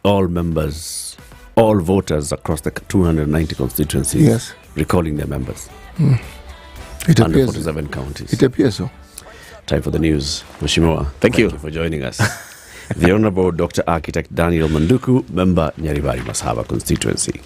all members, all voters across the 290 constituencies recalling their members. It appears 147 counties. It appears so. Time for the news. Mheshimiwa, thank you for joining us. The Honourable Dr. Architect Daniel Manduku, member Nyeri Masaba constituency.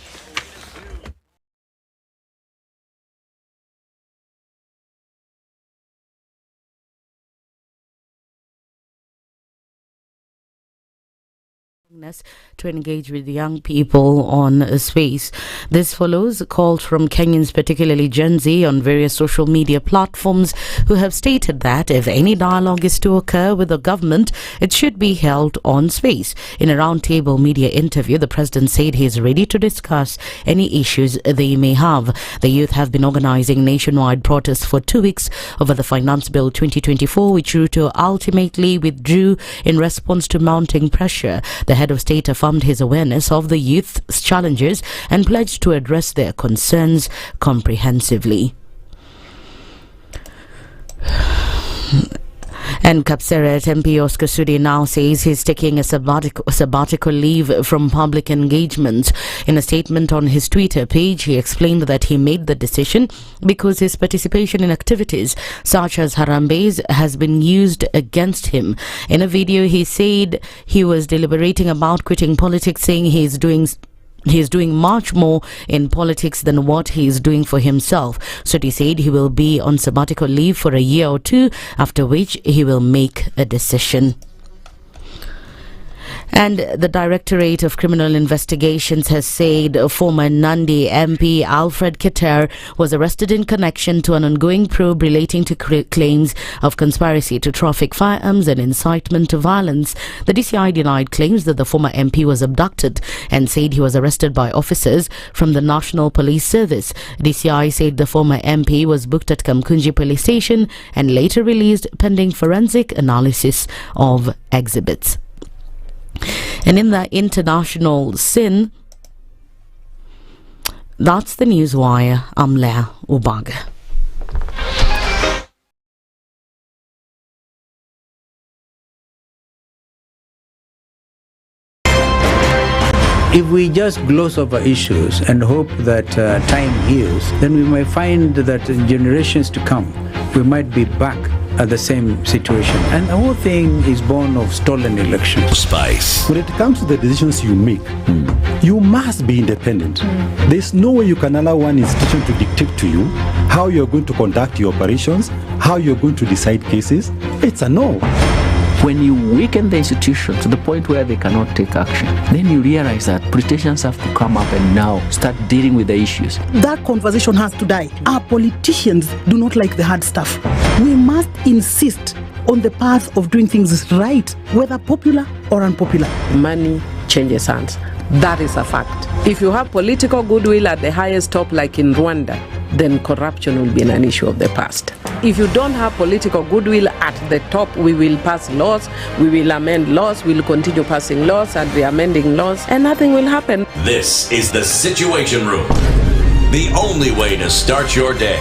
To engage with young people on space. This follows calls from Kenyans, particularly Gen Z, on various social media platforms, who have stated that if any dialogue is to occur with the government, it should be held on space. In a roundtable media interview, the president said he is ready to discuss any issues they may have. The youth have been organizing nationwide protests for 2 weeks over the Finance Bill 2024, which Ruto ultimately withdrew in response to mounting pressure. The head of state affirmed his awareness of the youth's challenges and pledged to address their concerns comprehensively. And Kapseret MP Oscar Sudi now says he's taking a sabbatical leave from public engagement. In a statement on his Twitter page, he explained that he made the decision because his participation in activities such as Harambes has been used against him. In a video, he said he was deliberating about quitting politics, saying he is doing much more in politics than what he is doing for himself. So he said he will be on sabbatical leave for a year or two, after which he will make a decision. And the Directorate of Criminal Investigations has said former Nandi MP Alfred Keter was arrested in connection to an ongoing probe relating to claims of conspiracy to traffic firearms and incitement to violence. The DCI denied claims that the former MP was abducted and said he was arrested by officers from the National Police Service. DCI said the former MP was booked at Kamkunji Police Station and later released pending forensic analysis of exhibits. And in the international scene, that's the Newswire. I'm Leah Ubaga. If we just gloss over issues and hope that time heals, then we might find that in generations to come, we might be back at the same situation. And the whole thing is born of stolen elections. Spice. When it comes to the decisions you make, you must be independent. There's no way you can allow one institution to dictate to you how you're going to conduct your operations, how you're going to decide cases. It's a no. When you weaken the institution to the point where they cannot take action, then you realize that politicians have to come up and now start dealing with the issues. That conversation has to die. Our politicians do not like the hard stuff. We must insist on the path of doing things right, whether popular or unpopular. Money changes hands. That is a fact. If you have political goodwill at the highest top, like in Rwanda, then corruption will be an issue of the past. If you don't have political goodwill at the top, we will pass laws, we will amend laws, we will continue passing laws and re-amending laws, and nothing will happen. This is the Situation Room, the only way to start your day.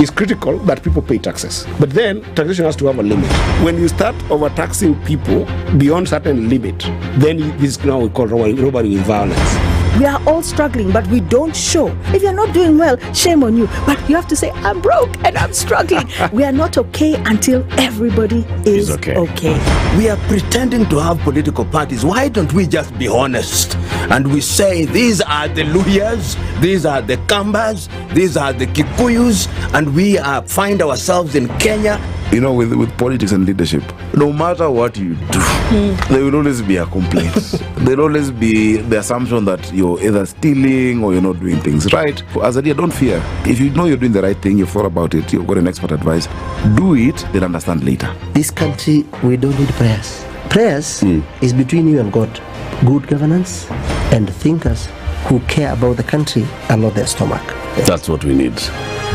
It's critical that people pay taxes. But then taxation has to have a limit. When you start overtaxing people beyond certain limit, then this is now we call robbery with violence. We are all struggling, but we don't show. If you're not doing well, shame on you. But you have to say, I'm broke and I'm struggling. We are not okay until everybody is okay. We are pretending to have political parties. Why don't we just be honest? And we say, these are the Luyas, these are the Kambas, these are the Kikuyus, and we find ourselves in Kenya. You know, with politics and leadership, no matter what you do, there will always be a complaint. There will always be the assumption that you're either stealing or you're not doing things right. As a dear, don't fear. If you know you're doing the right thing, you've thought about it, you've got an expert advice, do it, then understand later. This country, we don't need prayers. Prayers is between you and God. Good governance and thinkers who care about the country and not their stomach. That's what we need.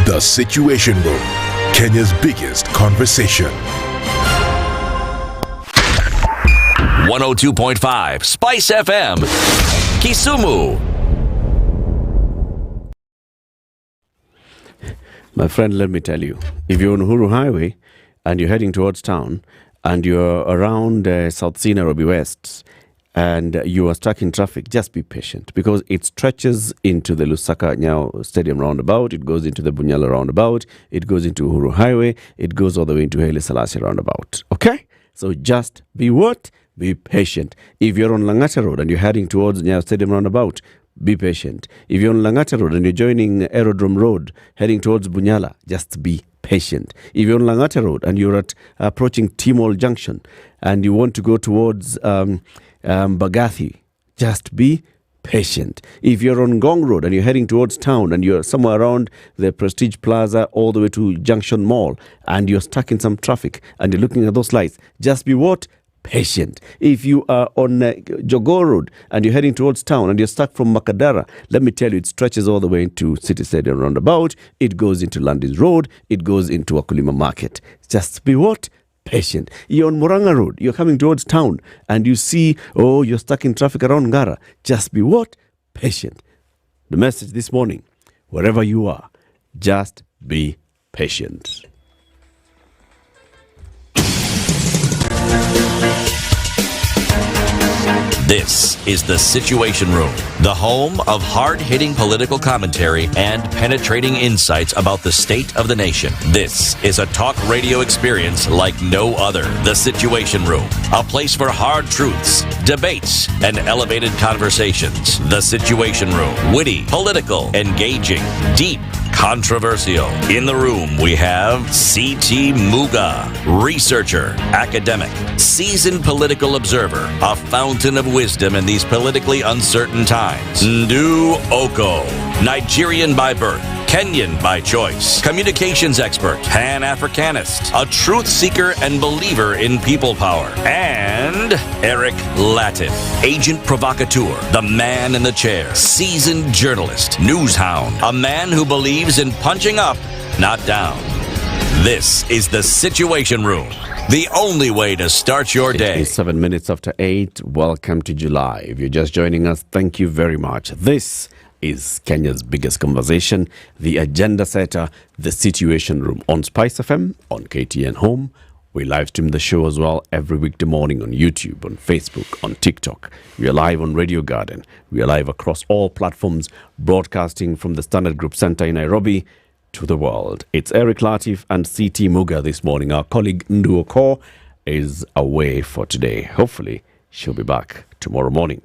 The Situation Room, Kenya's biggest conversation. 102.5 Spice FM, Kisumu. My friend, let me tell you, if you're on Uhuru Highway and you're heading towards town and you're around South C Nairobi West and you are stuck in traffic, just be patient because it stretches into the Lusaka Nyao Stadium roundabout, it goes into the Bunyala roundabout, it goes into Uhuru Highway, it goes all the way into Haile Selassie roundabout. Okay? So just be what? Be patient. If you're on Langata Road and you're heading towards Nyao Stadium roundabout, be patient. If you're on Langata Road and you're joining Aerodrome Road, heading towards Bunyala, just be patient. If you're on Langata Road and you're approaching Timol Junction and you want to go towards Bagathi, just be patient. If you're on Gong Road and you're heading towards town and you're somewhere around the Prestige Plaza all the way to Junction Mall and you're stuck in some traffic and you're looking at those lights, just be what? Patient. If you are on Jogoo Road and you're heading towards town and you're stuck from Makadara, let me tell you, it stretches all the way into City Stadium roundabout. It goes into Landis Road. It goes into Wakulima Market. Just be what? Patient. You're on Muranga Road. You're coming towards town and you see, oh, you're stuck in traffic around Ngara. Just be what? Patient. The message this morning, wherever you are, just be patient. This is The Situation Room, the home of hard-hitting political commentary and penetrating insights about the state of the nation. This is a talk radio experience like no other. The Situation Room, a place for hard truths, debates, and elevated conversations. The Situation Room, witty, political, engaging, deep, controversial. In the room, we have C.T. Muga, researcher, academic, seasoned political observer, a fountain of wisdom in these politically uncertain times. Ndu Oko, Nigerian by birth, Kenyan by choice, communications expert, Pan-Africanist, a truth seeker and believer in people power, and Eric Latin, agent provocateur, the man in the chair, seasoned journalist, news hound, a man who believes in punching up, not down. This is The Situation Room, the only way to start your day. It is 7 minutes after 8. Welcome to July. If you're just joining us, thank you very much. This is Kenya's biggest conversation, the agenda setter, The Situation Room on Spice FM, on KTN Home. We live stream the show as well every weekday morning on YouTube, on Facebook, on TikTok. We are live on Radio Garden. We are live across all platforms, broadcasting from the Standard Group Center in Nairobi to the world. It's Eric Latif and C.T. Muga this morning. Our colleague Ndu Oko is away for today. Hopefully, she'll be back tomorrow morning.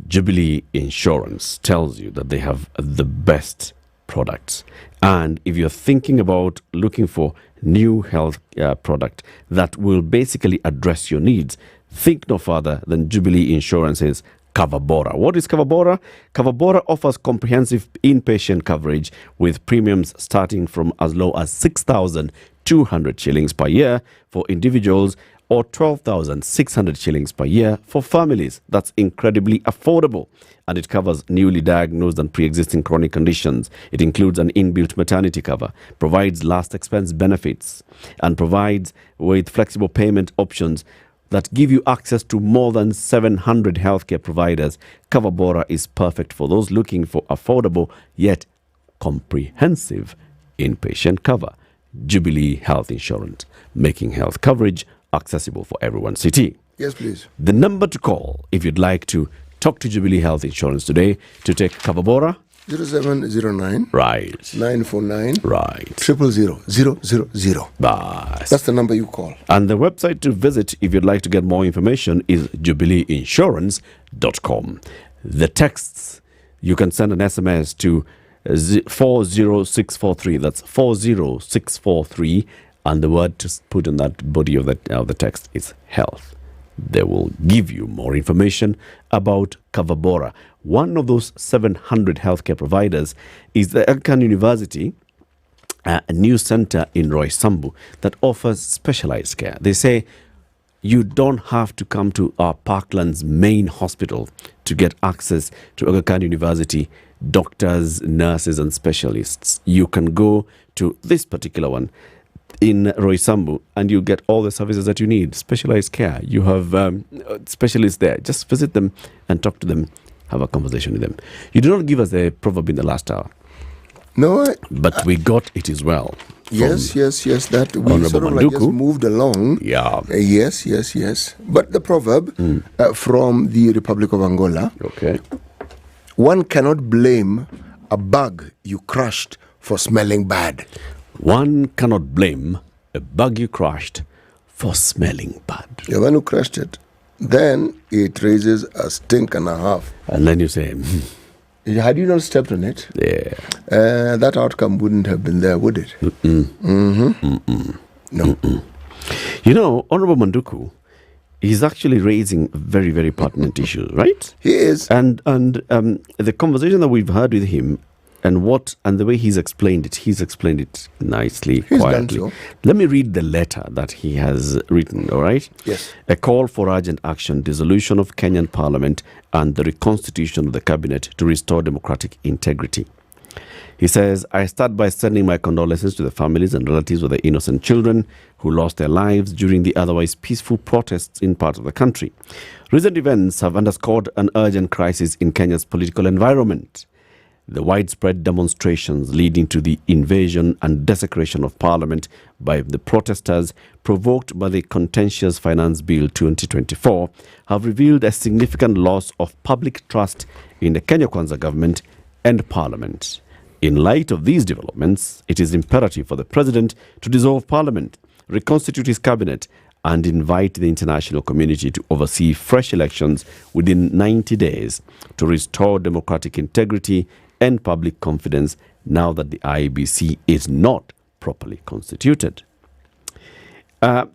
Jubilee Insurance tells you that they have the best products. And if you're thinking about looking for new health product that will basically address your needs, think no further than Jubilee Insurance's Coverbora. What is Coverbora? Coverbora offers comprehensive inpatient coverage with premiums starting from as low as 6,200 shillings per year for individuals or 12,600 shillings per year for families. That's incredibly affordable. And it covers newly diagnosed and pre-existing chronic conditions. It includes an inbuilt maternity cover, provides last expense benefits, and provides with flexible payment options that give you access to more than 700 healthcare providers. Coverbora is perfect for those looking for affordable yet comprehensive inpatient cover. Jubilee Health Insurance, making health coverage accessible for everyone. CT. Yes, please. The number to call if you'd like to talk to Jubilee Health Insurance today to take Coverbora. 0709 right 949 right 000 000. That's the number you call. And the website to visit if you'd like to get more information is jubileeinsurance.com. The texts, you can send an SMS to 40643. That's 40643. And the word to put in that body of the text is health. They will give you more information about Kavabora. One of those 700 healthcare providers is the Aga Khan University, a new center in Roysambu that offers specialized care. They say you don't have to come to our Parkland's main hospital to get access to Aga Khan University doctors, nurses, and specialists. You can go to this particular one in Roysambu and you get all the services that you need. Specialized care. You have specialists there. Just visit them and talk to them. Have a conversation with them. You do not give us a proverb in the last hour. No, but we got it as well. Yes. That we Honorable sort of like just moved along. Yeah. Yes. But the proverb from the Republic of Angola. Okay. One cannot blame a bug you crushed for smelling bad. One cannot blame a bug you crushed for smelling bad. The one who crushed it, then it raises a stink and a half. And then you say, had you not stepped on it, that outcome wouldn't have been there, would it? No. You know, Honorable Manduku, he's actually raising very, very pertinent issues, right? He is. And the conversation that we've had with him and the way he's explained it nicely, quietly. Done so. Let me read the letter that he has written, all right? Yes. A call for urgent action, dissolution of Kenyan Parliament and the reconstitution of the cabinet to restore democratic integrity. He says, I start by sending my condolences to the families and relatives of the innocent children who lost their lives during the otherwise peaceful protests in parts of the country. Recent events have underscored an urgent crisis in Kenya's political environment. The widespread demonstrations leading to the invasion and desecration of Parliament by the protesters provoked by the contentious Finance Bill 2024 have revealed a significant loss of public trust in the Kenya Kwanza government and Parliament. In light of these developments, it is imperative for the President to dissolve Parliament, reconstitute his cabinet, and invite the international community to oversee fresh elections within 90 days to restore democratic integrity and public confidence now that the IEBC is not properly constituted.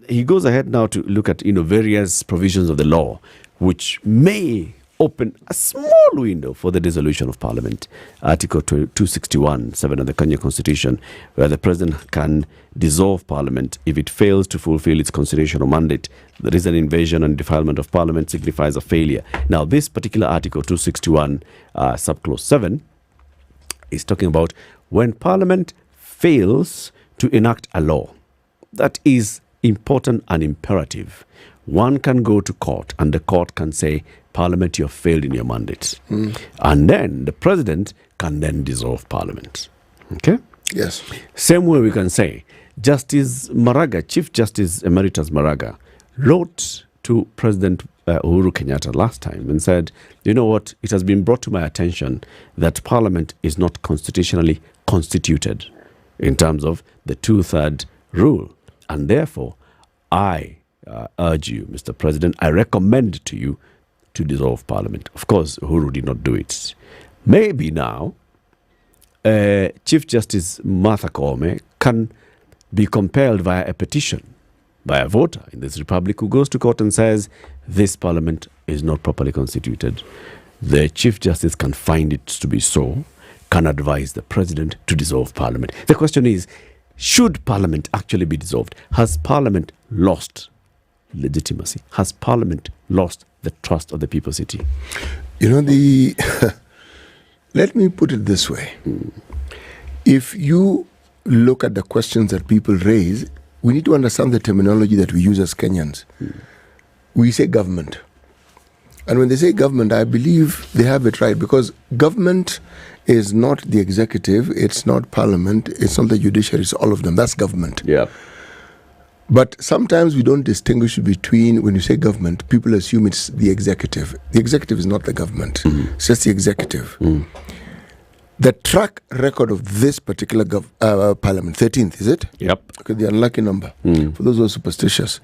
He goes ahead now to look at various provisions of the law which may open a small window for the dissolution of Parliament. Article 261(7) of the Kenya Constitution, where the President can dissolve Parliament if it fails to fulfill its constitutional mandate. There is an invasion and defilement of Parliament signifies a failure. Now, this particular Article 261, subclause 7, is talking about when Parliament fails to enact a law that is important and imperative. One can go to court and the court can say, Parliament, you have failed in your mandate. And then the President can then dissolve Parliament. Okay? Yes. Same way we can say, Justice Maraga, Chief Justice Emeritus Maraga, wrote to President Uhuru Kenyatta last time and said, you know what, it has been brought to my attention that Parliament is not constitutionally constituted in terms of the 2/3 rule. And therefore, I urge you, Mr. President, I recommend to you to dissolve Parliament. Of course, Uhuru did not do it. Maybe now, Chief Justice Martha Koome can be compelled via a petition by a voter in this republic who goes to court and says, this Parliament is not properly constituted. The Chief Justice can find it to be so, can advise the President to dissolve Parliament. The question is, should Parliament actually be dissolved? Has Parliament lost legitimacy? Has Parliament lost the trust of the people city? Let me put it this way. If you look at the questions that people raise, we need to understand the terminology that we use as Kenyans. We say government. And when they say government, I believe they have it right, because government is not the executive, it's not Parliament, it's not the judiciary, it's all of them. That's government. Yeah. But sometimes we don't distinguish between, when you say government, people assume it's the executive. The executive is not the government. It's just the executive. The track record of this particular Parliament, 13th, is it? Yep. Okay, the unlucky number, for those who are superstitious.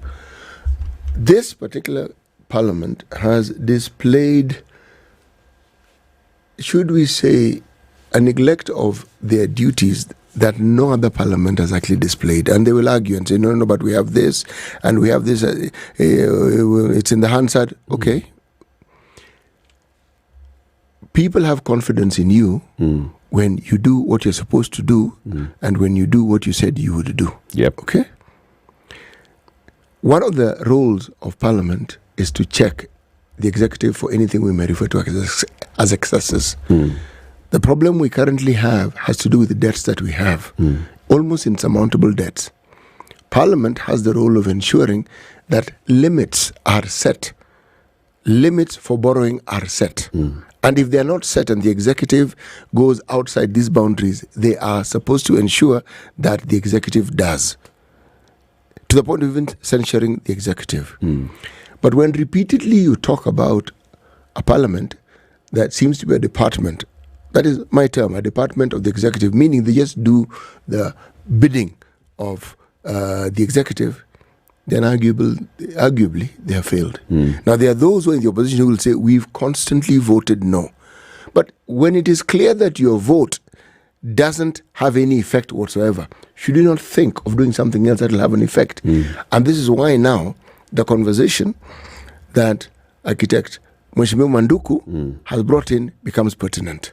This particular Parliament has displayed, should we say, a neglect of their duties that no other parliament has actually displayed. And they will argue and say, no, but we have this, and we have this, it's in the Hansard. Okay. People have confidence in you when you do what you're supposed to do and when you do what you said you would do. Yep. Okay? One of the roles of Parliament is to check the executive for anything we may refer to as excesses. The problem we currently have has to do with the debts that we have, almost insurmountable debts. Parliament has the role of ensuring that limits are set. Limits for borrowing are set. And if they are not set and the executive goes outside these boundaries, they are supposed to ensure that the executive does, to the point of even censuring the executive. But when repeatedly you talk about a parliament that seems to be a department, that is my term, a department of the executive, meaning they just do the bidding of the executive, then arguably they have failed. Now, there are those who are in the opposition who will say, we've constantly voted no. But when it is clear that your vote doesn't have any effect whatsoever, should you not think of doing something else that will have an effect? And this is why now the conversation that architect Daniel Manduku has brought in becomes pertinent.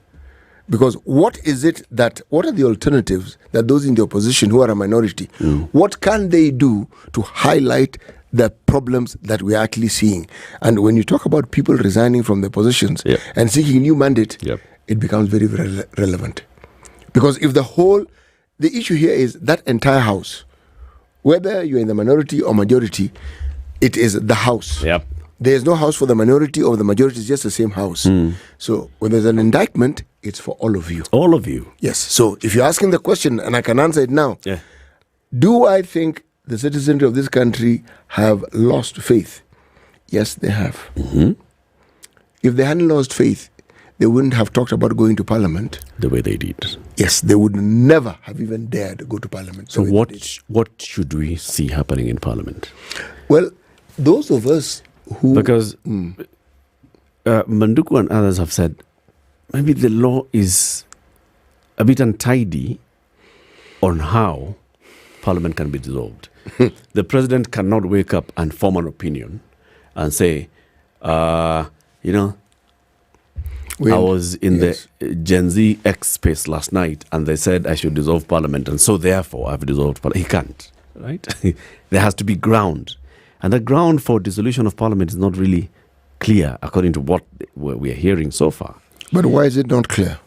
Because what are the alternatives that those in the opposition who are a minority, what can they do to highlight the problems that we are actually seeing? And when you talk about people resigning from their positions and seeking new mandate, it becomes very, very relevant. Because if the issue here is that entire house, whether you're in the minority or majority, it is the house. There is no house for the minority or the majority, it's just the same house. So when there's an indictment, it's for all of you. All of you. Yes. So if you're asking the question, and I can answer it now, do I think the citizens of this country have lost faith? Yes, they have. If they hadn't lost faith, they wouldn't have talked about going to Parliament the way they did. Yes, they would never have even dared to go to Parliament. So what should we see happening in Parliament? Well, those of us who... Because Manduku and others have said, maybe the law is a bit untidy on how Parliament can be dissolved. The president cannot wake up and form an opinion and say, I was in the Gen Z X space last night and they said I should dissolve Parliament and so therefore I've dissolved Parliament. He can't, right? There has to be ground. And the ground for dissolution of Parliament is not really clear according to what we are hearing so far. But why is it not clear?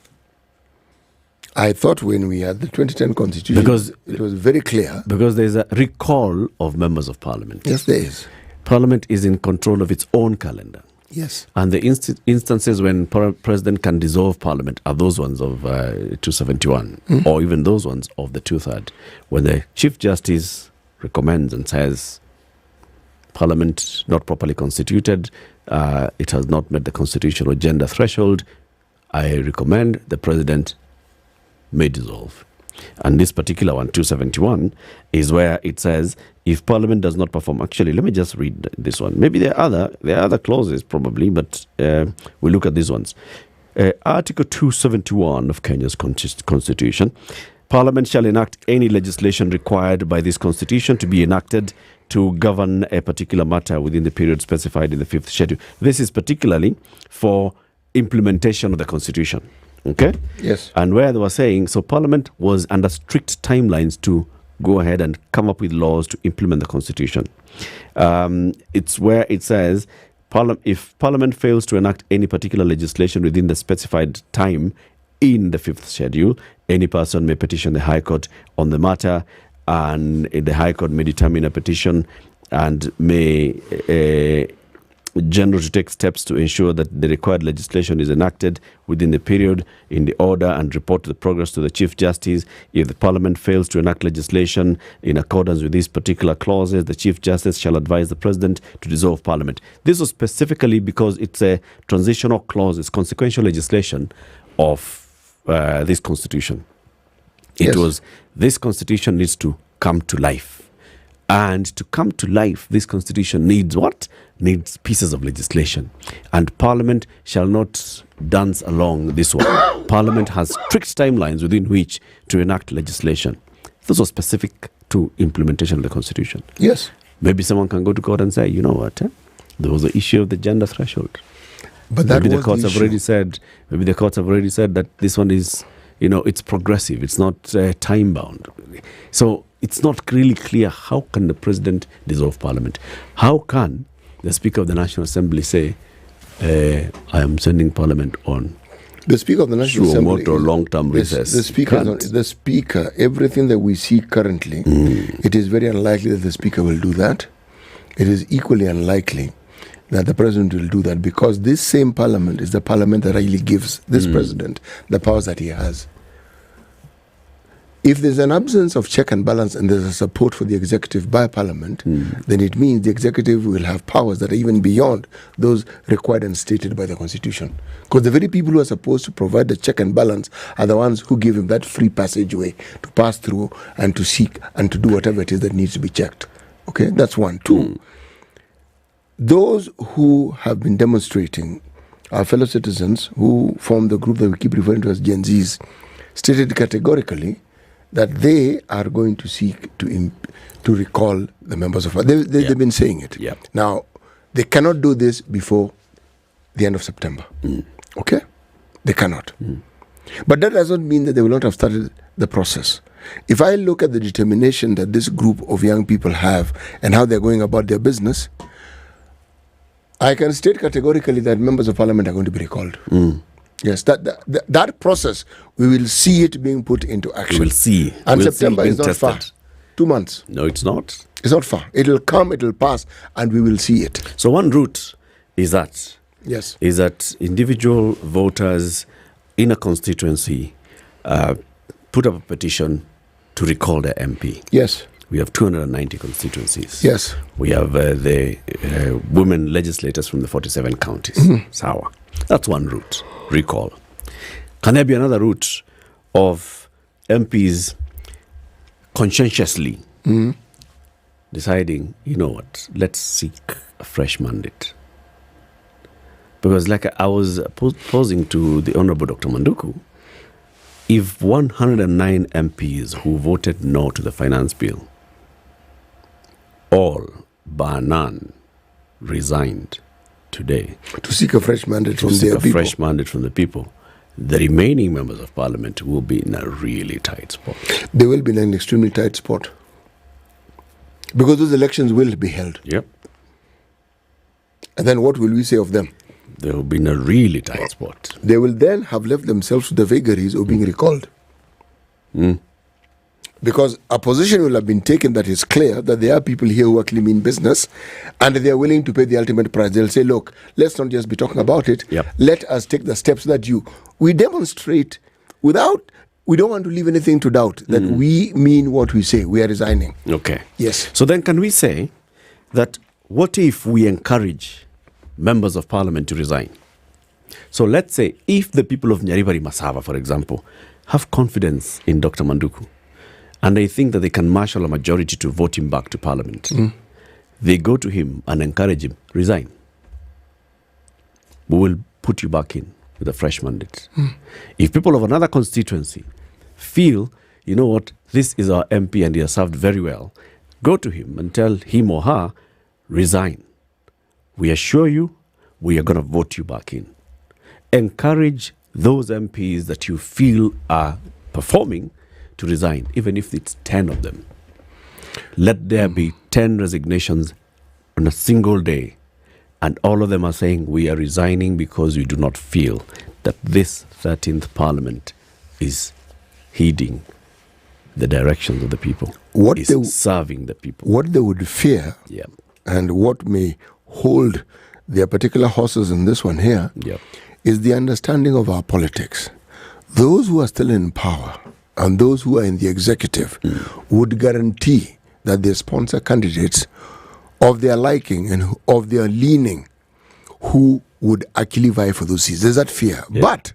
I thought when we had the 2010 Constitution, because it was very clear. Because there's a recall of members of Parliament. Yes, there is. Parliament is in control of its own calendar. Yes. And the instances when President can dissolve Parliament are those ones of 271, or even those ones of the 2/3, when the Chief Justice recommends and says, Parliament not properly constituted, it has not met the constitutional gender threshold, I recommend the President may dissolve. And this particular one, 271, is where it says, if Parliament does not perform... Actually, let me just read this one. Maybe there are other clauses probably, but we'll look at these ones. Article 271 of Kenya's Constitution. Parliament shall enact any legislation required by this Constitution to be enacted to govern a particular matter within the period specified in the 5th schedule. This is particularly for implementation of the Constitution. Okay? Yes. And where they were saying, so Parliament was under strict timelines to go ahead and come up with laws to implement the Constitution. It's where it says, if Parliament fails to enact any particular legislation within the specified time in the 5th schedule, any person may petition the High Court on the matter, and the High Court may determine a petition and may general to take steps to ensure that the required legislation is enacted within the period in the order and report the progress to the Chief Justice. If the Parliament fails to enact legislation in accordance with these particular clauses, the Chief Justice shall advise the President to dissolve Parliament. This was specifically because it's a transitional clause, it's consequential legislation of this Constitution. It was, this Constitution needs to come to life. And to come to life, this constitution needs what? Needs pieces of legislation. And Parliament shall not dance along this one. Parliament has strict timelines within which to enact legislation. Those are specific to implementation of the constitution. Yes. Maybe someone can go to court and say, you know what, there was the issue of the gender threshold. But that maybe was the courts the have issue. already said. Maybe the courts have already said that this one is, it's progressive. It's not time bound. So it's not really clear how can the president dissolve Parliament. How can the Speaker of the National Assembly say, I am sending Parliament on the Speaker of the National Assembly or long-term recess? The Speaker, everything that we see currently, it is very unlikely that the Speaker will do that. It is equally unlikely that the President will do that, because this same Parliament is the Parliament that really gives this President the powers that he has. If there's an absence of check and balance and there's a support for the executive by Parliament, then it means the executive will have powers that are even beyond those required and stated by the Constitution. Because the very people who are supposed to provide the check and balance are the ones who give him that free passageway to pass through and to seek and to do whatever it is that needs to be checked. Okay, that's one. Two, those who have been demonstrating, our fellow citizens who form the group that we keep referring to as Gen Zs, stated categorically that they are going to seek to recall the members of Parliament. They've been saying it. Yep. Now, they cannot do this before the end of September. Okay? They cannot. But that does not mean that they will not have started the process. If I look at the determination that this group of young people have and how they're going about their business, I can state categorically that members of Parliament are going to be recalled. Yes, that process, we will see it being put into action. We will see. And September is not far. 2 months. No, it's not. It's not far. It'll come, it'll pass, and we will see it. So one route is that. Yes. Is that individual voters in a constituency put up a petition to recall their MP. Yes. We have 290 constituencies. Yes. We have the women legislators from the 47 counties. Sawa. That's one route. Recall. Can there be another route of MPs conscientiously deciding, you know what, let's seek a fresh mandate? Because like I was posing to the Honorable Dr. Manduku, if 109 MPs who voted no to the finance bill, all bar none, resigned today to seek a fresh mandate from their people. Fresh mandate from the people, the remaining members of Parliament will be in a really tight spot. They will be in an extremely tight spot, because those elections will be held. Yep. And then what will we say of them? They will be in a really tight spot. They will then have left themselves to the vagaries of being recalled. Because a position will have been taken that is clear that there are people here who actually mean business and they are willing to pay the ultimate price. They'll say, look, let's not just be talking about it. Let us take the steps that we demonstrate we don't want to leave anything to doubt that we mean what we say. We are resigning. Okay. Yes. So then can we say that what if we encourage members of Parliament to resign? So let's say if the people of Nyeri Masava, for example, have confidence in Dr. Manduku, and they think that they can marshal a majority to vote him back to Parliament, they go to him and encourage him, resign. We will put you back in with a fresh mandate. If people of another constituency feel, you know what, this is our MP and he has served very well, go to him and tell him or her, resign. We assure you, we are going to vote you back in. Encourage those MPs that you feel are performing to resign, even if it's 10 of them. Let there be 10 resignations on a single day, and all of them are saying we are resigning because we do not feel that this 13th Parliament is heeding the directions of the people, serving the people. What they would fear, and what may hold their particular horses in this one here, is the understanding of our politics. Those who are still in power and those who are in the executive would guarantee that they sponsor candidates of their liking and of their leaning who would actually vie for those seats. There's that fear. But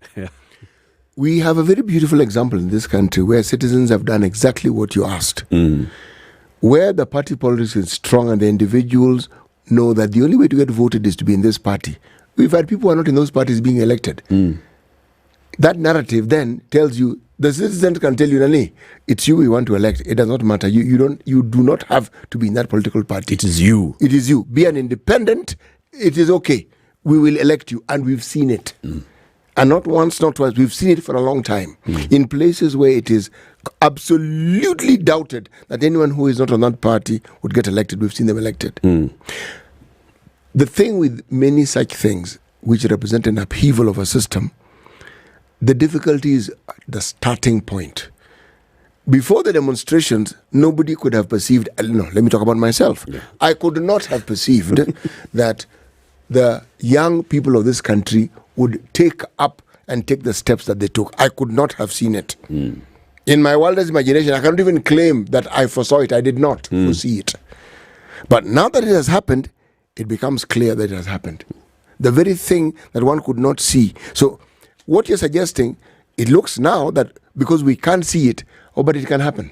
we have a very beautiful example in this country where citizens have done exactly what you asked. where the party politics is strong and the individuals know that the only way to get voted is to be in this party, we've had people who are not in those parties being elected. That narrative then tells you, the citizens can tell you, Nani, it's you we want to elect. It does not matter. You do not have to be in that political party. It is you. It is you. Be an independent. It is okay. We will elect you. And we've seen it. And not once, not twice. We've seen it for a long time. In places where it is absolutely doubted that anyone who is not on that party would get elected. We've seen them elected. The thing with many such things, which represent an upheaval of a system, the difficulty is the starting point. Before the demonstrations, nobody could have perceived, no, let me talk about myself. I could not have perceived that the young people of this country would take up and take the steps that they took. I could not have seen it. In my wildest imagination, I cannot even claim that I foresaw it. I did not foresee it. But now that it has happened, it becomes clear that it has happened. The very thing that one could not see. So what you're suggesting, it looks now that because we can't see it, but it can happen.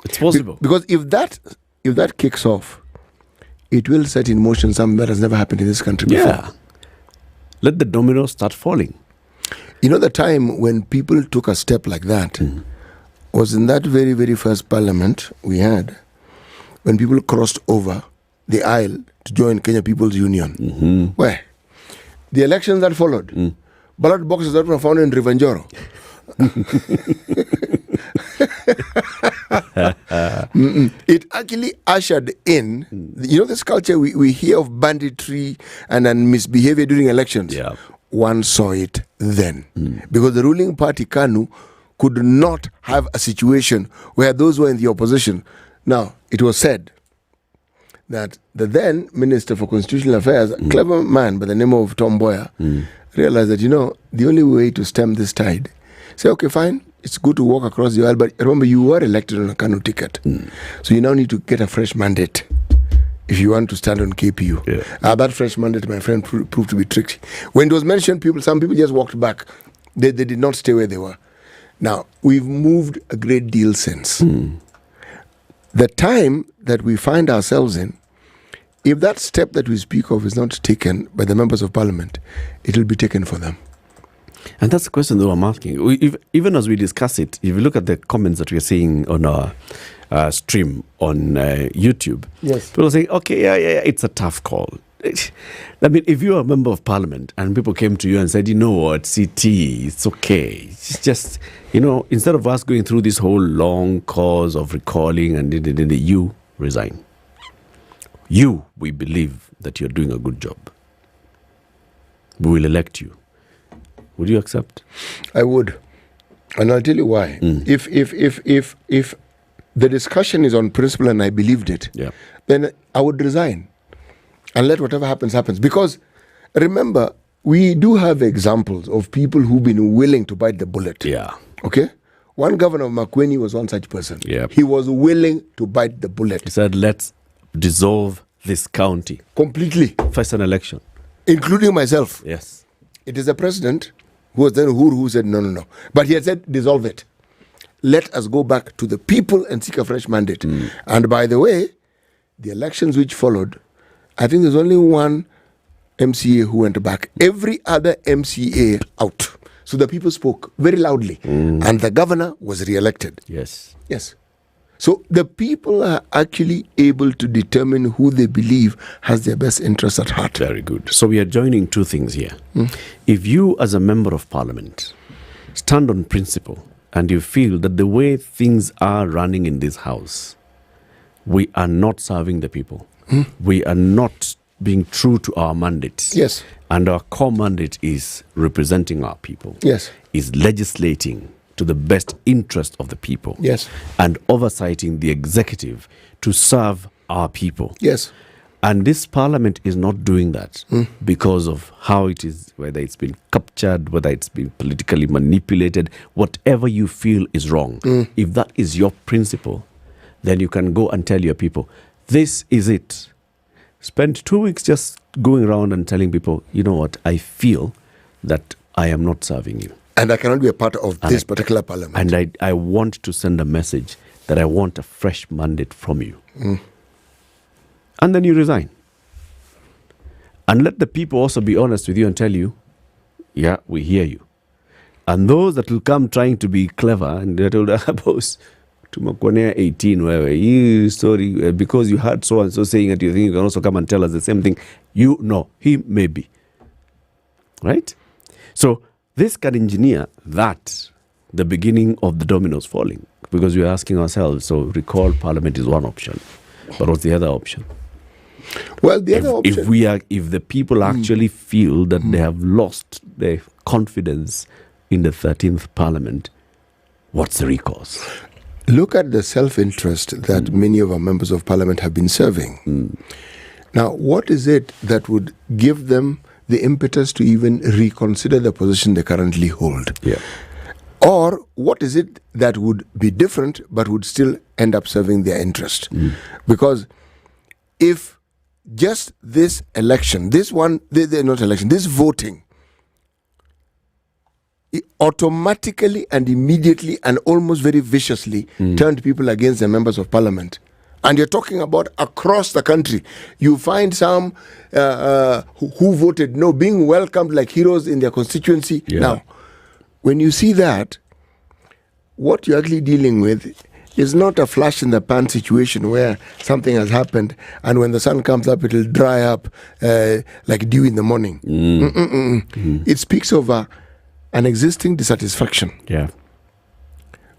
It's possible. Because if that kicks off, it will set in motion something that has never happened in this country before. Yeah. Let the dominoes start falling. You know, the time when people took a step like that was in that very, very first parliament we had, when people crossed over the aisle to join Kenya People's Union. Where? The elections that followed. Ballot boxes that were found in Rivanjoro. It actually ushered in, you know, this culture we hear of banditry and misbehavior during elections. One saw it then. Because the ruling party, KANU, could not have a situation where those who were in the opposition. Now, it was said that the then Minister for Constitutional Affairs, a clever man by the name of Tom Mboya, realized that, you know, the only way to stem this tide, say, okay, fine, it's good to walk across the aisle, but remember, you were elected on a KANU ticket. So you now need to get a fresh mandate if you want to stand on KPU. That fresh mandate, my friend, proved to be tricky. When it was mentioned, some people just walked back. They did not stay where they were. Now, we've moved a great deal since. The time that we find ourselves in, if that step that we speak of is not taken by the members of parliament, it will be taken for them. And that's the question that I'm asking. Even as we discuss it, if you look at the comments that we're seeing on our stream on YouTube, people say, okay, yeah, it's a tough call. I mean, if you're a member of parliament and people came to you and said, you know what, CT, it's okay. It's just, you know, instead of us going through this whole long course of recalling and you resign. We believe that you're doing a good job. We will elect you. Would you accept? I would. And I'll tell you why. If the discussion is on principle and I believed it, then I would resign and let whatever happens, happens. Because remember, we do have examples of people who've been willing to bite the bullet. Okay? One governor of Makueni was one such person. He was willing to bite the bullet. He said, let's dissolve this county. Completely. First an election. Including myself. Yes. It is the president who was then who said, no. But he had said, dissolve it. Let us go back to the people and seek a fresh mandate. And by the way, the elections which followed, I think there's only one MCA who went back. Every other MCA out. So the people spoke very loudly. And the governor was re-elected. Yes. So the people are actually able to determine who they believe has their best interests at heart. Very good. So we are joining two things here. If you as a member of parliament stand on principle and you feel that the way things are running in this house, we are not serving the people. We are not being true to our mandate. Yes. And our core mandate is representing our people. Yes. Is legislating to the best interest of the people. Yes. And oversighting the executive to serve our people. Yes. And this parliament is not doing that because of how it is, whether it's been captured, whether it's been politically manipulated, whatever you feel is wrong. If that is your principle, then you can go and tell your people, this is it. Spend 2 weeks just going around and telling people, you know what, I feel that I am not serving you. And I cannot be a part of this particular parliament. And I want to send a message that I want a fresh mandate from you. And then you resign. And let the people also be honest with you and tell you, yeah, we hear you. And those that will come trying to be clever and they told boss, tumakuonea 18 wewe, you story, because you heard so and so saying that you think you can also come and tell us the same thing. You know, he may be. Right? So this can engineer that, the beginning of the dominoes falling, because we're asking ourselves, so recall parliament is one option. But what's the other option? Well, the other option... If the people actually feel that they have lost their confidence in the 13th parliament, what's the recourse? Look at the self-interest that many of our members of parliament have been serving. Now, what is it that would give them the impetus to even reconsider the position they currently hold? Yeah. Or what is it that would be different but would still end up serving their interest? Because if just this election, this voting, it automatically and immediately and almost very viciously turned people against the members of parliament. And you're talking about across the country. You find some who voted no being welcomed like heroes in their constituency. Yeah. Now, when you see that, what you're actually dealing with is not a flash in the pan situation where something has happened and when the sun comes up, it'll dry up like dew in the morning. It speaks of an existing dissatisfaction,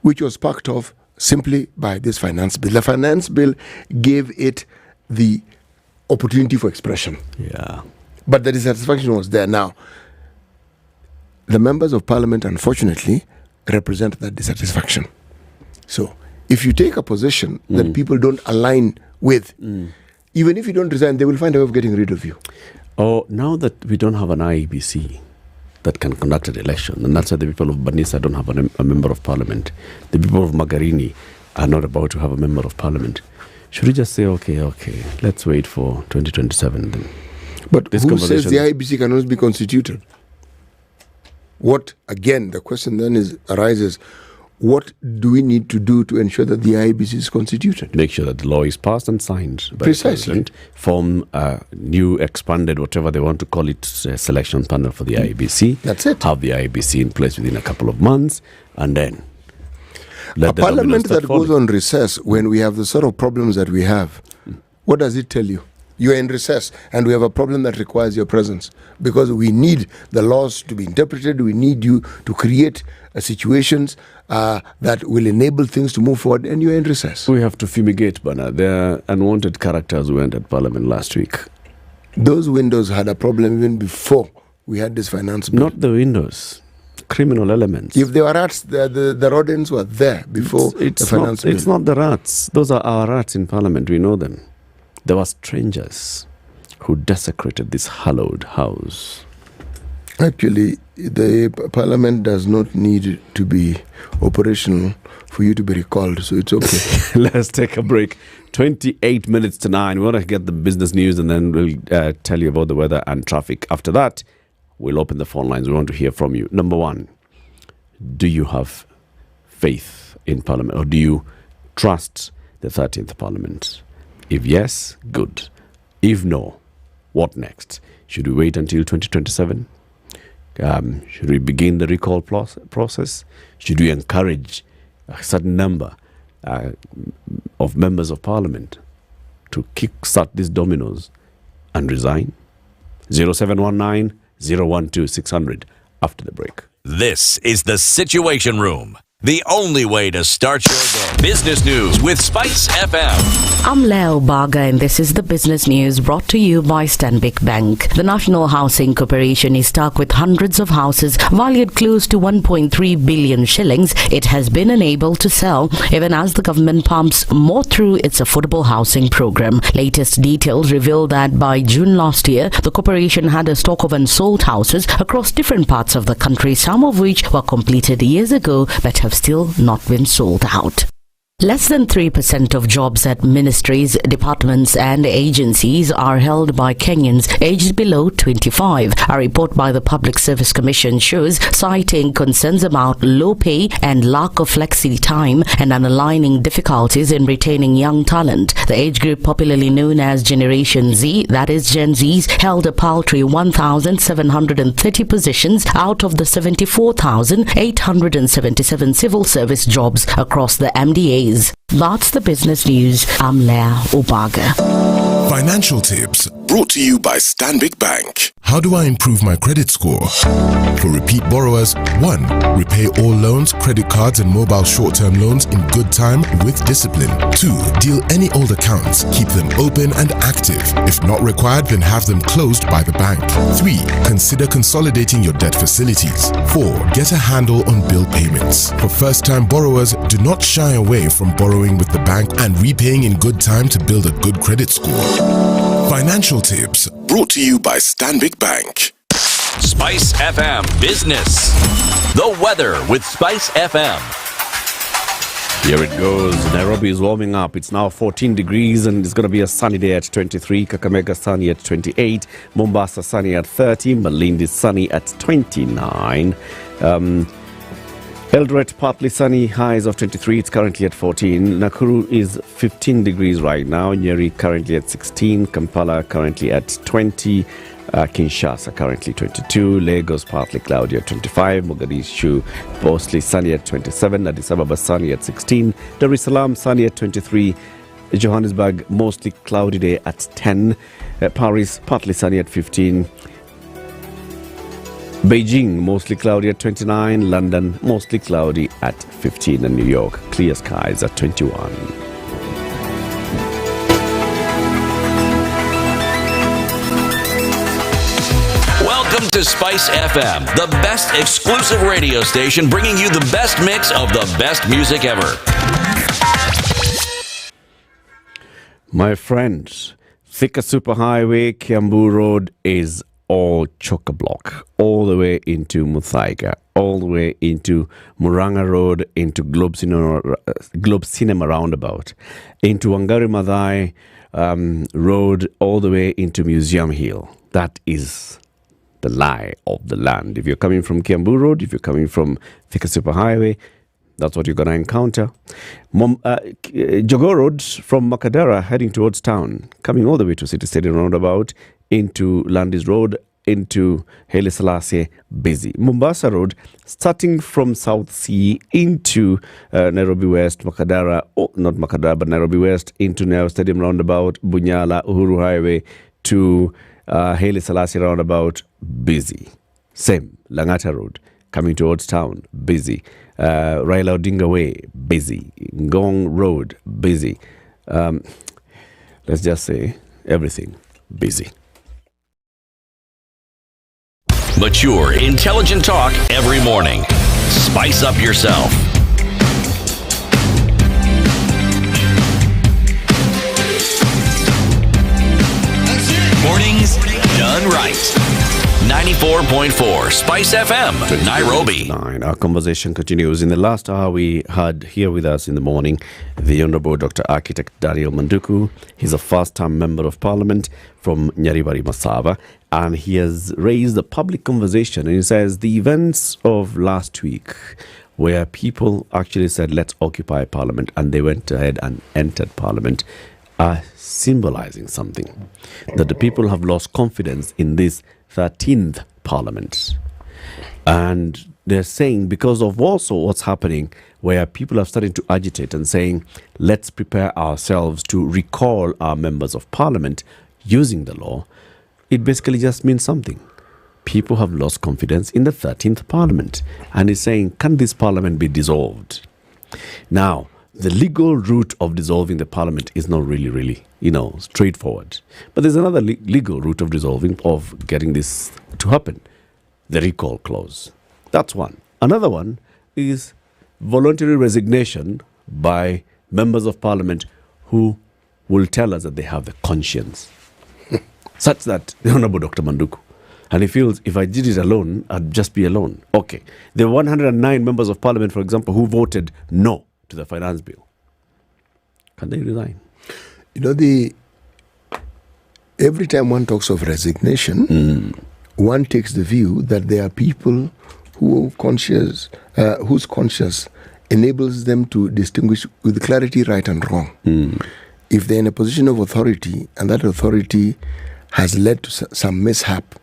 which was sparked off simply by this finance bill. The finance bill gave it the opportunity for expression. Yeah. But the dissatisfaction was there. Now, the members of parliament, unfortunately, represent that dissatisfaction. So, if you take a position that people don't align with, even if you don't resign, they will find a way of getting rid of you. Oh, now that we don't have an IEBC that can conduct an election, and that's why the people of Banisa don't have a member of parliament. The people of Magarini are not about to have a member of parliament. Should we just say, okay, let's wait for 2027 then? But who says the IEBC can always be constituted? What, again, the question then arises, what do we need to do to ensure that the IEBC is constituted? Make sure that the law is passed and signed by Precisely. the president. Form a new, expanded, whatever they want to call it, selection panel for the IEBC. That's it. Have the IEBC in place within a couple of months, and then let a the parliament that falling. goes on recess when we have the sort of problems that we have, what does it tell you? You are in recess and we have a problem that requires your presence because we need the laws to be interpreted. We need you to create situations that will enable things to move forward, and you are in recess. We have to fumigate, Bana. There are unwanted characters who entered parliament last week. Those windows had a problem even before we had this finance bill. Not the windows. Criminal elements. If there were rats, the rodents were there before the finance bill. It's not the rats. Those are our rats in parliament. We know them. There were strangers who desecrated this hallowed house. Actually, the parliament does not need to be operational for you to be recalled, so it's okay. Let's take a break. 28 minutes to 9. We want to get the business news and then we'll tell you about the weather and traffic. After that, we'll open the phone lines. We want to hear from you. Number one, do you have faith in parliament or do you trust the 13th parliament? If yes, good. If no, what next? Should we wait until 2027? Should we begin the recall process? Should we encourage a certain number of members of parliament to kickstart these dominoes and resign? 0719 012 600 after the break. This is the Situation Room, the only way to start your day. Business news with Spice FM. I'm Leo Baga and this is the business news brought to you by Stanbic Bank. The National Housing Corporation is stuck with hundreds of houses valued close to 1.3 billion shillings it has been unable to sell, even as the government pumps more through its affordable housing program. Latest details reveal that by June last year, the corporation had a stock of unsold houses across different parts of the country, some of which were completed years ago but have still not been sold out. Less than 3% of jobs at ministries, departments and agencies are held by Kenyans aged below 25. A report by the Public Service Commission shows, citing concerns about low pay and lack of flexi time and underlining difficulties in retaining young talent. The age group popularly known as Generation Z, that is Gen Zs, held a paltry 1,730 positions out of the 74,877 civil service jobs across the MDA. That's the business news. I'm Leah Obaga. Financial tips brought to you by Stanbic Bank. How do I improve my credit score? For repeat borrowers, 1. Repay all loans, credit cards and mobile short-term loans in good time with discipline. 2. Deal any old accounts, keep them open and active. If not required, then have them closed by the bank. 3. Consider consolidating your debt facilities. 4. Get a handle on bill payments. For first-time borrowers, do not shy away from borrowing with the bank and repaying in good time to build a good credit score. Financial tips brought to you by Stanbic Bank. Spice FM Business. The weather with Spice FM. Here it goes. Nairobi is warming up. It's now 14 degrees and it's going to be a sunny day at 23. Kakamega sunny at 28. Mombasa sunny at 30. Malindi sunny at 29. Eldoret partly sunny, highs of 23. It's currently at 14. Nakuru is 15 degrees right now. Nyeri currently at 16. Kampala currently at 20. Kinshasa currently 22. Lagos partly cloudy at 25. Mogadishu mostly sunny at 27. Addis Ababa sunny at 16. Dar es Salaam sunny at 23. Johannesburg mostly cloudy day at 10. Paris partly sunny at 15. Beijing mostly cloudy at 29. London mostly cloudy at 15. And New York clear skies at 21. Welcome to Spice FM, the best exclusive radio station bringing you the best mix of the best music ever. My friends, Thika Superhighway, Kiambu Road is all chock-a-block, all the way into Muthaiga, all the way into Muranga Road, into Globe Cinema Roundabout, into Wangari Maathai Road, all the way into Museum Hill. That is the lie of the land. If you're coming from Kiambu Road, if you're coming from Thika Superhighway, that's what you're going to encounter. Jogoo Road from Makadara heading towards town, coming all the way to City Stadium Roundabout, into Landis Road, into Haile Selassie, busy. Mombasa Road, starting from South Sea into Nairobi West, Makadara, not Makadara, but Nairobi West, into Nyayo Stadium Roundabout, Bunyala, Uhuru Highway, to Haile Selassie Roundabout, busy. Same, Langata Road, coming towards town, busy. Raila Odinga Way, busy. Ngong Road, busy. Let's just say everything, busy. Mature, intelligent talk every morning. Spice up yourself. Mornings done right. 94.4 Spice FM, Nairobi. Our conversation continues. In the last hour, we had here with us in the morning the Honorable Dr. Architect Daniel Manduku. He's a first-time member of Parliament from Nyeri Masava, and he has raised a public conversation. And he says the events of last week, where people actually said, let's occupy Parliament, and they went ahead and entered Parliament, are symbolizing something. That the people have lost confidence in this 13th Parliament. And they're saying, because of also what's happening, where people are starting to agitate and saying, let's prepare ourselves to recall our members of Parliament using the law, it basically just means something. People have lost confidence in the 13th Parliament. And it's saying, can this Parliament be dissolved? Now, the legal route of dissolving the Parliament is not really, straightforward. But there's another legal route of dissolving, of getting this to happen. The recall clause. That's one. Another one is voluntary resignation by members of Parliament who will tell us that they have the conscience. Such that the Honorable Dr. Manduku, and he feels, if I did it alone, I'd just be alone. Okay. There were 109 members of Parliament, for example, who voted no to the finance bill. Can they resign? You know, every time one talks of resignation, one takes the view that there are people whose conscience enables them to distinguish with clarity right and wrong. If they're in a position of authority and that authority has led to some mishap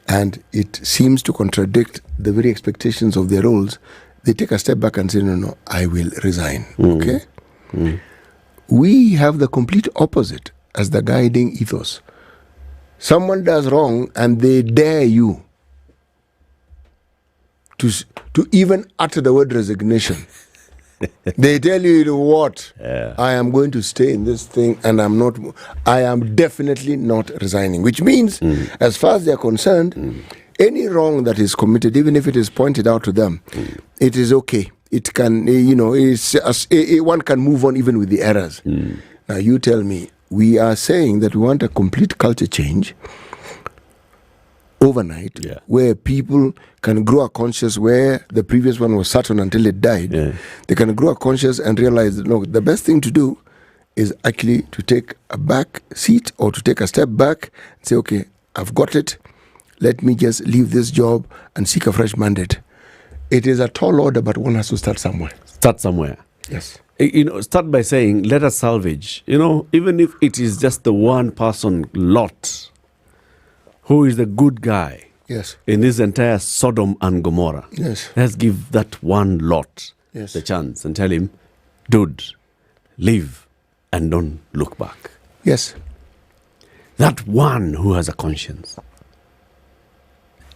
and it seems to contradict the very expectations of their roles, they take a step back and say, no, I will resign. Okay? We have the complete opposite as the guiding ethos. Someone does wrong and they dare you to even utter the word resignation. They tell you what? I am going to stay in this thing and I am definitely not resigning. Which means, as far as they are concerned, any wrong that is committed, even if it is pointed out to them, it is okay. It can, one can move on even with the errors. Now you tell me, we are saying that we want a complete culture change overnight, where people can grow a conscience where the previous one was certain until it died. They can grow a conscience and realize that, no, the best thing to do is actually to take a back seat or to take a step back and say, okay, I've got it. Let me just leave this job and seek a fresh mandate. It is a tall order, but one has to start somewhere. Start somewhere. Yes. Start by saying, let us salvage. Even if it is just the one person lot who is the good guy in this entire Sodom and Gomorrah. Let's give that one lot the chance and tell him, dude, live and don't look back. Yes. That one who has a conscience.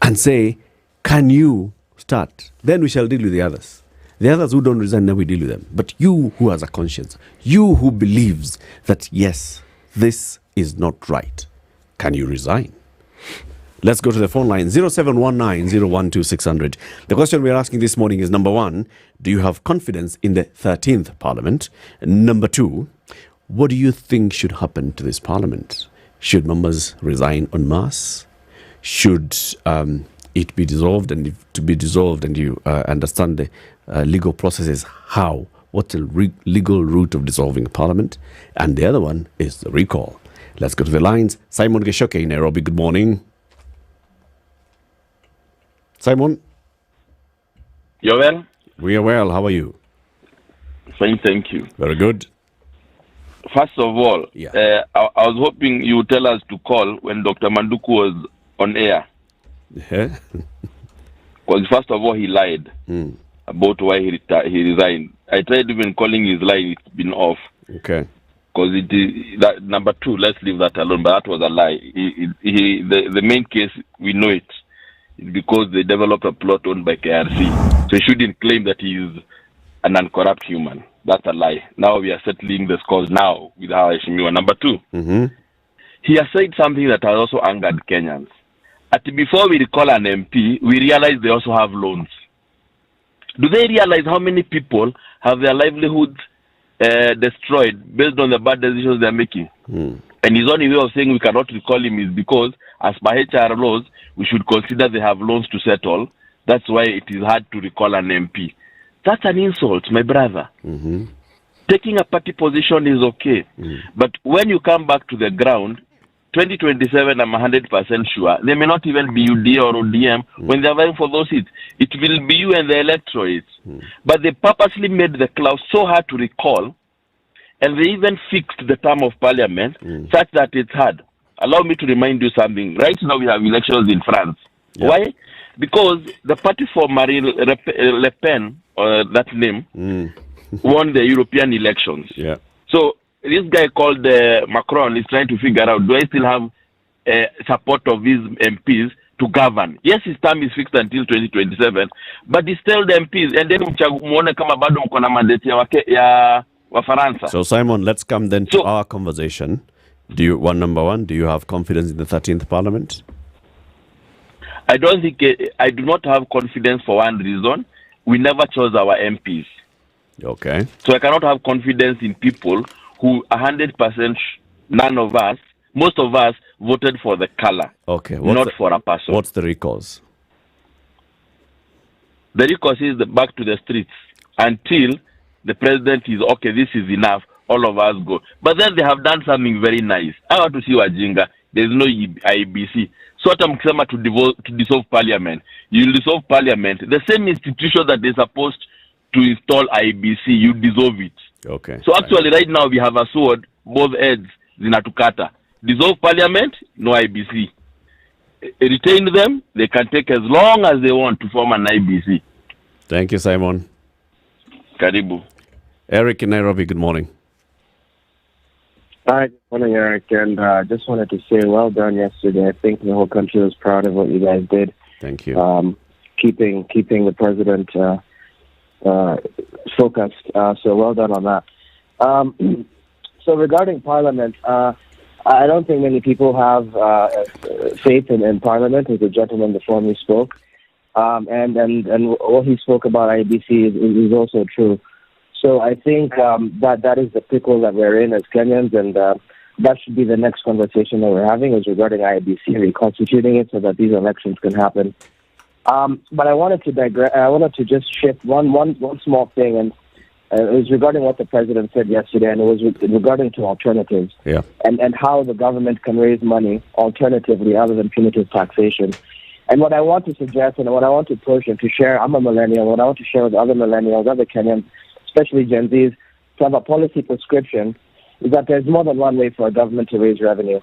And say, can you start? Then we shall deal with the others. The others who don't resign, then we deal with them. But you who has a conscience, you who believes that, yes, this is not right, can you resign? Let's go to the phone line, 0719-012-600. The question we are asking this morning is, number one, do you have confidence in the 13th Parliament? Number two, what do you think should happen to this Parliament? Should members resign en masse? Should it be dissolved? And if to be dissolved, and you understand the legal processes, how? What's the legal route of dissolving Parliament? And the other one is the recall. Let's go to the lines. Simon Geshoke in Nairobi, good morning. Simon? You're well? We are well. How are you? Fine, thank you. Very good. First of all, I was hoping you would tell us to call when Dr. Manduku was on air. Yeah. Because first of all, he lied about why he resigned. I tried even calling his line, it's been off. Okay. Because that number two, let's leave that alone, but that was a lie. The main case, we know it. It's because they developed a plot owned by KRC. So he shouldn't claim that he is an uncorrupt human. That's a lie. Now we are settling the scores now with Hashimiwa. Number two, he has said something that has also angered Kenyans. Before we recall an MP, we realize they also have loans. Do they realize how many people have their livelihoods destroyed based on the bad decisions they're making? And his only way of saying we cannot recall him is because, as per HR laws, we should consider they have loans to settle. That's why it is hard to recall an MP. That's an insult, my brother. Taking a party position is okay. But when you come back to the ground, 2027, I'm 100% sure, they may not even be UDA or ODM when they're vying for those seats. It will be you and the electorates. But they purposely made the cloud so hard to recall, and they even fixed the term of parliament such that it's hard. Allow me to remind you something. Right now we have elections in France. Why? Because the party for Marine Le Pen, that name, won the European elections. So this guy called Macron is trying to figure out, do I still have support of these MPs to govern? Yes, his term is fixed until 2027, but he's still the MPs. And then muone kama bado mko na mandate ya Wafaransa. So Simon, let's come then to our conversation. Number one, do you have confidence in the 13th Parliament? I don't think, I do not have confidence for one reason. We never chose our MPs. Okay. So I cannot have confidence in people who 100%, none of us, most of us voted for the color. Okay. Not for a person. What's the recourse? The recourse is back to the streets until the president is, okay, this is enough. all of us go. But then they have done something very nice. I want to see Wajinga. There's no IBC. So what I'm saying to dissolve parliament. You dissolve parliament. The same institution that they're supposed to install IBC, you dissolve it. Okay. So actually right now we have a sword, both heads, zinatukata. Dissolve parliament, no IBC. Retain them, they can take as long as they want to form an IBC. Thank you, Simon. Karibu. Eric in Nairobi, good morning. Hi, good morning, Eric. And just wanted to say well done yesterday. I think the whole country was proud of what you guys did. Thank you. Keeping the president focused. So well done on that. So regarding Parliament, I don't think many people have faith in Parliament, as the gentleman before me spoke. And what he spoke about IBC is also true. So I think that is the pickle that we're in as Kenyans, and that should be the next conversation that we're having is regarding IBC, reconstituting it so that these elections can happen. But I wanted to digress. I wanted to just shift one small thing, and it was regarding what the president said yesterday, and it was regarding to alternatives, and how the government can raise money alternatively other than punitive taxation. And what I want to suggest and what I want to push and to share, I'm a millennial, what I want to share with other millennials, other Kenyans, especially Gen Zs, to have a policy prescription is that there's more than one way for a government to raise revenue.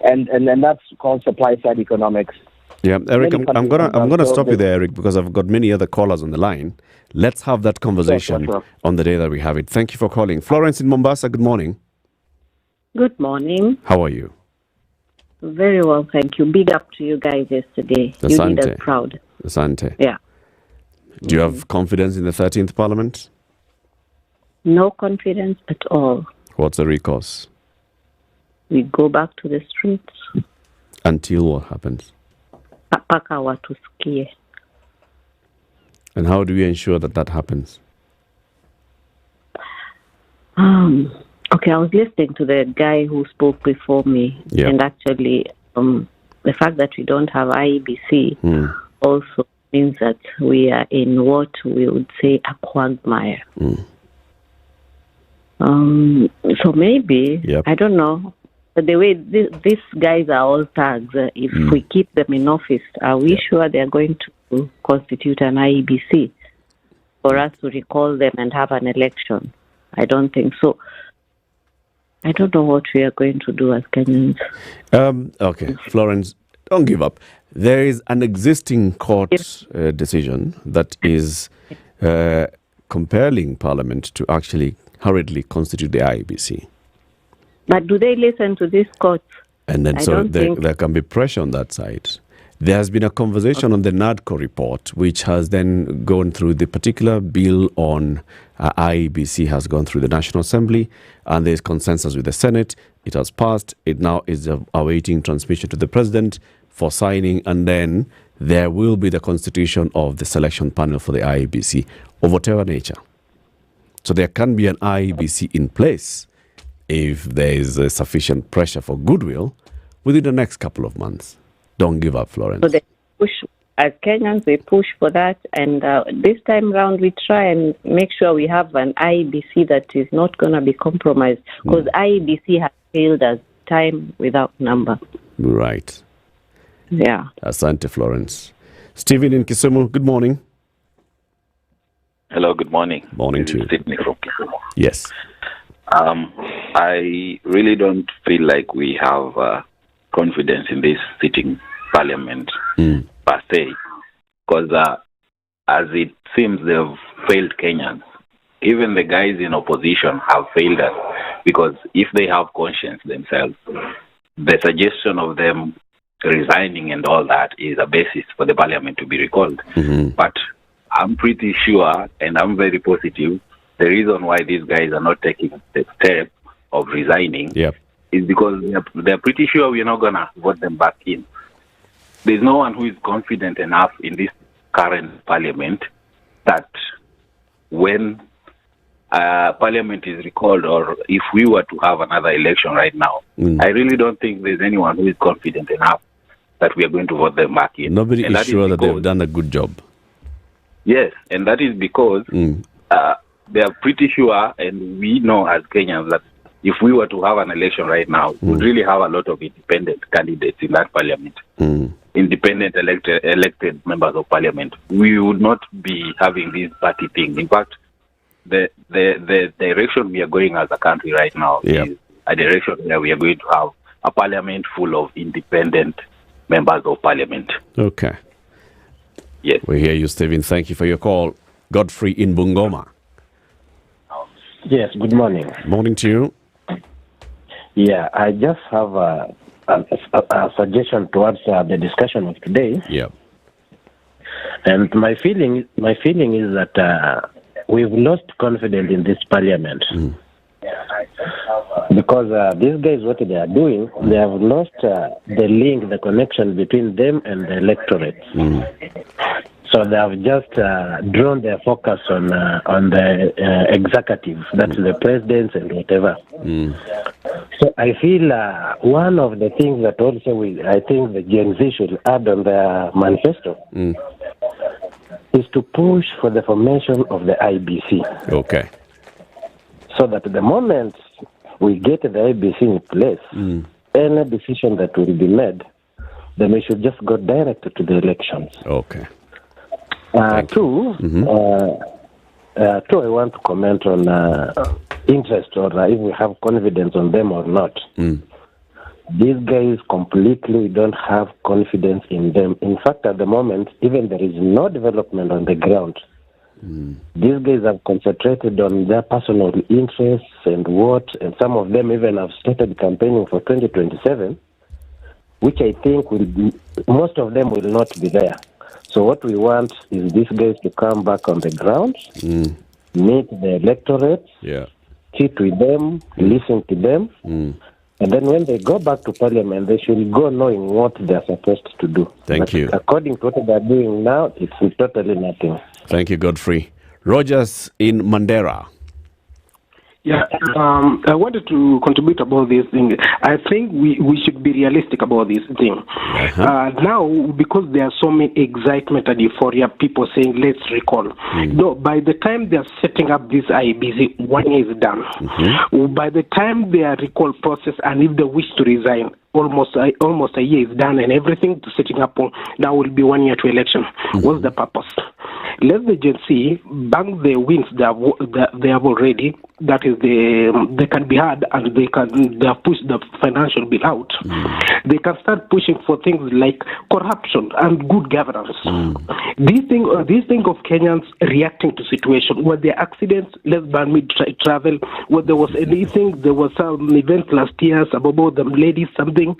And that's called supply-side economics. Yeah, Eric, I'm gonna stop you there, Eric, because I've got many other callers on the line. Let's have that conversation on the day that we have it. Thank you for calling. Florence in Mombasa, good morning. Good morning. How are you? Very well, thank you. Big up to you guys yesterday. You did us proud. Asante. Yeah. Do you have confidence in the 13th Parliament? No confidence at all. What's the recourse? We go back to the streets. Until what happens? Paka watusikie. And how do we ensure that happens? Okay, I was listening to the guy who spoke before me, and actually the fact that we don't have IEBC also means that we are in what we would say a quagmire. So maybe, I don't know, but the way these guys are all thugs, if we keep them in office, are we sure they are going to constitute an IEBC for us to recall them and have an election? I don't think so. I don't know what we are going to do as Kenyans. Okay, Florence, don't give up. There is an existing court decision that is compelling Parliament to actually hurriedly constitute the IEBC. But do they listen to this court? And then there can be pressure on that side. There has been a conversation on the NADCO report, which has then gone through the particular bill on IEBC has gone through the National Assembly, and there's consensus with the Senate. It has passed. It now is awaiting transmission to the President for signing, and then there will be the constitution of the selection panel for the IEBC of whatever nature. So there can be an IEBC in place if there is sufficient pressure for goodwill within the next couple of months. Don't give up, Florence. So they push, as Kenyans, we push for that. And this time round, we try and make sure we have an IEBC that is not going to be compromised. Because IEBC has failed us time without number. Right. Yeah. Asante, Florence. Stephen in Kisumu, good morning. Hello, good morning. Morning to you. Sydney from Kisumu. Yes. I really don't feel like we have confidence in this sitting parliament per se, because as it seems they've failed Kenyans. Even the guys in opposition have failed us, because if they have conscience themselves, the suggestion of them resigning and all that is a basis for the parliament to be recalled. But I'm pretty sure, and I'm very positive, the reason why these guys are not taking the step of resigning is because they're pretty sure we're not going to vote them back in. There's no one who is confident enough in this current parliament that when parliament is recalled, or if we were to have another election right now, I really don't think there's anyone who is confident enough that we are going to vote them back in. Nobody is sure that they've done a good job. Yes, and that is because they are pretty sure, and we know as Kenyans that if we were to have an election right now, we would really have a lot of independent candidates in that parliament. Independent elected members of parliament. We would not be having this party thing. In fact, the direction we are going as a country right now is a direction where we are going to have a parliament full of independent members of parliament. Okay. Yes. We hear you, Stephen. Thank you for your call. Godfrey in Bungoma. Yes, good morning. Morning to you. Yeah, I just have a suggestion towards the discussion of today. Yeah. And my feeling is that we've lost confidence in this parliament. Because these guys, what they are doing, they have lost the link, the connection between them and the electorate. So they have just drawn their focus on the executive, that's the presidents and whatever. So I feel one of the things that also I think the Gen Z should add on their manifesto is to push for the formation of the IBC. Okay. So that the moment we get the IBC in place, any decision that will be made, then we should just go direct to the elections. Okay. Two, I want to comment on interest or if we have confidence on them or not. These guys completely don't have confidence in them. In fact, at the moment, even there is no development on the ground. These guys have concentrated on their personal interests and some of them even have started campaigning for 2027, which I think most of them will not be there. So what we want is these guys to come back on the ground, meet the electorate, sit with them, listen to them, and then when they go back to parliament, they should go knowing what they're supposed to do. Thank you. According to what they're doing now, it's totally nothing. Thank you, Godfrey. Rogers in Mandera. Yeah, I wanted to contribute about this thing. I think we should be realistic about this thing. Now, because there are so many excitement and euphoria, people saying, let's recall. No, by the time they are setting up this IBC, 1 year is done. By the time they are recall process, and if they wish to resign, almost a year is done, and everything to setting up now will be 1 year to election. What's the purpose? Let the Gen Z bank the wins they have already. That is, they can be had, and they have pushed the financial bill out. They can start pushing for things like corruption and good governance. These things of Kenyans reacting to situation. Were there accidents? Let's ban me travel. Where there was anything, there was some event last year about them ladies, something.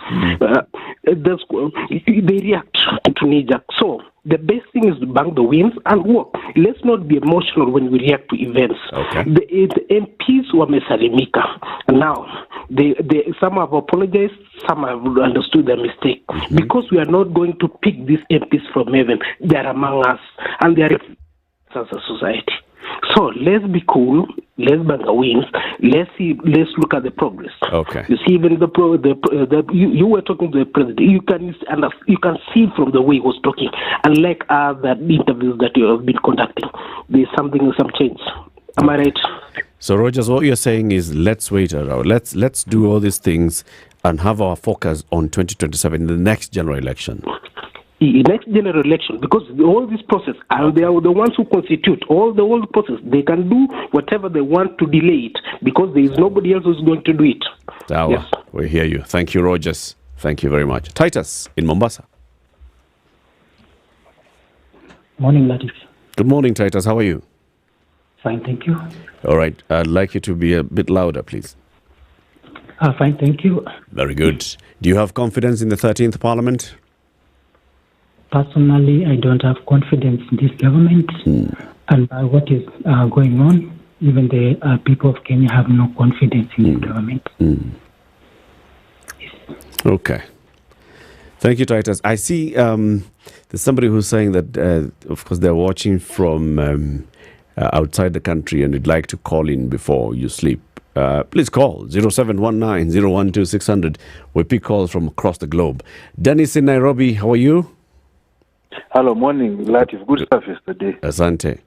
They react to knee-jerk. So the best thing is to bank the wins and work. Let's not be emotional when we react to events. The MPs were mesalimika. Now, some have apologized, some have understood their mistake. Because we are not going to pick these MPs from heaven. They are among us, and they are as a society. So let's be cool. Let's bank the wins. Let's look at the progress. Okay. You see, even you were talking to the president. You can see from the way he was talking, unlike other interviews that you have been conducting, there's some change. Am I right? So, Rogers, what you're saying is let's wait around. Let's do all these things and have our focus on 2027, the next general election. The next general election, because all this process, and they are the ones who constitute all the whole process. They can do whatever they want to delay it, because there is nobody else who's going to do it. Yes. We hear you. Thank you, Rogers. Thank you very much. Titus in Mombasa. Morning, Latif. Good morning, Titus. How are you? Fine, thank you. All right. I'd like you to be a bit louder, please. Fine, thank you. Very good. Do you have confidence in the 13th Parliament? Personally, I don't have confidence in this government and what is going on. Even the people of Kenya have no confidence in this government. Okay. Thank you, Titus. I see there's somebody who's saying that, of course, they're watching from outside the country and would like to call in before you sleep. Please call 0719-012-600. We pick calls from across the globe. Dennis in Nairobi, how are you? Hello, morning, Latif. Good stuff yesterday. Asante.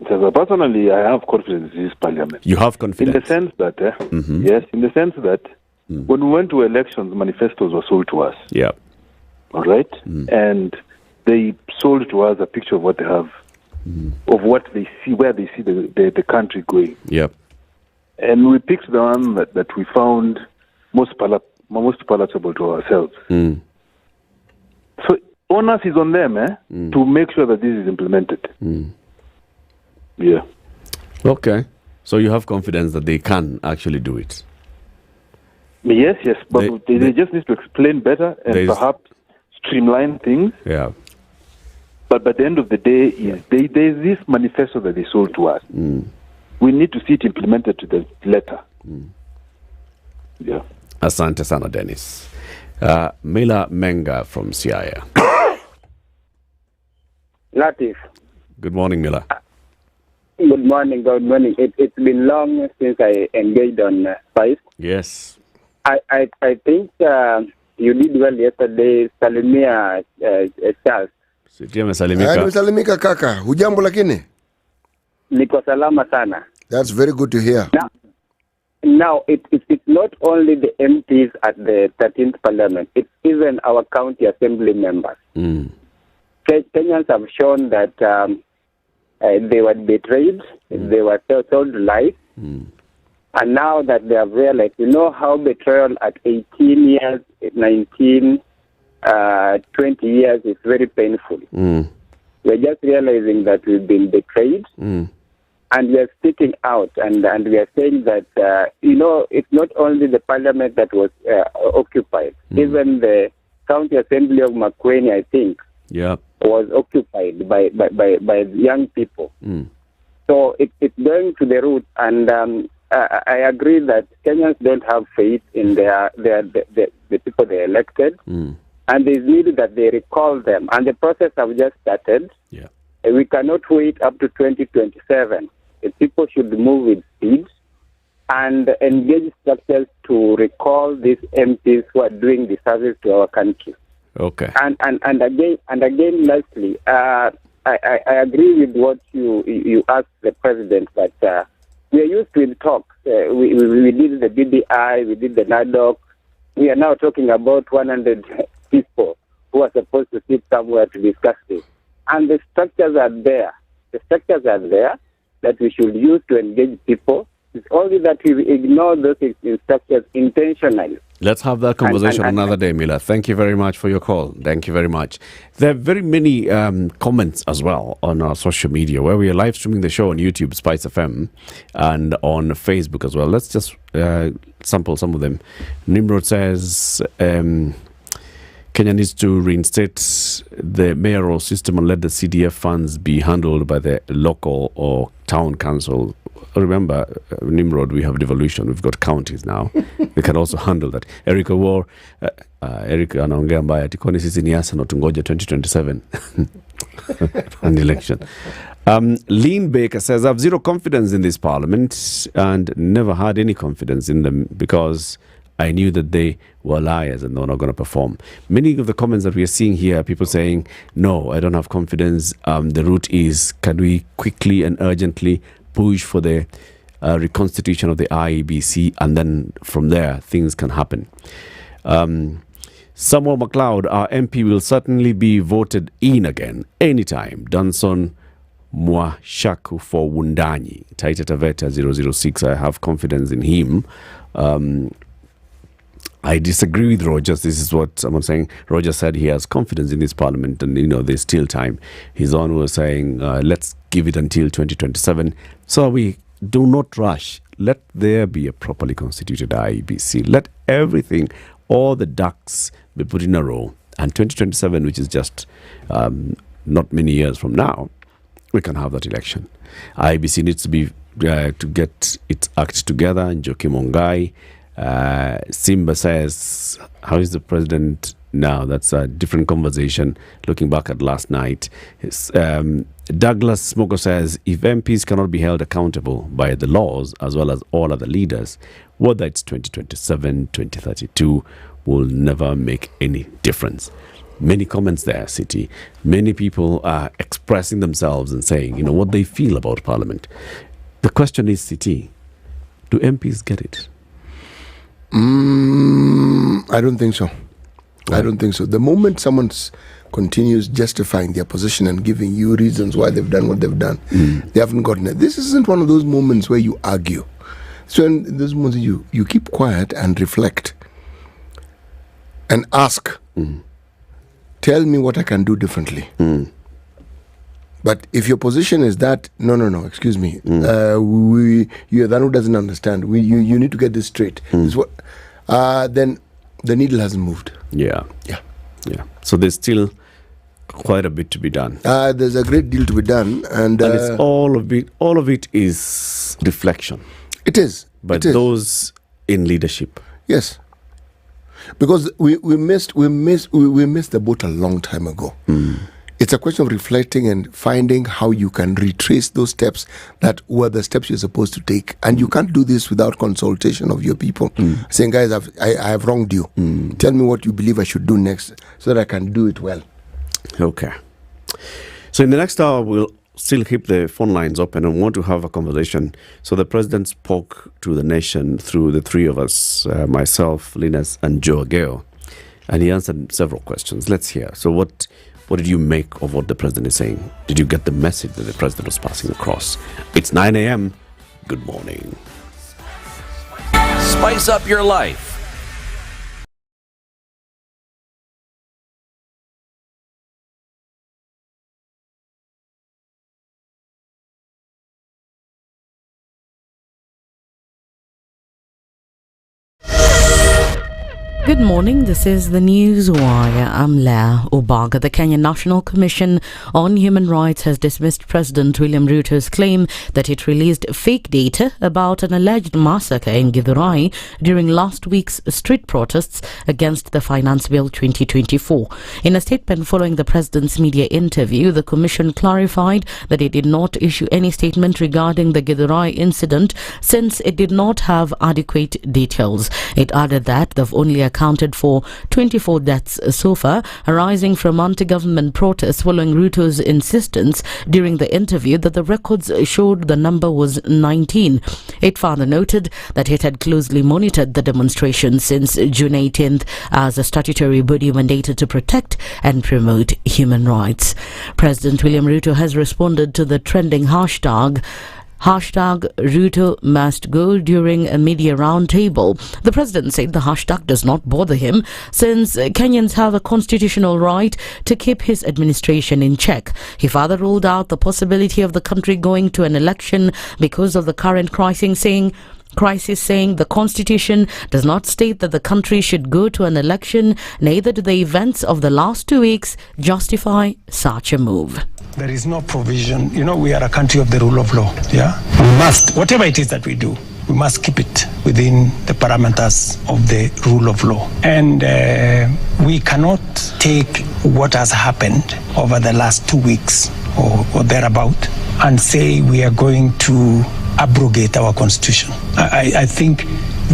So personally, I have confidence in this parliament. You have confidence? In the sense that, yes, in the sense that when we went to elections, manifestos were sold to us. Yeah. All right? And they sold to us a picture of what they have, of what they see, where they see the country going. Yep. And we picked the one that we found most palatable to ourselves. So onus is on them to make sure that this is implemented. Yeah. Okay. So you have confidence that they can actually do it? Yes, but they just need to explain better and perhaps streamline things. Yeah. But by the end of the day, there's this manifesto that they sold to us. We need to see it implemented to the letter. Yeah. Asante sana, Dennis. Mila Menga from Siaya. Latif. Good morning, Mila. Good morning. It's been long since I engaged on Spice. Yes. I think you did well yesterday. Salimia Charles. Nimesalimika kaka. Hujambo lakini? Niko salama sana. That's very good to hear. Now it's not only the MPs at the 13th Parliament. It's even our county assembly members. Kenyans have shown that they were betrayed. They were told lies. And now that they have realized, how betrayal at 18 years, 19, 20 years is very painful. We're just realizing that we've been betrayed. And we are speaking out, and we are saying that, it's not only the parliament that was occupied. Even the county assembly of Makueni, I think, was occupied by young people. So it's going to the root, and I agree that Kenyans don't have faith in the people they elected, and there's need that they recall them. And the process have just started. We cannot wait up to 2027. People should move with speed and engage structures to recall these MPs who are doing the service to our country. Okay. And again, lastly, I agree with what you asked the president, that we are used to talk. We did the BDI, we did the NADOC. We are now talking about 100 people who are supposed to sit somewhere to discuss this. And the structures are there. The structures are there that we should use to engage people. It's only that we ignore those structures intentionally. Let's have that conversation another day, Mila. Thank you very much for your call. Thank you very much. There are very many comments as well on our social media, where we are live streaming the show on YouTube, SpiceFM, and on Facebook as well. Let's just sample some of them. Nimrod says, Kenya needs to reinstate the mayoral system and let the CDF funds be handled by the local or town council. Remember, Nimrod, we have devolution. We've got counties now. They can also handle that. Eric War, Eric anaongea mbaya ati kwani sisi ni asa na tungoja 2027 an election. Lean Baker says, I have zero confidence in this parliament and never had any confidence in them because I knew that they were liars and they were not going to perform. Many of the comments that we are seeing here, people saying, no, I don't have confidence. The route is, can we quickly and urgently push for the reconstitution of the IEBC, and then from there, things can happen. Samuel McLeod, our MP, will certainly be voted in again anytime. Danson Mwashaku for Wundanyi, Taita Taveta 006. I have confidence in him. I disagree with Rogers. This is what someone saying. Rogers said he has confidence in this parliament and, there's still time. His own was saying, let's give it until 2027. So we do not rush. Let there be a properly constituted IEBC. Let everything, all the ducks be put in a row. And 2027, which is just not many years from now, we can have that election. IEBC needs to be to get its act together. Njoki Mongai. Simba says, how is the president now? That's a different conversation, looking back at last night. Douglas Smoko says, if MPs cannot be held accountable by the laws as well as all other leaders, whether it's 2027, 2032, will never make any difference. Many comments there, City. Many people are expressing themselves and saying, what they feel about Parliament. The question is, City, do MPs get it? I don't think so. I don't think so. The moment someone continues justifying their position and giving you reasons why they've done what they've done, they haven't gotten it. This isn't one of those moments where you argue. So in those moments, you keep quiet and reflect and ask, tell me what I can do differently. But if your position is that, no, excuse me, you're the one who doesn't understand. You need to get this straight. This what, then the needle hasn't moved. Yeah. So there's still quite a bit to be done. There's a great deal to be done, and it's all of it is reflection. It is. But those in leadership. Yes. Because we missed the boat a long time ago. It's a question of reflecting and finding how you can retrace those steps that were the steps you're supposed to take. And you can't do this without consultation of your people. Saying, guys, I have wronged you. Tell me what you believe I should do next so that I can do it well. Okay. So in the next hour, we'll still keep the phone lines open and want to have a conversation. So the president spoke to the nation through the three of us, myself, Linus, and Joe Ageo. And he answered several questions. Let's hear. So what did you make of what the president is saying? Did you get the message that the president was passing across? It's 9 a.m. Good morning. Spice up your life. Good morning, this is the News Wire. I'm Leah Obaga. The Kenya National Commission on Human Rights has dismissed President William Ruto's claim that it released fake data about an alleged massacre in Githurai during last week's street protests against the Finance Bill 2024. In a statement following the president's media interview, the commission clarified that it did not issue any statement regarding the Githurai incident since it did not have adequate details. It added that they've only accounted for 24 deaths so far, arising from anti-government protests following Ruto's insistence during the interview that the records showed the number was 19. It further noted that it had closely monitored the demonstration since June 18th as a statutory body mandated to protect and promote human rights. President William Ruto has responded to the trending hashtag Ruto must go during a media roundtable. The president said the hashtag does not bother him since Kenyans have a constitutional right to keep his administration in check. He further ruled out the possibility of the country going to an election because of the current crisis, saying the constitution does not state that the country should go to an election, neither do the events of the last 2 weeks justify such a move. There is no provision. We are a country of the rule of law. Yeah, we must, whatever it is that we do, we must keep it within the parameters of the rule of law. And we cannot take what has happened over the last 2 weeks or thereabout and say we are going to abrogate our constitution. I think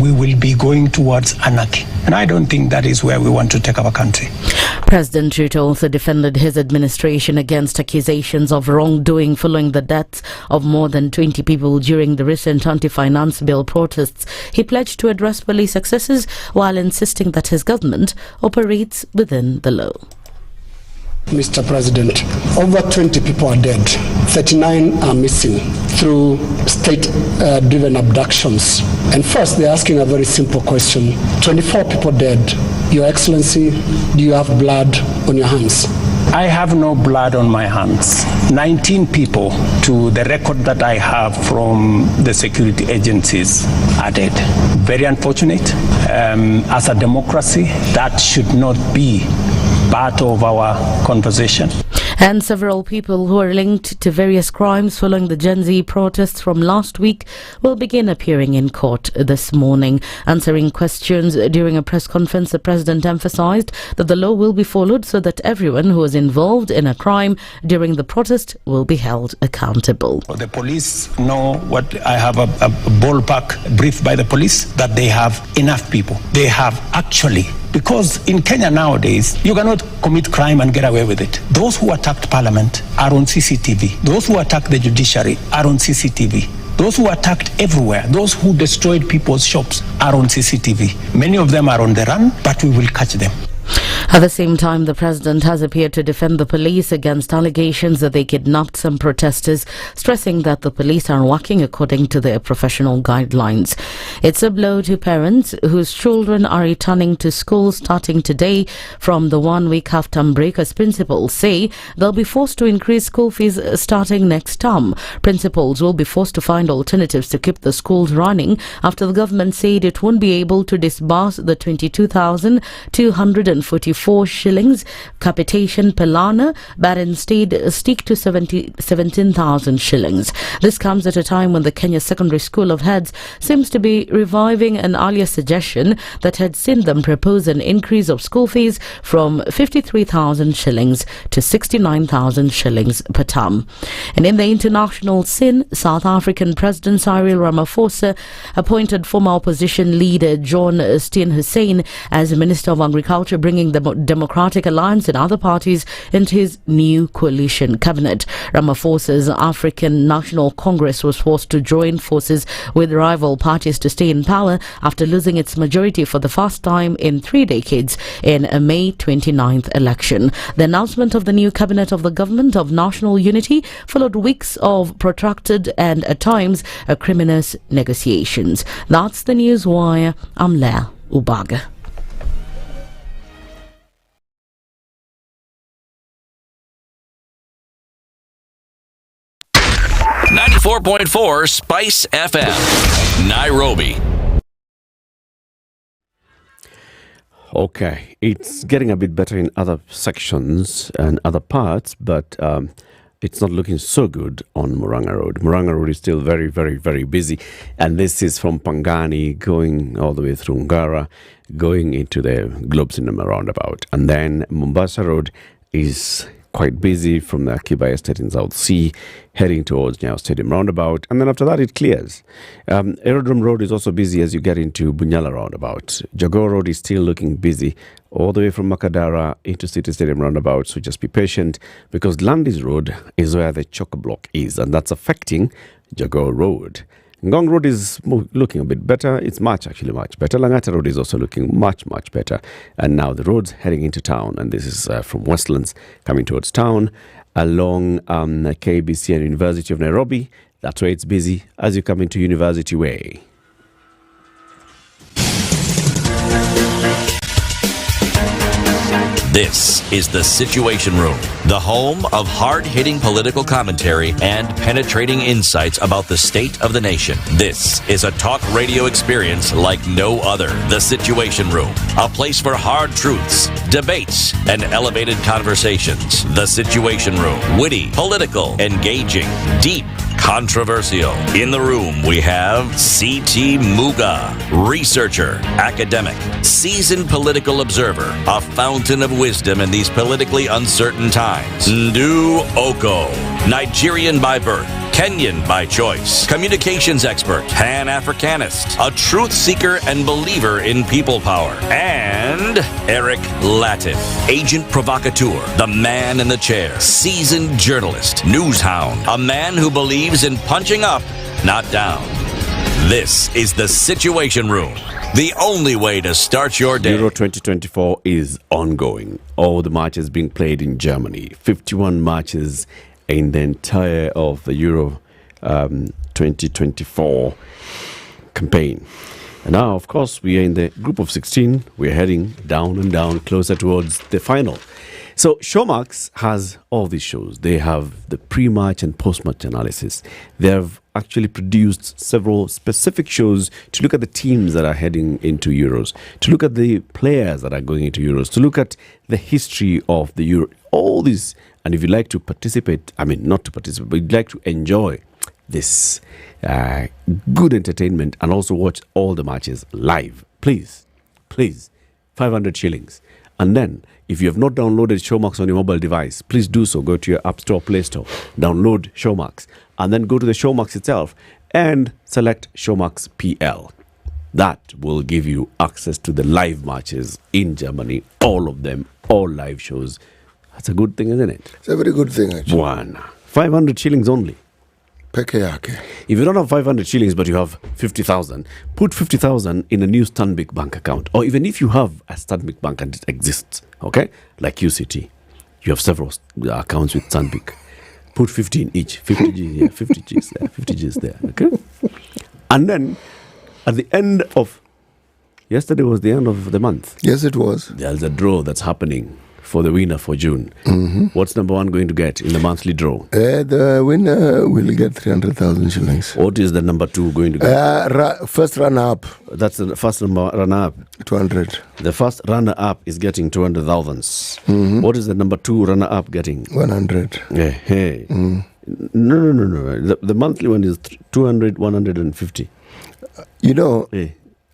we will be going towards anarchy. And I don't think that is where we want to take our country. President Ruto also defended his administration against accusations of wrongdoing following the deaths of more than 20 people during the recent anti-finance bill protests. He pledged to address police excesses while insisting that his government operates within the law. Mr. President, over 20 people are dead. 39 are missing through state-driven abductions. And first, they're asking a very simple question. 24 people dead. Your Excellency, do you have blood on your hands? I have no blood on my hands. 19 people, to the record that I have from the security agencies, are dead. Very unfortunate. As a democracy, that should not be part of our conversation. And several people who are linked to various crimes following the Gen Z protests from last week will begin appearing in court this morning. Answering questions during a press conference, the president emphasized that the law will be followed so that everyone who was involved in a crime during the protest will be held accountable. The police know what I have a ballpark brief by the police that they have enough people. They have actually Because in Kenya nowadays, you cannot commit crime and get away with it. Those who attacked Parliament are on CCTV. Those who attacked the judiciary are on CCTV. Those who attacked everywhere, those who destroyed people's shops are on CCTV. Many of them are on the run, but we will catch them. At the same time, the president has appeared to defend the police against allegations that they kidnapped some protesters, stressing that the police are working according to their professional guidelines. It's a blow to parents whose children are returning to school starting today from the 1 week half-term break, as principals say they'll be forced to increase school fees starting next term. Principals will be forced to find alternatives to keep the schools running after the government said it won't be able to disburse the 22,244 shillings capitation per learner, but instead stick to 17,000 shillings. This comes at a time when the Kenya Secondary School of Heads seems to be reviving an earlier suggestion that had seen them propose an increase of school fees from 53,000 shillings to 69,000 shillings per term. And in the international scene, South African President Cyril Ramaphosa appointed former opposition leader John Steenhuisen as Minister of Agriculture, bringing the Democratic Alliance and other parties into his new coalition cabinet. Ramaphosa's African National Congress was forced to join forces with rival parties to stay in power after losing its majority for the first time in 3 decades in a May 29th election. The announcement of the new cabinet of the Government of National Unity followed weeks of protracted and at times acrimonious negotiations. That's the news wire. I'm Leah Ubaga. .4 Spice FM, Nairobi. Okay, it's getting a bit better in other sections and other parts, but it's not looking so good on Murang'a Road. Murang'a Road is still very, very, very busy, and this is from Pangani going all the way through Ngara, going into the Globe Cinema roundabout. And then Mombasa Road is quite busy from the Akiba Estate in South Sea, heading towards Nyayo Stadium roundabout, and then after that it clears. Aerodrome Road is also busy as you get into Bunyala roundabout. Jogoo Road is still looking busy all the way from Makadara into City Stadium roundabout, so just be patient because Landis Road is where the chock-a-block is, and that's affecting Jogoo Road. Ngong Road is looking a bit better. It's much better. Langata Road is also looking much better. And now the roads heading into town, and this is from Westlands coming towards town along KBC and University of Nairobi. That's where it's busy as you come into University Way. This is The Situation Room, the home of hard-hitting political commentary and penetrating insights about the state of the nation. This is a talk radio experience like no other. The Situation Room, a place for hard truths, debates, and elevated conversations. The Situation Room, witty, political, engaging, deep, controversial. In the room, we have C.T. Muga, researcher, academic, seasoned political observer, a fountain of wisdom in these politically uncertain times. Ndu Oko, Nigerian by birth, Kenyan by choice, communications expert, Pan-Africanist, a truth seeker and believer in people power, and Eric Latin, agent provocateur, the man in the chair, seasoned journalist, news hound, a man who believes in punching up, not down. This is The Situation Room, the only way to start your day. Euro 2024 is ongoing. All the matches being played in Germany. 51 matches in the entire of the Euro 2024 campaign. And now, of course, we are in the group of 16. We're heading down and down, closer towards the final. So Showmax has all these shows. They have the pre-match and post-match analysis. They have actually produced several specific shows to look at the teams that are heading into Euros, to look at the players that are going into Euros, to look at the history of the Euro, all these. And if you'd like to participate, not to participate, but you'd like to enjoy this good entertainment and also watch all the matches live, please, 500 shillings. And then, if you have not downloaded Showmax on your mobile device, please do so. Go to your App Store, Play Store, download Showmax, and then go to the Showmax itself and select Showmax PL. That will give you access to the live matches in Germany, all of them, all live shows. That's a good thing, isn't it? It's a very good thing, actually. 500 shillings only. Peke yake. If you don't have 500 shillings but you have 50,000, put 50,000 in a new Stanbic bank account. Or even if you have a Stanbic bank and it exists, okay? Like UCT. You have several accounts with Stanbic. Put 50 in each. 50 G's here, 50 G's there, 50 G's there, okay? And then, at the end of... Yesterday was the end of the month. Yes, it was. There's a draw that's happening for the winner for June. What's number one going to get in the monthly draw? The winner will get 300,000 shillings. What is the number two going to get? First runner-up. That's the first runner-up. 200. The first runner-up is getting 200,000. What is the number two runner-up getting? 100. Hey. No. The monthly one is 200, 150. You know,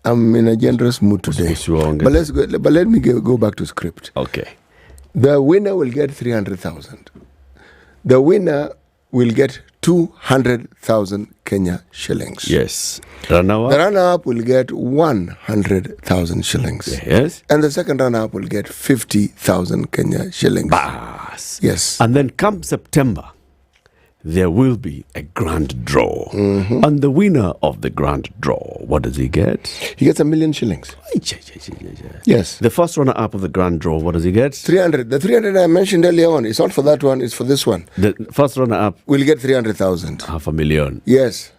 I'm in a generous mood today. But let me go back to script. Okay. The winner will get 300,000. The winner will get 200,000 Kenya shillings. Yes. The runner-up will get 100,000 shillings. Yes. And the second runner-up will get 50,000 Kenya shillings. Bas. Yes. And then come September, there will be a grand draw. And the winner of the grand draw, what does he get? He gets 1 million shillings. Yes. The first runner-up of the grand draw, what does he get? 300. The 300 I mentioned earlier on, it's not for that one, it's for this one. The first runner-up will get 300,000. 500,000. Yes.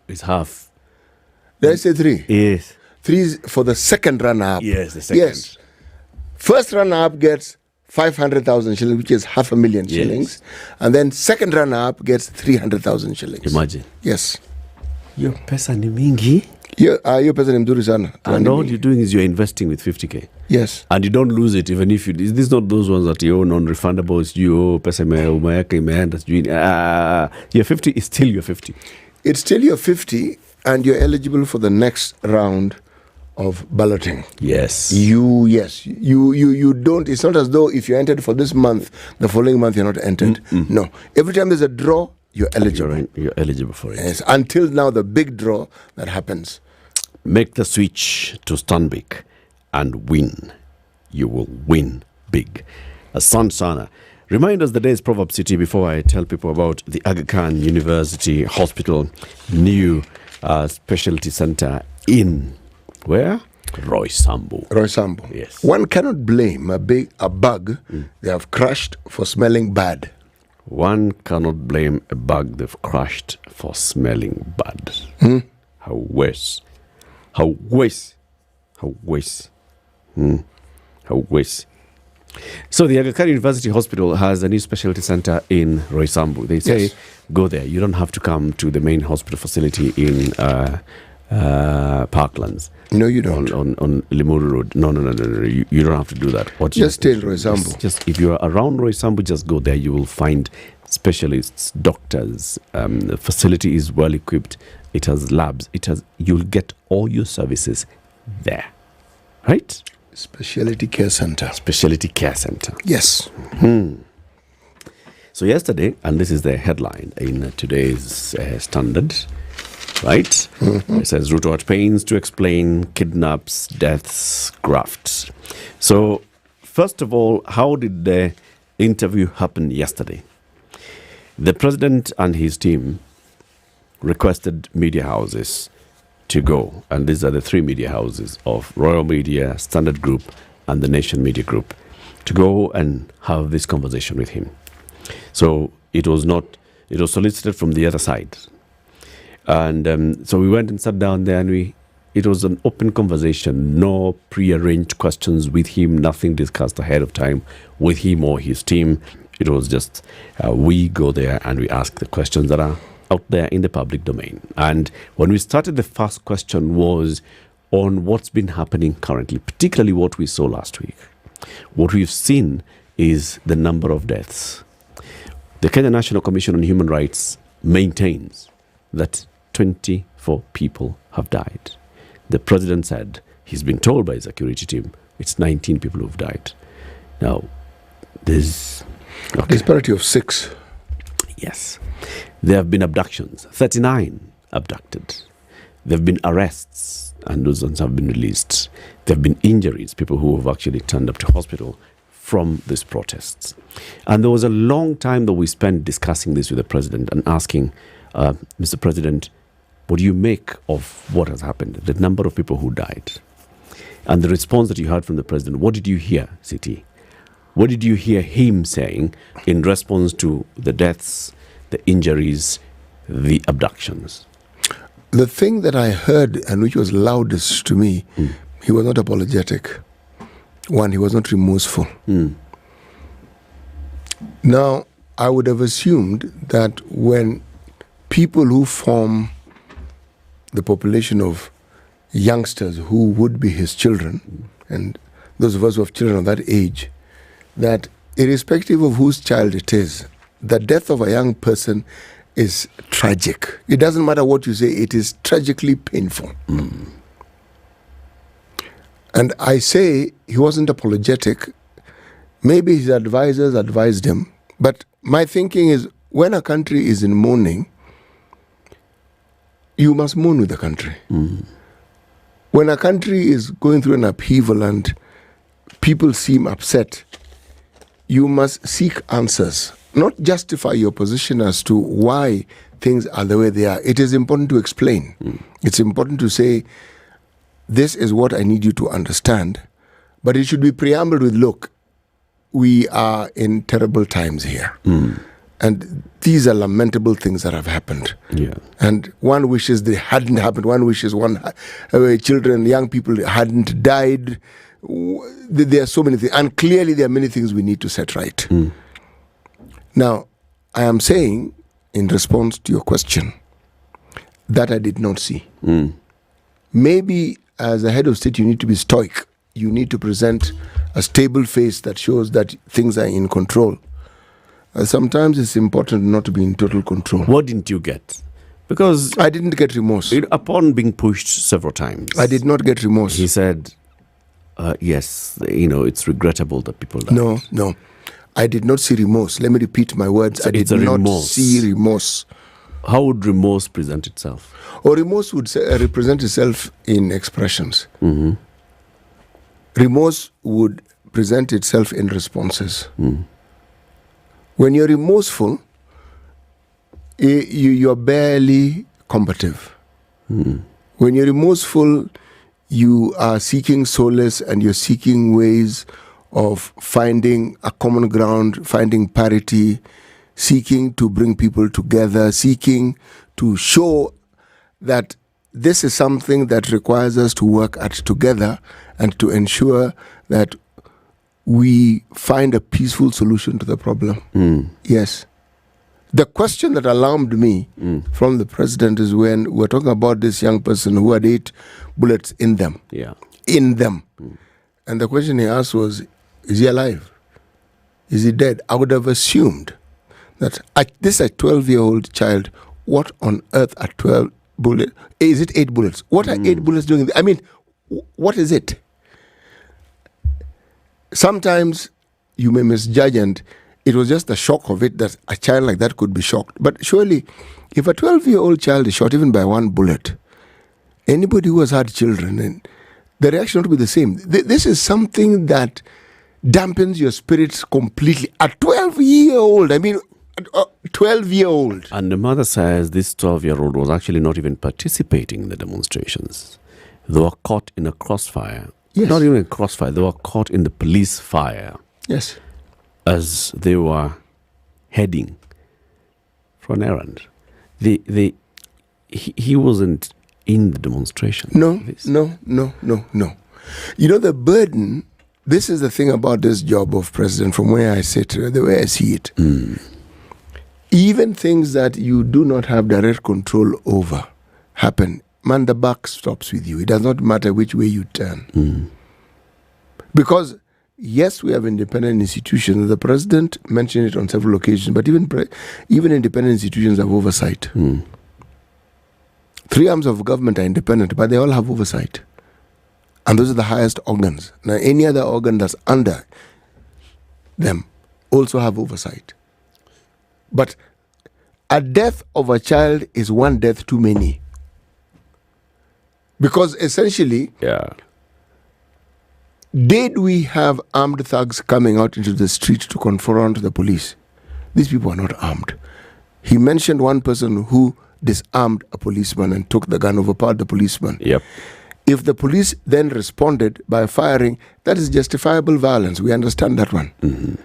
It's half. Did I say 3? Yes. 3 is for the second runner-up. Yes, the second. Yes. First runner-up gets 500,000 shillings, which is 500,000 shillings. And then second runner-up gets 300,000 shillings. Imagine. Yes. Your pesa ni mingi. Your pesa ni mzuri sana. And all you're doing is you're investing with 50K. Yes. And you don't lose it even if you... This is not those ones that you own non-refundable. It's you, pesa umeweka imeenda. Your 50 is still your 50. It's still your 50 and you're eligible for the next round of balloting. Yes. You don't, it's not as though if you entered for this month, the following month you're not entered. No. Every time there's a draw, you're eligible. You're eligible for it. Yes. Until now, the big draw that happens. Make the switch to Stanbic and win. You will win big. Asante sana. Remind us the day's Proverb City before I tell people about the Aga Khan University Hospital new specialty center in... Where? Roysambu. Yes. One cannot blame a bug they have crushed for smelling bad. One cannot blame a bug they've crushed for smelling bad. How worse. How worse. How worse. How worse. So the Aga Khan University Hospital has a new specialty center in Roysambu. They say, go there. You don't have to come to the main hospital facility in Parklands. No, you don't. On Limuru Road. No. You don't have to do that. Just stay in Roysambu. Just if you're around Roysambu, just go there. You will find specialists, doctors. The facility is well equipped. It has labs. You'll get all your services there. Right? Specialty Care Center. Specialty Care Center. Yes. So yesterday, and this is the headline in today's Standard, right? It says, Ruto at pains to explain kidnaps, deaths, grafts. So, first of all, how did the interview happen yesterday? The president and his team requested media houses to go, and these are the 3 media houses of Royal Media, Standard Group, and the Nation Media Group, to go and have this conversation with him. So it was solicited from the other side. And so we went and sat down there, and it was an open conversation, no prearranged questions with him, nothing discussed ahead of time with him or his team. It was just we go there and we ask the questions that are out there in the public domain. And when we started, the first question was on what's been happening currently, particularly what we saw last week. What we've seen is the number of deaths. The Kenya National Commission on Human Rights maintains that 24 people have died. The president said he's been told by his security team it's 19 people who've died. Now, there's a disparity of 6. Yes. There have been abductions, 39 abducted. There have been arrests, and those ones have been released. There have been injuries, people who have actually turned up to hospital from these protests. And there was a long time that we spent discussing this with the president and asking, Mr. President, what do you make of what has happened, the number of people who died? And the response that you heard from the president, what did you hear, CT? What did you hear him saying in response to the deaths, the injuries, the abductions? The thing that I heard, and which was loudest to me, he was not apologetic. One, he was not remorseful. Now, I would have assumed that when people who form the population of youngsters who would be his children, and those of us who have children of that age, that irrespective of whose child it is, the death of a young person is tragic. It doesn't matter what you say, it is tragically painful. And I say he wasn't apologetic. Maybe his advisors advised him. But my thinking is, when a country is in mourning, you must mourn with the country. When a country is going through an upheaval and people seem upset, you must seek answers, not justify your position as to why things are the way they are. It is important to explain. It's important to say, this is what I need you to understand. But it should be preambled with, look, we are in terrible times here. And these are lamentable things that have happened. And one wishes they hadn't happened. One wishes children, young people hadn't died. There are so many things. And clearly there are many things we need to set right. Now, I am saying, in response to your question, that I did not see. Maybe as a head of state, you need to be stoic. You need to present a stable face that shows that things are in control. Sometimes it's important not to be in total control. What didn't you get? Because I didn't get remorse. Upon being pushed several times, I did not get remorse. He said, yes, it's regrettable that people died. No. I did not see remorse. Let me repeat my words. So I did not see remorse. How would remorse present itself? Or remorse would represent itself in expressions. Remorse would present itself in responses. When you're remorseful, you're barely combative. When you're remorseful, you are seeking solace and you're seeking ways of finding a common ground, finding parity, seeking to bring people together, seeking to show that this is something that requires us to work at together and to ensure that we find a peaceful solution to the problem. Yes. The question that alarmed me from the president is when we're talking about this young person who had 8 bullets in them. In them. And the question he asked was, is he alive? Is he dead? I would have assumed that this is a 12-year-old child. What on earth are 12 bullets? Is it 8 bullets? What are 8 bullets doing? I mean, what is it? Sometimes you may misjudge, and it was just the shock of it that a child like that could be shocked. But surely, if a 12-year-old child is shot even by 1 bullet, anybody who has had children, and the reaction would be the same. This is something that dampens your spirits completely. A 12-year-old, 12-year-old. And the mother says this 12-year-old was actually not even participating in the demonstrations. They were caught in a crossfire. Yes. Not even a crossfire. They were caught in the police fire. Yes. As they were heading for an errand. He wasn't in the demonstration. No. You know, the burden, this is the thing about this job of president, from where I sit, the way I see it. Even things that you do not have direct control over happen. Man, the buck stops with you. It does not matter which way you turn. Because, yes, we have independent institutions. The president mentioned it on several occasions, but even independent institutions have oversight. 3 arms of government are independent, but they all have oversight. And those are the highest organs. Now, any other organ that's under them also have oversight. But a death of a child is one death too many. Because essentially, did we have armed thugs coming out into the street to confront the police? These people are not armed. He mentioned one person who disarmed a policeman and took the gun, overpowered the policeman. Yep. If the police then responded by firing, that is justifiable violence. We understand that one. Mm-hmm.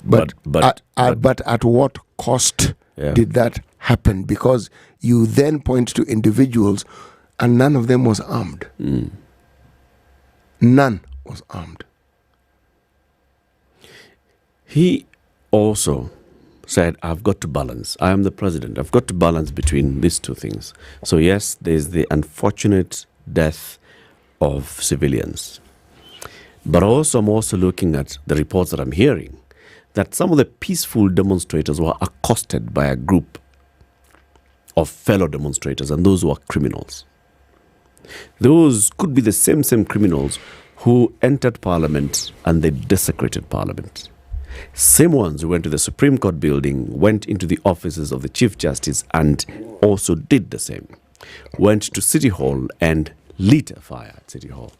But at what cost did that happen? Because you then point to individuals and none of them was armed. None was armed. He also said, I've got to balance. I am the president. I've got to balance between these two things. So yes, there's the unfortunate death of civilians. But also I'm also looking at the reports that I'm hearing that some of the peaceful demonstrators were accosted by a group of fellow demonstrators, and those were criminals. Those could be the same criminals who entered Parliament and they desecrated Parliament. Same ones who went to the Supreme Court building, went into the offices of the Chief Justice and also did the same. Went to City Hall and lit a fire at City Hall.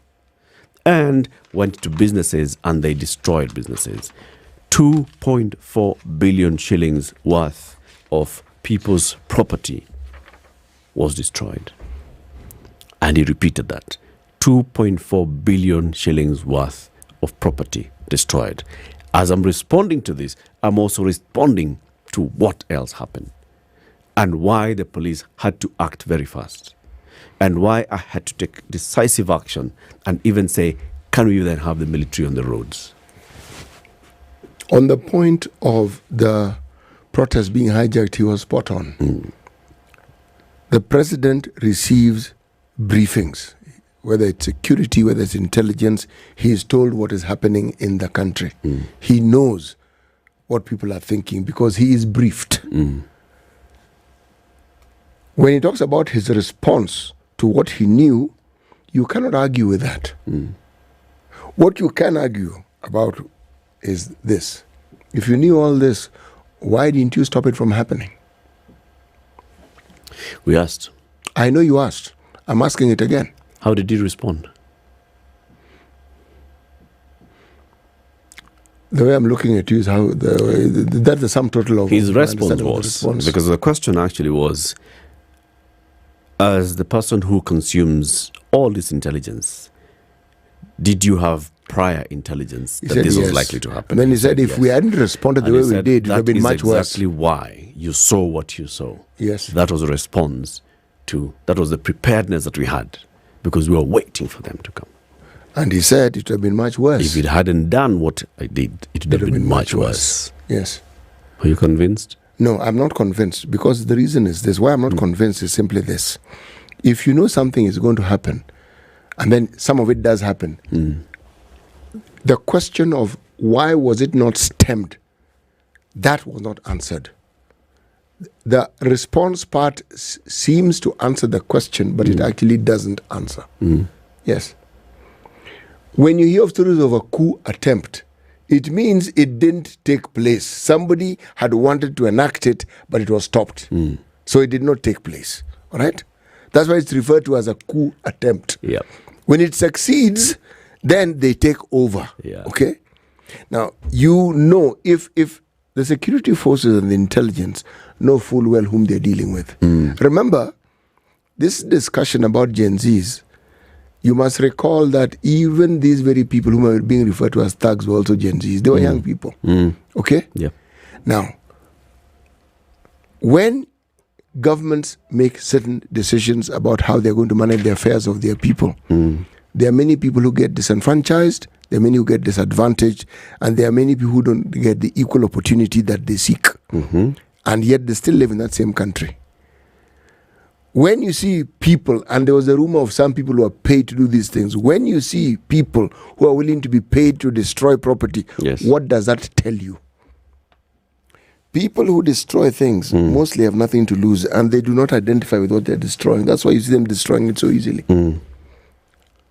And went to businesses and they destroyed businesses. 2.4 billion shillings worth of people's property was destroyed. And he repeated that. 2.4 billion shillings worth of property destroyed. As I'm responding to this, I'm also responding to what else happened and why the police had to act very fast and why I had to take decisive action and even say, can we then have the military on the roads? On the point of the protest being hijacked, he was spot on. The president receives briefings, whether it's security, whether it's intelligence. He is told what is happening in the country. He knows what people are thinking because he is briefed. When he talks about his response to what he knew, you cannot argue with that. What you can argue about is this. If you knew all this, why didn't you stop it from happening? We asked. I know you asked. I'm asking it again. How did he respond? The way I'm looking at you is how that's the sum total of his response was. Because the question actually was, as the person who consumes all this intelligence, did you have prior intelligence that this was likely to happen? And then he said, if we hadn't responded the way we did, it would have been much worse. That's exactly why you saw what you saw. Yes. That was a response to, that was the preparedness that we had, because we were waiting for them to come. And he said it would have been much worse. If it hadn't done what I did, it would have been much worse. Yes. Are you convinced? No, I'm not convinced, because the reason is this. Why I'm not convinced is simply this. If you know something is going to happen, and then some of it does happen, the question of why was it not stemmed, that was not answered. The response part seems to answer the question, but it actually doesn't answer. Yes. When you hear of stories of a coup attempt, it means it didn't take place. Somebody had wanted to enact it, but it was stopped. So it did not take place. All right? That's why it's referred to as a coup attempt. Yep. When it succeeds, then they take over. Okay? Now, you know, if the security forces and the intelligence know full well whom they're dealing with. Remember, this discussion about Gen Zs, you must recall that even these very people whom are being referred to as thugs were also Gen Zs. They were young people. Okay? Yeah. Now, when governments make certain decisions about how they're going to manage the affairs of their people, there are many people who get disenfranchised, there are many who get disadvantaged, and there are many people who don't get the equal opportunity that they seek. And yet they still live in that same country. When you see people, and there was a rumor of some people who are paid to do these things, when you see people who are willing to be paid to destroy property, what does that tell you? People who destroy things mostly have nothing to lose, and they do not identify with what they're destroying. That's why you see them destroying it so easily. And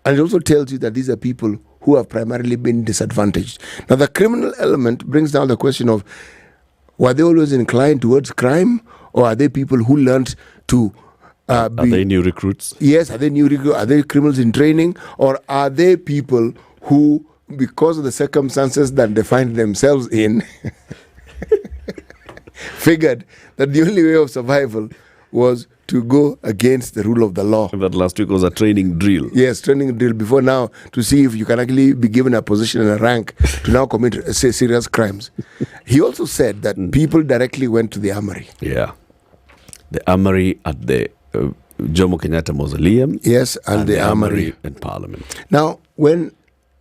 it also tells you that these are people who have primarily been disadvantaged. Now, the criminal element brings down the question of, were they always inclined towards crime, or are they people who learned to Are they new recruits? Yes, are they new recruits? Are they criminals in training? Or are they people who, because of the circumstances that they find themselves in, figured that the only way of survival was to go against the rule of the law? That last week was a training drill. Yes, training drill before now, to see if you can actually be given a position and a rank to now commit serious crimes. He also said that people directly went to the armory. Yeah. The armory at the Jomo Kenyatta Mausoleum. Yes, and the armory in Parliament. Now, when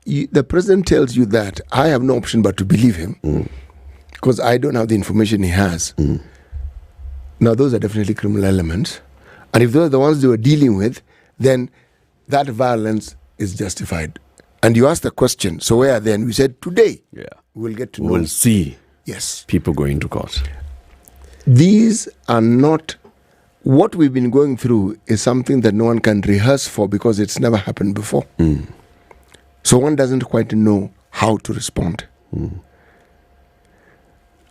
the president tells you that, I have no option but to believe him, because I don't have the information he has. Now, those are definitely criminal elements. And if those are the ones they were dealing with, then that violence is justified. And you asked the question, so where are they? And we said, today, we'll get to know. We'll see people going to court. These are not, what we've been going through is something that no one can rehearse for because it's never happened before. So one doesn't quite know how to respond.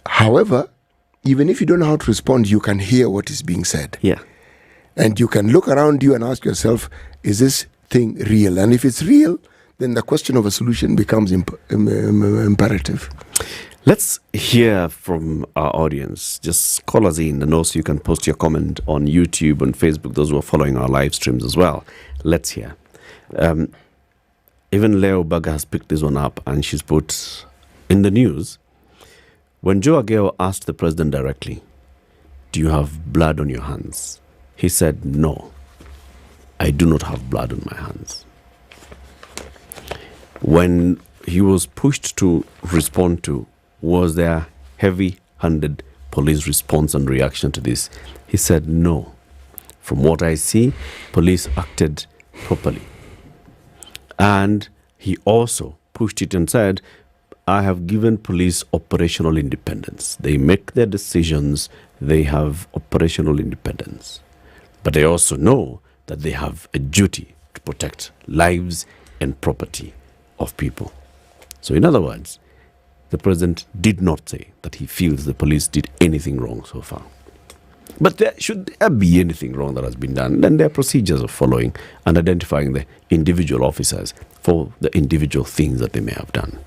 However, even if you don't know how to respond, you can hear what is being said. Yeah. And you can look around you and ask yourself, is this thing real? And if it's real, then the question of a solution becomes imperative. Let's hear from our audience. Just call us in, and also you can post your comment on YouTube and Facebook, those who are following our live streams as well. Let's hear. Even Leo Baga has picked this one up, and she's put in the news, when Joe Ageo asked the president directly, do you have blood on your hands? He said, no, I do not have blood on my hands. When he was pushed to respond to, was there heavy-handed police response and reaction to this? He said, no. From what I see, police acted properly. And he also pushed it and said, I have given police operational independence. They make their decisions. They have operational independence. But they also know that they have a duty to protect lives and property of people. So in other words, the president did not say that he feels the police did anything wrong so far. But should there be anything wrong that has been done, then there are procedures of following and identifying the individual officers for the individual things that they may have done.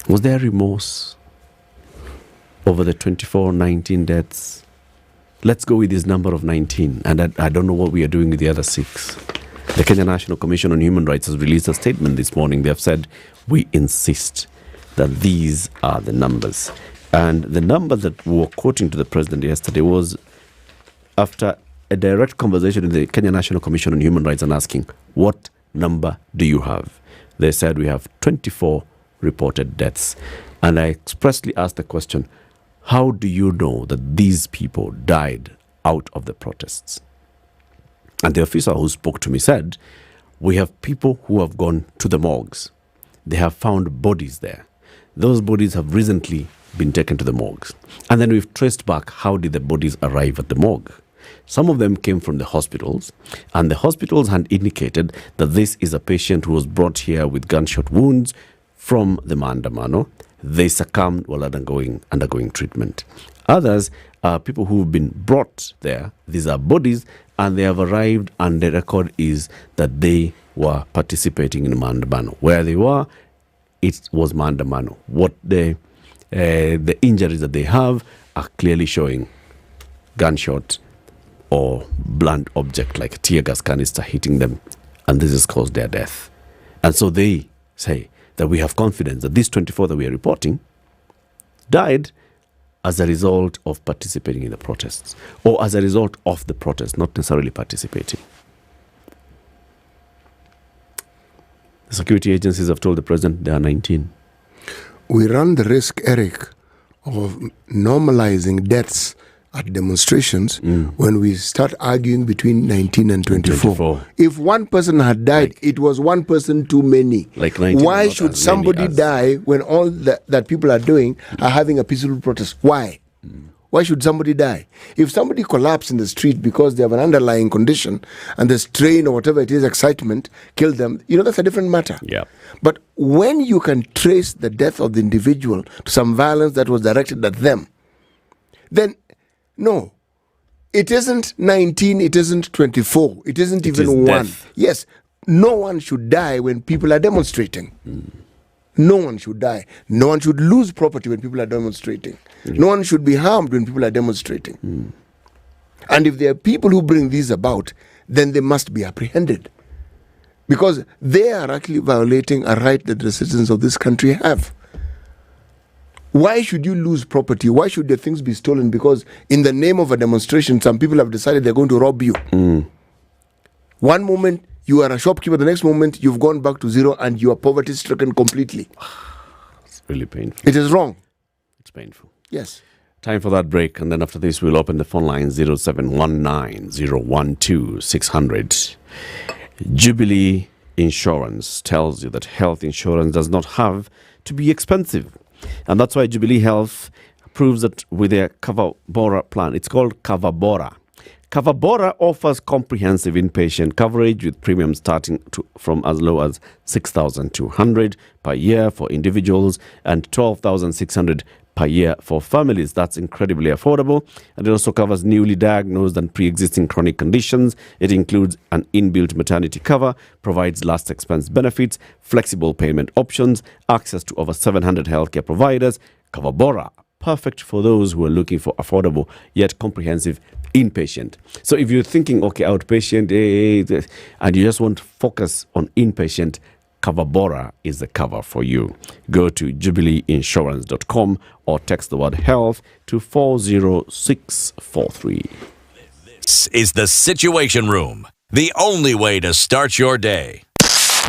Was there remorse over the 19 deaths? Let's go with this number of 19, and I don't know what we are doing with the other 6. The Kenya National Commission on Human Rights has released a statement this morning. They have said, we insist that these are the numbers. And the number that we were quoting to the president yesterday was after a direct conversation with the Kenya National Commission on Human Rights and asking, what number do you have? They said, we have 24 reported deaths. And I expressly asked the question, how do you know that these people died out of the protests? And the officer who spoke to me said, we have people who have gone to the morgues. They have found bodies there. Those bodies have recently been taken to the morgues. And then we've traced back, how did the bodies arrive at the morgue? Some of them came from the hospitals, and the hospitals had indicated that this is a patient who was brought here with gunshot wounds from the Maandamano. They succumbed while undergoing treatment. Others are people who have been brought there. These are bodies, and they have arrived, and the record is that they were participating in Maandamano. Where they were, it was Maandamano. What the injuries that they have are clearly showing gunshot or blunt object like a tear gas canister hitting them, and this has caused their death. And so they say that we have confidence that these 24 that we are reporting died as a result of participating in the protests, or as a result of the protest, not necessarily participating. The security agencies have told the president there are 19. We run the risk, Eric, of normalizing deaths at demonstrations when we start arguing between 19 and 24. If one person had died, it was one person too many. Like 19. Why should somebody die when all that people are doing are having a peaceful protest? Why? Why should somebody die? If somebody collapses in the street because they have an underlying condition and the strain or whatever it is, excitement, kill them, that's a different matter. Yeah. But when you can trace the death of the individual to some violence that was directed at them, then no. It isn't 19, it isn't 24, it isn't even is 1. death. Yes, no one should die when people are demonstrating. No one should die. No one should lose property when people are demonstrating. No one should be harmed when people are demonstrating. And if there are people who bring these about, then they must be apprehended. Because they are actually violating a right that the citizens of this country have. Why should you lose property? Why should your things be stolen? Because in the name of a demonstration, some people have decided they're going to rob you. One moment, you are a shopkeeper. The next moment, you've gone back to zero and you are poverty-stricken completely. It's really painful. It is wrong. It's painful. Yes. Time for that break. And then after this, we'll open the phone line 0719-012-600. Jubilee Insurance tells you that health insurance does not have to be expensive. And that's why Jubilee Health proves that with their Cover Bora plan. It's called Cover Bora. Cover Bora offers comprehensive inpatient coverage with premiums starting from as low as 6,200 per year for individuals and 12,600 per year for families. That's incredibly affordable. And it also covers newly diagnosed and pre-existing chronic conditions. It includes an inbuilt maternity cover, provides last expense benefits, flexible payment options, access to over 700 healthcare providers. Cover Bora, perfect for those who are looking for affordable yet comprehensive inpatient. So if you're thinking, okay, outpatient, and you just want to focus on inpatient, Cover Bora is the cover for you. Go to jubileeinsurance.com or text the word health to 40643. This is the Situation Room, the only way to start your day.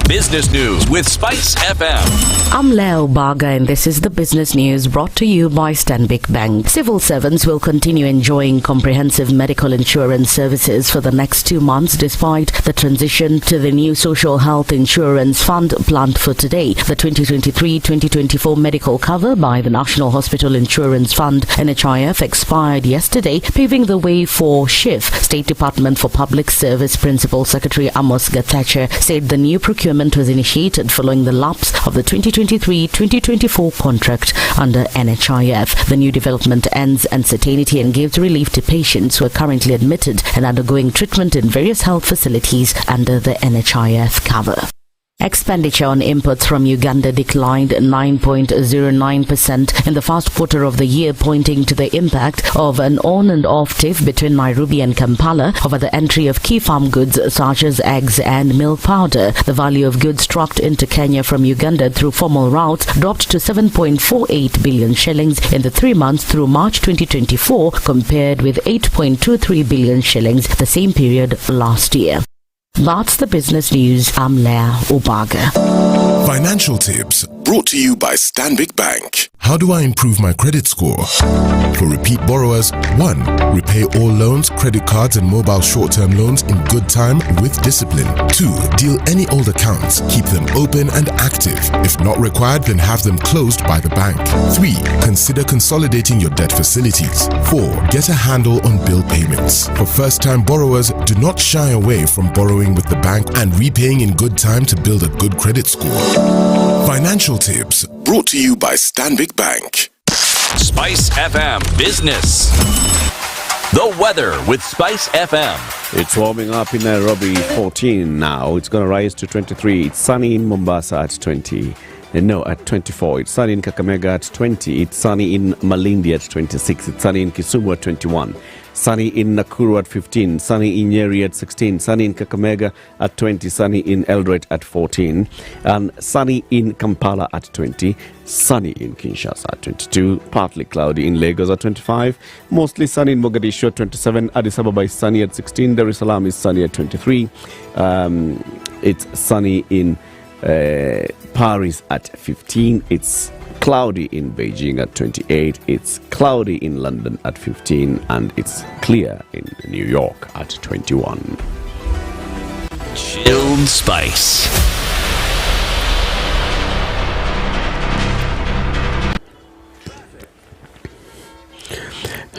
Business news with Spice FM. I'm Leo Baga and this is the business news brought to you by Standard Bank. Civil servants will continue enjoying comprehensive medical insurance services for the next 2 months despite the transition to the new social health insurance fund planned for today. The 2023-2024 medical cover by the National Hospital Insurance Fund NHIF expired yesterday, paving the way for NHIF. State Department for Public Service Principal Secretary Amos Gathacher said the new procurement was initiated following the lapse of the 2023-2024 contract under NHIF. The new development ends uncertainty and gives relief to patients who are currently admitted and undergoing treatment in various health facilities under the NHIF cover. Expenditure on imports from Uganda declined 9.09% in the first quarter of the year, pointing to the impact of an on and off tiff between Nairobi and Kampala over the entry of key farm goods such as eggs and milk powder. The value of goods trucked into Kenya from Uganda through formal routes dropped to 7.48 billion shillings in the 3 months through March 2024, compared with 8.23 billion shillings the same period last year. That's the business news. I'm Leah Obaga. Financial tips brought to you by Standard Bank. How do I improve my credit score? For repeat borrowers, 1. Repay all loans, credit cards and mobile short-term loans in good time with discipline. 2. Deal any old accounts, keep them open and active. If not required, then have them closed by the bank. 3. Consider consolidating your debt facilities. 4. Get a handle on bill payments. For first-time borrowers, do not shy away from borrowing with the bank and repaying in good time to build a good credit score. Financial tips brought to you by Standard Bank. Spice FM Business. The weather with Spice FM. It's warming up in Nairobi, 14 now. It's going to rise to 23. It's sunny in Mombasa at 20. At 24. It's sunny in Kakamega at 20. It's sunny in Malindi at 26. It's sunny in Kisumu at 21. Sunny in Nakuru at 15. Sunny in Nyeri at 16. Sunny in Kakamega at 20. Sunny in Eldoret at 14. And sunny in Kampala at 20. Sunny in Kinshasa at 22. Partly cloudy in Lagos at 25. Mostly sunny in Mogadishu at 27. Addis Ababa is sunny at 16. Dar es Salaam is sunny at 23. It's sunny in Paris at 15. It's cloudy in Beijing at 28. It's cloudy in London at 15. And it's clear in New York at 21. Chilled Spice.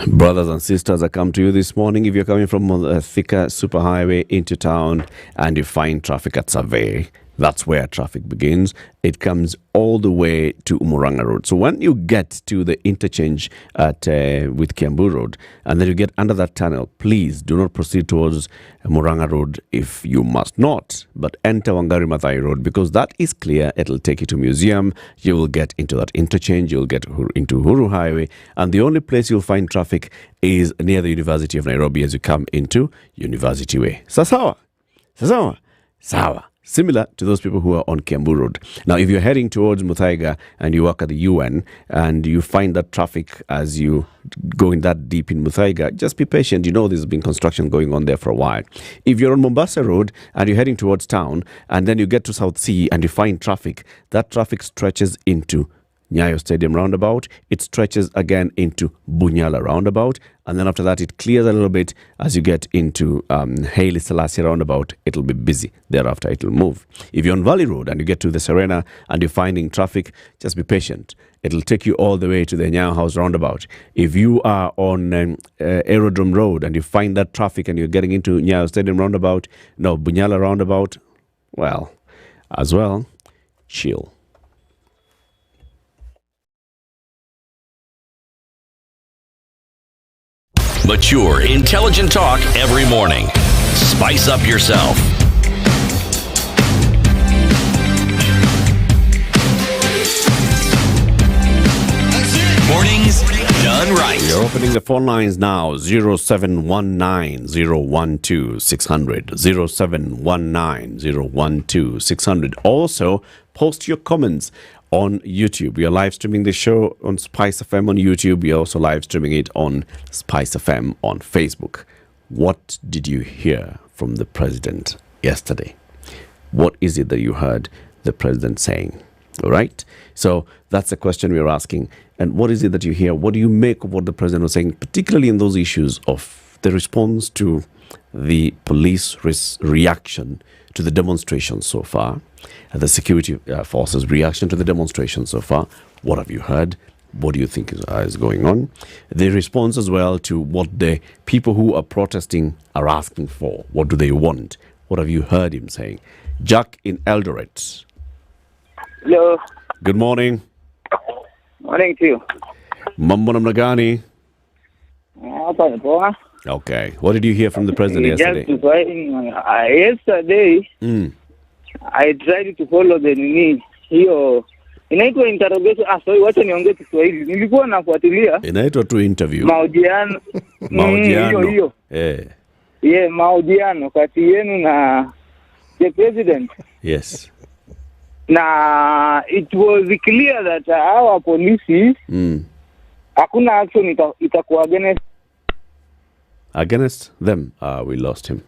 Brothers and sisters, I come to you this morning. If you're coming from Thika Superhighway into town and you find traffic at Survey, That's where traffic begins. It comes all the way to Umuranga Road. So when you get to the interchange at with Kiambu Road, and then you get under that tunnel, please do not proceed towards Umuranga Road if you must not, but enter Wangari Maathai Road, because that is clear. It'll take you to Museum. You will get into that interchange. You'll get into Huru Highway. And the only place you'll find traffic is near the University of Nairobi as you come into University Way. Sawa. Similar to those people who are on Kiambu Road. Now, if you're heading towards Muthaiga and you work at the UN and you find that traffic as you go in that deep in Muthaiga, just be patient. You know there's been construction going on there for a while. If you're on Mombasa Road and you're heading towards town and then you get to South Sea and you find traffic, that traffic stretches into Nyayo Stadium roundabout. It stretches again into Bunyala roundabout, and then after that it clears a little bit as you get into Haile Selassie roundabout. It'll be busy. Thereafter it'll move. If you're on Valley Road and you get to the Serena and you're finding traffic, just be patient. It'll take you all the way to the Nyayo House roundabout. If you are on Aerodrome Road and you find that traffic and you're getting into Nyayo Stadium roundabout, no, Bunyala roundabout, well, as well, chill. Mature, intelligent talk every morning. Spice up yourself. Mornings done right. You're opening the phone lines now. 0719 012 600. 0719 012 600. Also, post your comments on YouTube. We are live streaming the show on SpiceFM on YouTube. We are also live streaming it on SpiceFM on Facebook. What did you hear from the president yesterday? What is it that you heard the president saying? All right. So that's the question we're asking. And what is it that you hear? What do you make of what the president was saying, particularly in those issues of the response to the police reaction to the demonstration so far, and the security forces' reaction to the demonstration so far? What have you heard? What do you think is going on? The response as well to what the people who are protesting are asking for. What do they want? What have you heard him saying? Jack in Eldoret. Hello. Good morning. Morning to you. Mambo namna gani? Hapa ni poa. Okay. What did you hear from the president yesterday? Yesterday, I tried to follow the hiyo inaitwa interrogation. Sorry, wacha niongee Kiswahili. Nilikuwa nafuatilia. Inaitwa tu interview. Mahojiano. Hiyo. Mahojiano kati yenu na the president. Yes. Na it was clear that our police hakuna action itakuwa against them. We lost him.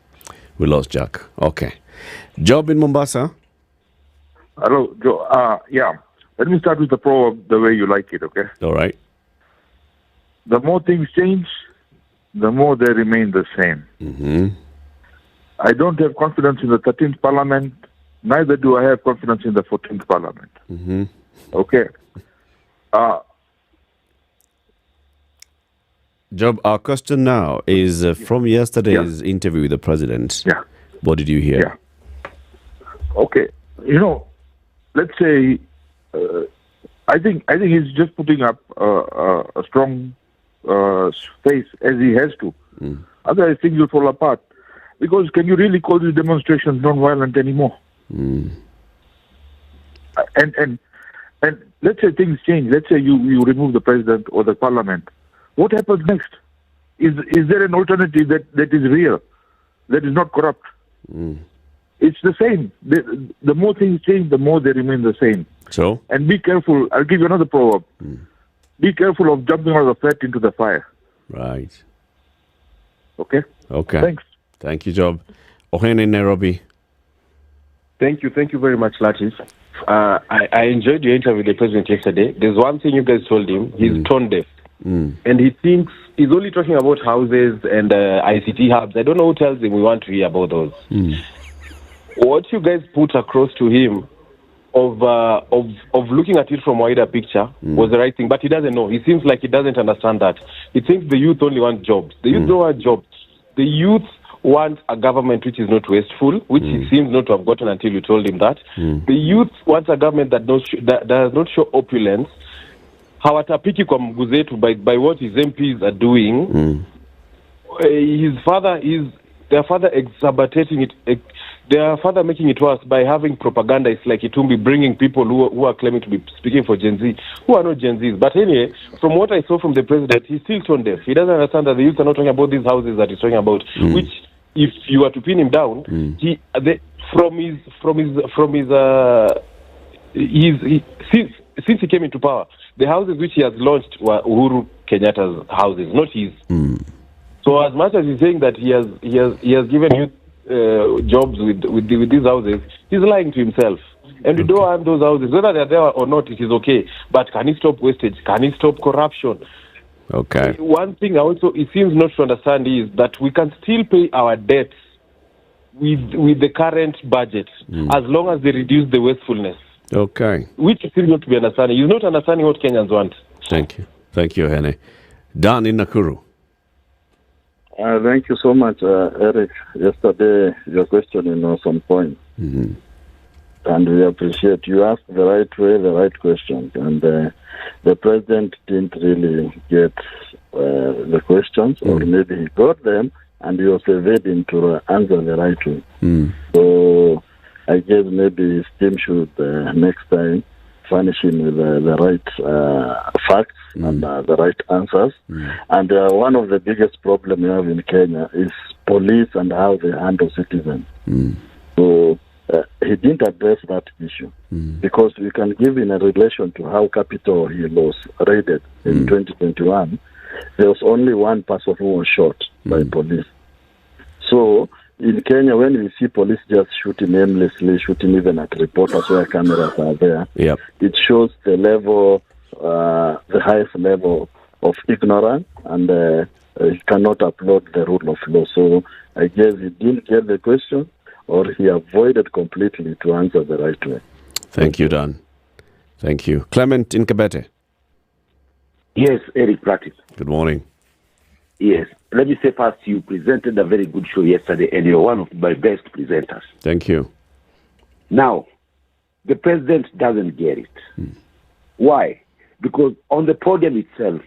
We lost Jack. Okay. Job in Mombasa. Hello, Joe. Yeah. Let me start with the proverb the way you like it, okay? All right. The more things change, the more they remain the same. Mm-hmm. I don't have confidence in the 13th Parliament. Neither do I have confidence in the 14th Parliament. Mm-hmm. Okay. Job, our question now is from yesterday's interview with the president. Yeah. What did you hear? Yeah. Okay. You know, let's say, I think he's just putting up a strong face as he has to. Otherwise, things will fall apart. Because can you really call these demonstrations non-violent anymore? And let's say things change. Let's say you remove the president or the parliament. What happens next? Is there an alternative that is real, that is not corrupt? It's the same. The more things change, the more they remain the same. So? And be careful. I'll give you another proverb. Be careful of jumping out of the flat into the fire. Right. Okay? Okay. Thanks. Thank you, Job. Ohene in Nairobi. Thank you very much, Latif. I enjoyed your interview with the president yesterday. There's one thing you guys told him. He's tone deaf. And he thinks he's only talking about houses and ICT hubs. I don't know who tells him we want to hear about those. What you guys put across to him of looking at it from a wider picture was the right thing, but he doesn't know. He seems like he doesn't understand that. He thinks the youth only want jobs. The youth don't want jobs. The youth want a government which is not wasteful, which he seems not to have gotten until you told him that. The youth wants a government that does not show opulence. Hawatapiki kwa mguzetu by what his MPs are doing. Their father exacerbating it. Their father making it worse by having propaganda. It's like Itumbi bringing people who are claiming to be speaking for Gen Z, who are not Gen Zs. But anyway, from what I saw from the president, he's still tone deaf. He doesn't understand that the youth are not talking about these houses that he's talking about. Which, if you were to pin him down, since he came into power, the houses which he has launched were Uhuru Kenyatta's houses, not his. So as much as he's saying that he has given youth jobs with these houses, he's lying to himself. And we don't want those houses, whether they're there or not. It is okay, but can he stop wastage? Can he stop corruption? Okay. One thing also he seems not to understand is that we can still pay our debts with the current budget as long as they reduce the wastefulness. Okay. Which seems not to be understanding. He's not understanding what Kenyans want. Thank you, Hene. Dan in Nakuru. Thank you so much, Eric. Yesterday, your question was on point. And we appreciate you asked the right way, the right questions. And the president didn't really get the questions, or maybe he got them, and he was evading to answer the right way. So I guess maybe his team should next time furnish him with the right facts and the right answers. And one of the biggest problems we have in Kenya is police and how they handle citizens. So he didn't address that issue because we can give in a relation to how Capitol Hill was raided in 2021. There was only one person who was shot by police. So in Kenya, when we see police just shooting aimlessly, shooting even at reporters where cameras are there, it shows the level, the highest level of ignorance, and he cannot upload the rule of law. So I guess he didn't get the question, or he avoided completely to answer the right way. Thank you, Dan. Thank you. Clement in Kabete. Yes, Eric Pratis. Good morning. Yes. Let me say first, you presented a very good show yesterday, and you're one of my best presenters. Thank you. Now, the president doesn't get it. Why? Because on the podium itself,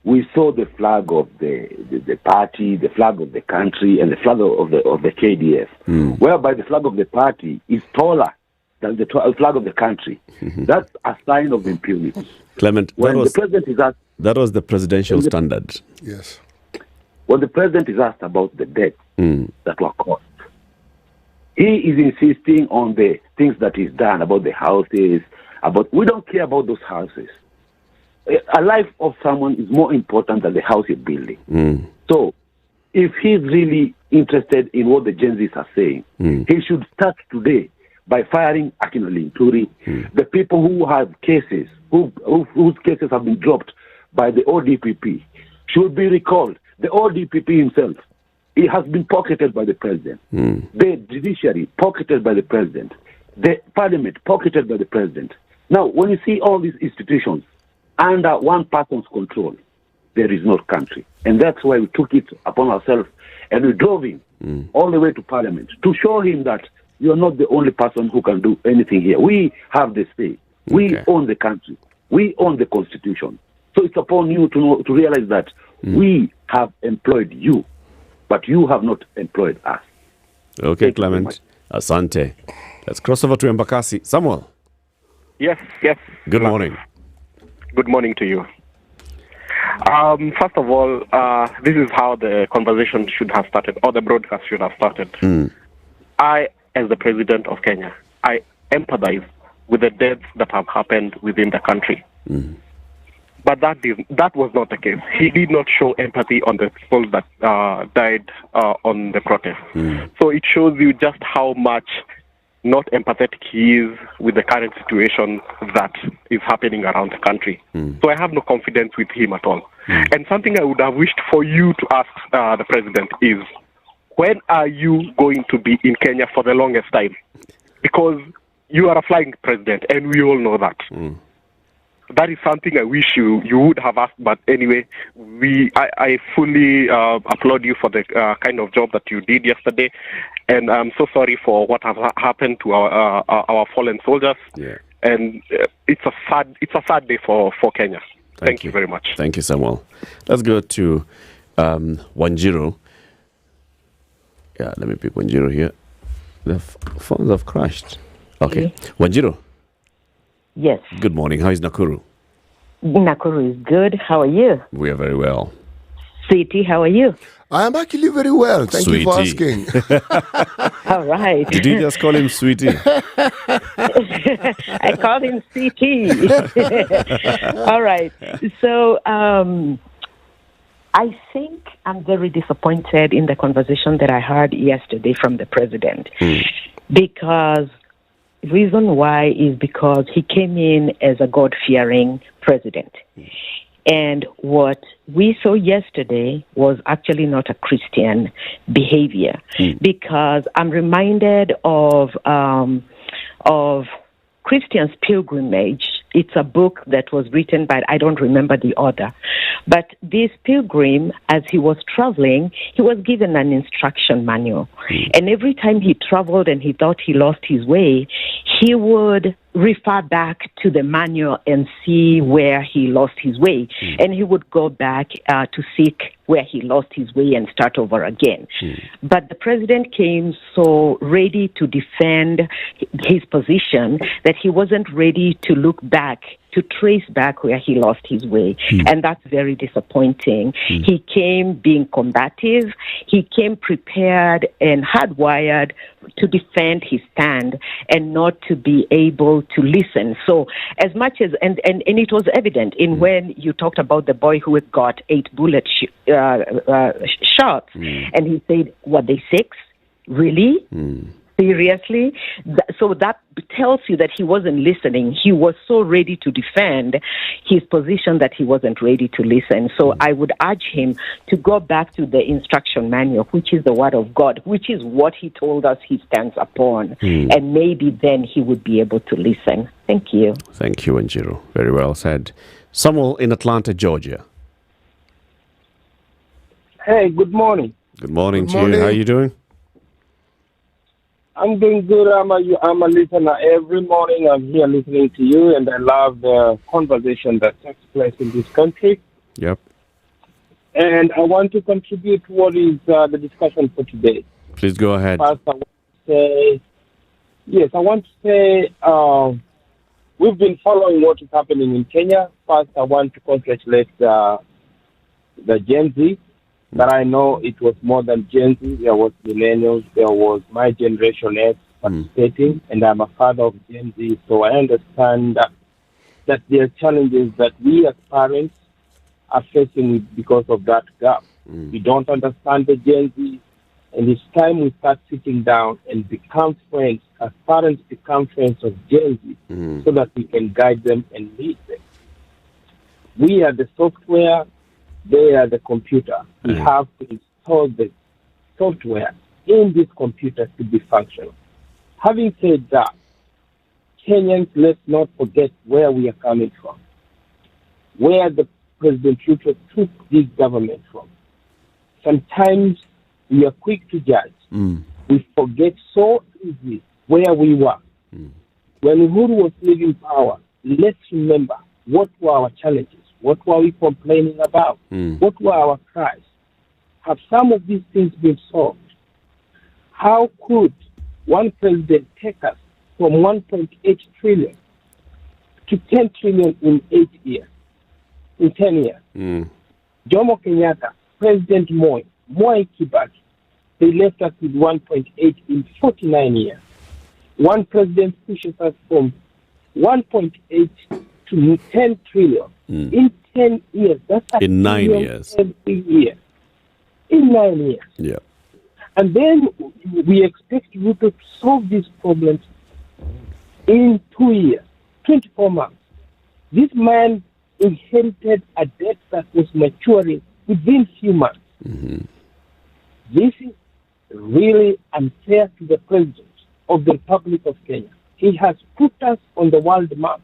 we saw the flag of the party, the flag of the country, and the flag of the KDF, whereby the flag of the party is taller than the flag of the country. That's a sign of impunity. Clement, that was the presidential standard. Yes. When the president is asked about the debt that were caused, he is insisting on the things that he's done, about the houses, we don't care about those houses. A life of someone is more important than the house you're building. So, if he's really interested in what the Gen Zs are saying, he should start today by firing Akinoli Nturi, the people who have cases, whose cases have been dropped by the ODPP, should be recalled. The ODPP himself, he has been pocketed by the president. The judiciary, pocketed by the president. The parliament, pocketed by the president. Now, when you see all these institutions under one person's control, there is no country. And that's why we took it upon ourselves and we drove him all the way to parliament to show him that you're not the only person who can do anything here. We have the say. We own the country. We own the constitution. So it's upon you to realize that we have employed you, but you have not employed us. Okay, Clement. Asante. Let's cross over to Embakasi. Samuel. Yes. Good morning. Good morning to you. First of all, this is how the conversation should have started, or the broadcast should have started. I, as the president of Kenya, I empathize with the deaths that have happened within the country. But that was not the case. He did not show empathy on the people that died on the protest. So it shows you just how much not empathetic he is with the current situation that is happening around the country. So I have no confidence with him at all. And something I would have wished for you to ask the president is, when are you going to be in Kenya for the longest time? Because you are a flying president, and we all know that. that is something I wish you would have asked. But anyway, I fully applaud you for the kind of job that you did yesterday, and I'm so sorry for what has happened to our fallen soldiers. Yeah. And it's a sad day for Kenya. Thank you very much. Thank you, Samuel. Let's go to Wanjiru. Yeah, let me pick Wanjiru here. The phones have crashed. Okay. Wanjiru. Yes. Good morning. How is Nakuru? Nakuru is good. How are you? We are very well. Sweetie, how are you? I am actually very well. Thank you for asking. All right. Did you just call him Sweetie? I called him CT. All right. So I think I'm very disappointed in the conversation that I heard yesterday from the president. Because reason why is because he came in as a God-fearing president. And what we saw yesterday was actually not a Christian behavior, because I'm reminded of Christian's Pilgrimage. It's a book that was written by, I don't remember the author, but this pilgrim, as he was traveling, he was given an instruction manual. And every time he traveled and he thought he lost his way, he would refer back to the manual and see where he lost his way. And he would go back to seek where he lost his way and start over again. But the president came so ready to defend his position that he wasn't ready to look back, to trace back where he lost his way. And that's very disappointing. He came being combative. He came prepared and hardwired to defend his stand and not to be able to listen. So as much as, and it was evident in when you talked about the boy who had got 8 bullet shots, and he said, what, they 6? Really? Seriously? So that tells you that he wasn't listening. He was so ready to defend his position that he wasn't ready to listen. So I would urge him to go back to the instruction manual, which is the word of God, which is what he told us he stands upon. And maybe then he would be able to listen. Thank you. Thank you, Wanjiru. Very well said. Samuel in Atlanta, Georgia. Hey, good morning. Good morning to you. How are you doing? I'm doing good. I'm a listener. Every morning I'm here listening to you, and I love the conversation that takes place in this country. Yep. And I want to contribute to what is the discussion for today. Please go ahead. First, I want to say, we've been following what is happening in Kenya. First, I want to congratulate the Gen Z. But I know it was more than Gen Z. There was millennials. There was my generation X participating, and I'm a father of Gen Z, so I understand that there are challenges that we as parents are facing because of that gap. We don't understand the Gen Z, and it's time we start sitting down and become friends, as parents become friends of Gen Z, so that we can guide them and lead them. We are the software. They are the computer. We have to install the software in this computer to be functional. Having said that, Kenyans, let's not forget where we are coming from, where the President Ruto took this government from. Sometimes we are quick to judge. We forget so easily where we were. When Uhuru was leaving power, let's remember what were our challenges. What were we complaining about? What were our cries? Have some of these things been solved? How could one president take us from 1.8 trillion to 10 trillion in 8 years, in 10 years? Jomo Kenyatta, President Moi Kibaki, they left us with 1.8 in 49 years. One president pushes us from 1.8 to 10 trillion. In 10 years. That's in 9 years. Every year. In 9 years. Yeah. And then we expect Ruto to solve these problems in 2 years, 24 months. This man inherited a debt that was maturing within few months. This is really unfair to the President of the Republic of Kenya. He has put us on the world map.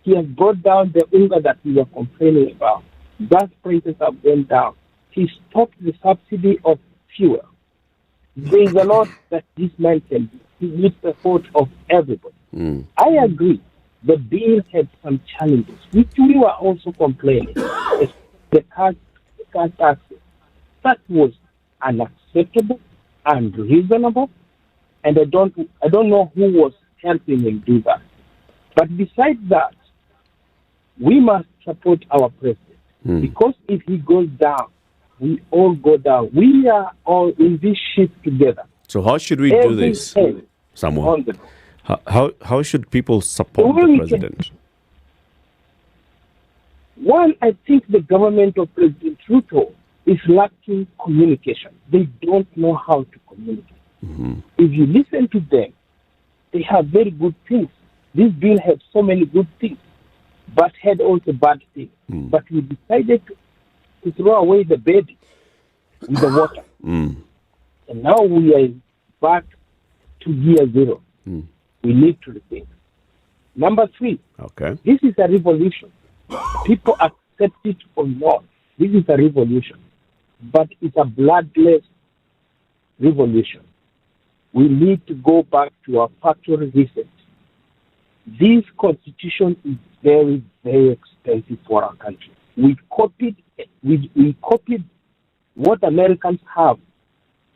He has brought down the UNGA that we were complaining about. Gas prices have gone down. He stopped the subsidy of fuel. There is a lot that this man can do. He needs the support of everybody. I agree. The bill had some challenges, which we were also complaining. The car taxes. That was unacceptable, unreasonable, and I don't know who was helping him do that. But besides that, we must support our president, because if he goes down, we all go down. We are all in this ship together. So how should we do this, Samuel? How should people support the president? One, I think the government of President Ruto is lacking communication. They don't know how to communicate. If you listen to them, they have very good things. This bill had so many good things, but had also bad things. But we decided to throw away the baby with the water. And now we are back to year zero. We need to rethink. Number 3, this is a revolution. People accept it or not. This is a revolution. But it's a bloodless revolution. We need to go back to our factory reset. This constitution is very, very expensive for our country. We copied what Americans have,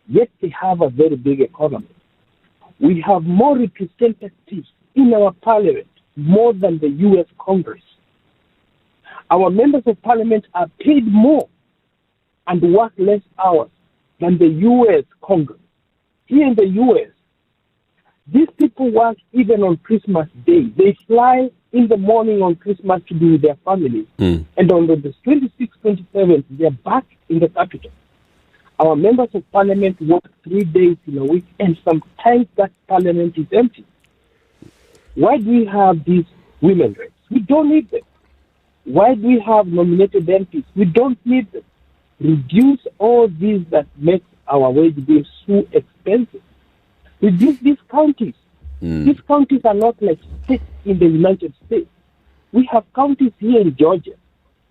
yet they have a very big economy. We have more representatives in our parliament, more than the U.S. Congress. Our members of parliament are paid more and work less hours than the U.S. Congress. Here in the U.S., these people work even on Christmas Day. They fly in the morning on Christmas to be with their families. And on the 26th, 27th, they're back in the capital. Our members of parliament work 3 days in a week, and sometimes that parliament is empty. Why do we have these women reps? We don't need them. Why do we have nominated MPs? We don't need them. Reduce all these that make our wage bill so expensive. Reduce these counties. These counties are not like states in the United States. We have counties here in Georgia.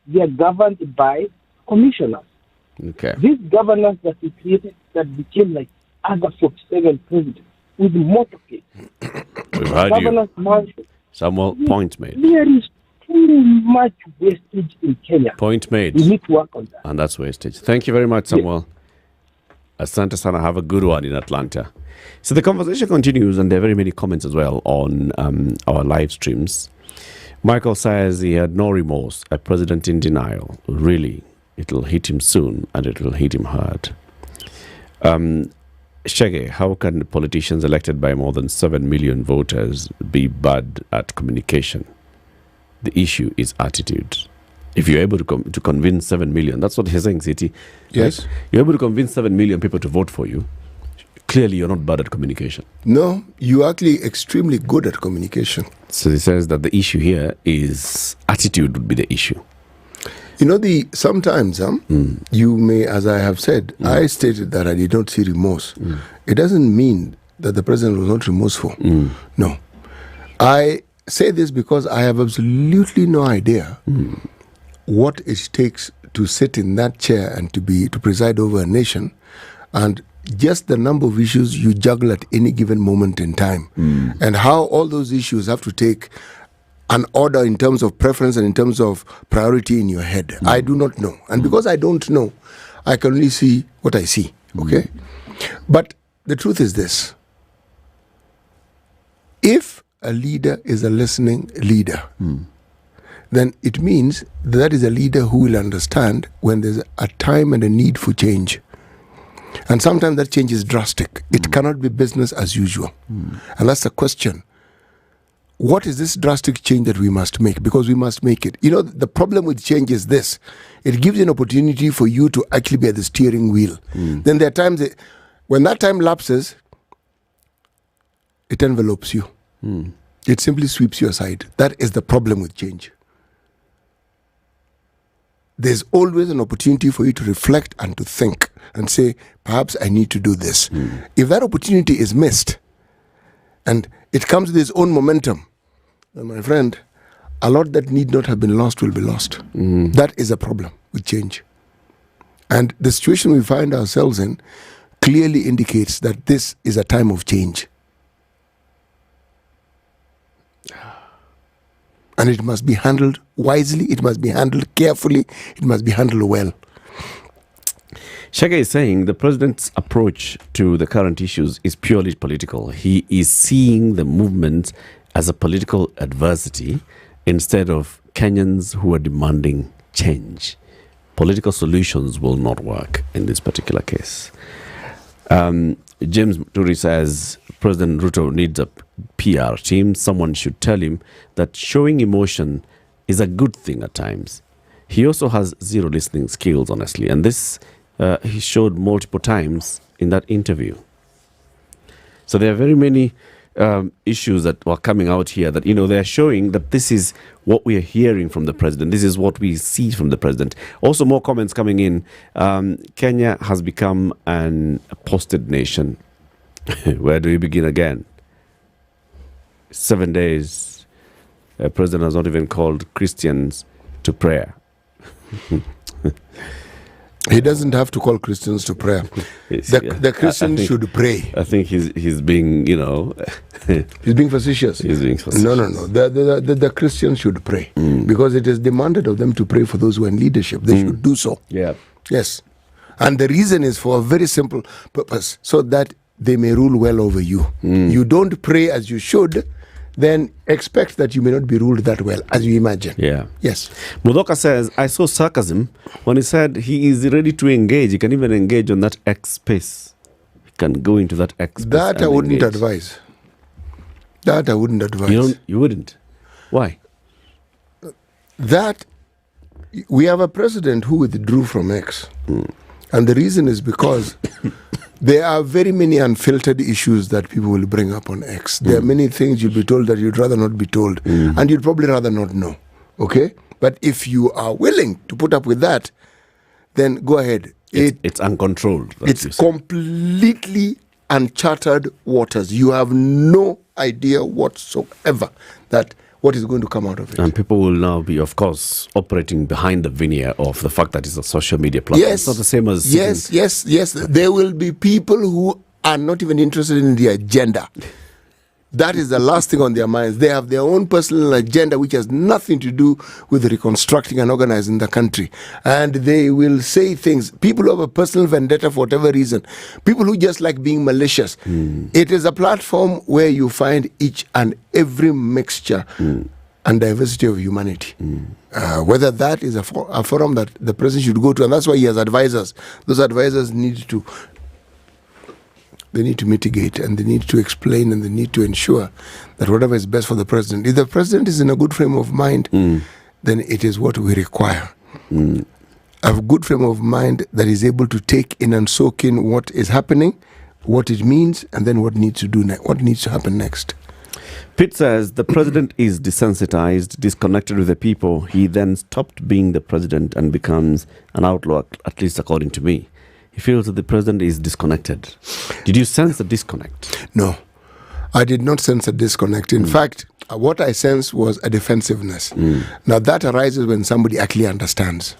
They are governed by commissioners. These governors that we created that became like other 47 presidents with motorcade. Governors mansion. Samuel, point made. There is too much wastage in Kenya. Point made. We need to work on that. And that's wastage. Thank you very much, Samuel. Asante sana. Have a good one in Atlanta. So the conversation continues, and there are very many comments as well on our live streams. Michael says he had no remorse, a president in denial. Really, it'll hit him soon, and it will hit him hard. Shege, how can politicians elected by more than 7 million voters be bad at communication? The issue is attitude. If you're able to convince 7 million, that's what he's saying, City. Yes. Right? You're able to convince 7 million people to vote for you. Clearly, you're not bad at communication. No, you're actually extremely good at communication. So he says that the issue here is attitude would be the issue. You know, sometimes you may, as I have said, I stated that I did not see remorse. It doesn't mean that the president was not remorseful. No. I say this because I have absolutely no idea what it takes to sit in that chair and to preside over a nation, and just the number of issues you juggle at any given moment in time, and how all those issues have to take an order in terms of preference and in terms of priority in your head. I do not know. And because I don't know, I can only see what I see. Okay? But the truth is this. If a leader is a listening leader, then it means that is a leader who will understand when there's a time and a need for change. And sometimes that change is drastic. It cannot be business as usual. And that's the question. What is this drastic change that we must make? Because we must make it. You know, the problem with change is this. It gives you an opportunity for you to actually be at the steering wheel. Then there are times when that time lapses, it envelopes you. It simply sweeps you aside. That is the problem with change. There's always an opportunity for you to reflect and to think and say, perhaps I need to do this. If that opportunity is missed and it comes with its own momentum, then my friend, a lot that need not have been lost will be lost. That is a problem with change. And the situation we find ourselves in clearly indicates that this is a time of change. And it must be handled wisely, it must be handled carefully, it must be handled well. Shaka is saying the president's approach to the current issues is purely political. He is seeing the movement as a political adversity instead of Kenyans who are demanding change. Political solutions will not work in this particular case. James Turi says President Ruto needs a PR team. Someone should tell him that showing emotion is a good thing at times. He also has zero listening skills, honestly, and this he showed multiple times in that interview. So there are very many issues that were coming out here that, they're showing that this is what we are hearing from the president. This is what we see from the president. Also, more comments coming in. Kenya has become an apostate nation. Where do we begin again? 7 days. The president has not even called Christians to prayer. He doesn't have to call Christians to prayer. The Christians should pray. I think he's being, he's being facetious. He's being facetious. No. The Christians should pray because it is demanded of them to pray for those who are in leadership. They should do so. Yeah. Yes. And the reason is for a very simple purpose, so that they may rule well over you. You don't pray as you should, then expect that you may not be ruled that well as you imagine. Yeah. Yes. Mudoka says, I saw sarcasm when he said he is ready to engage. He can even engage on that X space. He can go into that X space. That I wouldn't advise. That I wouldn't advise. You wouldn't? Why? That we have a president who withdrew from X. And the reason is because there are very many unfiltered issues that people will bring up on X. There are many things you'll be told that you'd rather not be told, and you'd probably rather not know. Okay? But if you are willing to put up with that, then go ahead. It's uncontrolled. It's completely uncharted waters. You have no idea whatsoever that what is going to come out of it. And people will now be, of course, operating behind the veneer of the fact that it's a social media platform. Yes. It's not the same as... Yes. There will be people who are not even interested in the agenda. That is the last thing on their minds. They have their own personal agenda, which has nothing to do with reconstructing and organizing the country. And they will say things. People who have a personal vendetta for whatever reason. People who just like being malicious. It is a platform where you find each and every mixture and diversity of humanity. Whether that is a forum that the president should go to, and that's why he has advisors. Those advisors need to mitigate, and they need to explain, and they need to ensure that whatever is best for the president. If the president is in a good frame of mind, then it is what we require. A good frame of mind that is able to take in and soak in what is happening, what it means, and then what needs to happen next. Pitt says the president is desensitized, disconnected with the people. He then stopped being the president and becomes an outlaw, at least according to me. He feels that the president is disconnected. Did you sense a disconnect? No, I did not sense a disconnect. In fact, what I sensed was a defensiveness. Now that arises when somebody actually understands.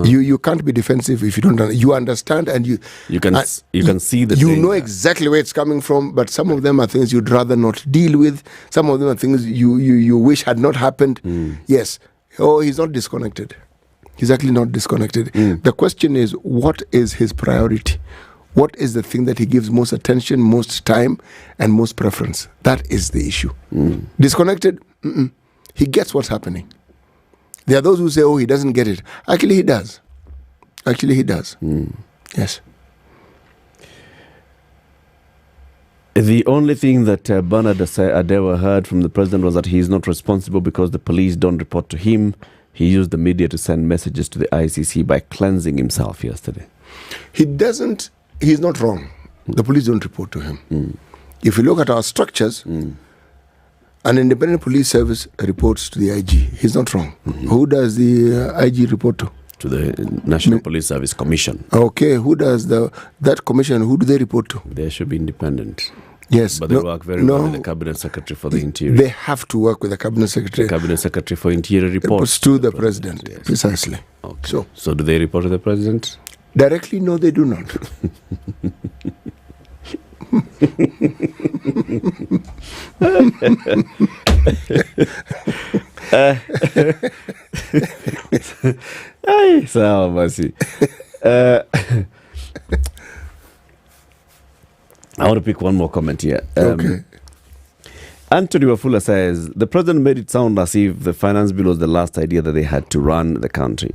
You can't be defensive if you don't. You understand, and you can see the. You know exactly where it's coming from, but some of them are things you'd rather not deal with. Some of them are things you wish had not happened. Yes. Oh, he's not disconnected. He's actually not disconnected. The question is, what is his priority? What is the thing that he gives most attention, most time, and most preference? That is the issue. Disconnected? He gets what's happening. There are those who say, oh, he doesn't get it. Actually, he does. Yes. The only thing that Bernard Adewa heard from the president was that he is not responsible because the police don't report to him. He used the media to send messages to the ICC by cleansing himself yesterday. He's not wrong. The police don't report to him. If you look at our structures, an independent police service reports to the IG. He's not wrong. Who does the IG report to? To the National Police Service Commission. Okay, who does that commission? Who do they report to? They should be independent. Yes. But they work very well with the Cabinet Secretary for the Interior. They have to work with the Cabinet Secretary. The Cabinet Secretary for Interior reports to the President. Yes. Precisely. Okay. So do they report to the President? Directly, no, they do not. So mercy. I want to pick one more comment here. Okay. Anthony Wafula says the president made it sound as if the finance bill was the last idea that they had to run the country.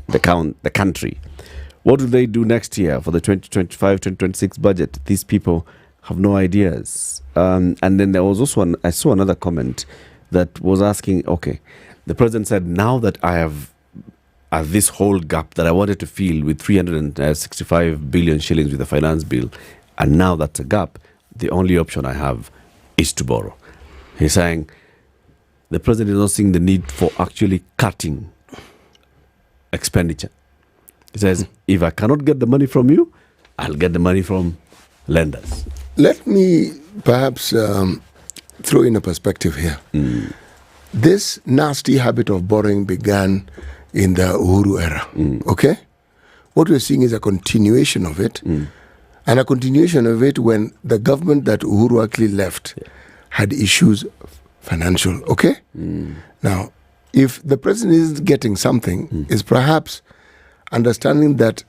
What will they do next year for the 2025-2026 budget? These people have no ideas. And then there was also I saw another comment that was asking, okay, the president said, now that I have this whole gap that I wanted to fill with 365 billion shillings with the finance bill, and now that's a gap, the only option I have is to borrow. He's saying the president is not seeing the need for actually cutting expenditure. He says, if I cannot get the money from you, I'll get the money from lenders. Let me perhaps throw in a perspective here. This nasty habit of borrowing began in the Uhuru era, okay? What we're seeing is a continuation of it, and a continuation of it when the government that Uhuru actually left had issues financial, okay? Now, if the president is getting something, is perhaps understanding that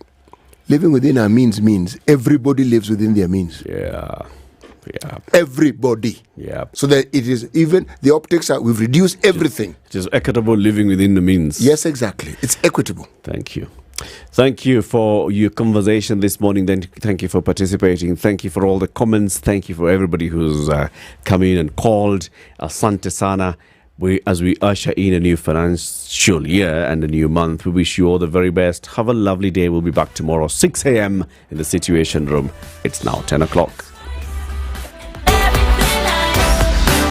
living within our means everybody lives within their means. Yeah. Everybody. Yeah. So that it is even the optics are we've reduced everything. It is equitable living within the means. Yes, exactly. It's equitable. Thank you. Thank you for your conversation this morning. Then thank you for participating. Thank you for all the comments. Thank you for everybody who's come in and called. Asante sana. As we usher in a new financial year and a new month, we wish you all the very best. Have a lovely day. We'll be back tomorrow, 6 a.m. in the Situation Room. It's now 10 o'clock.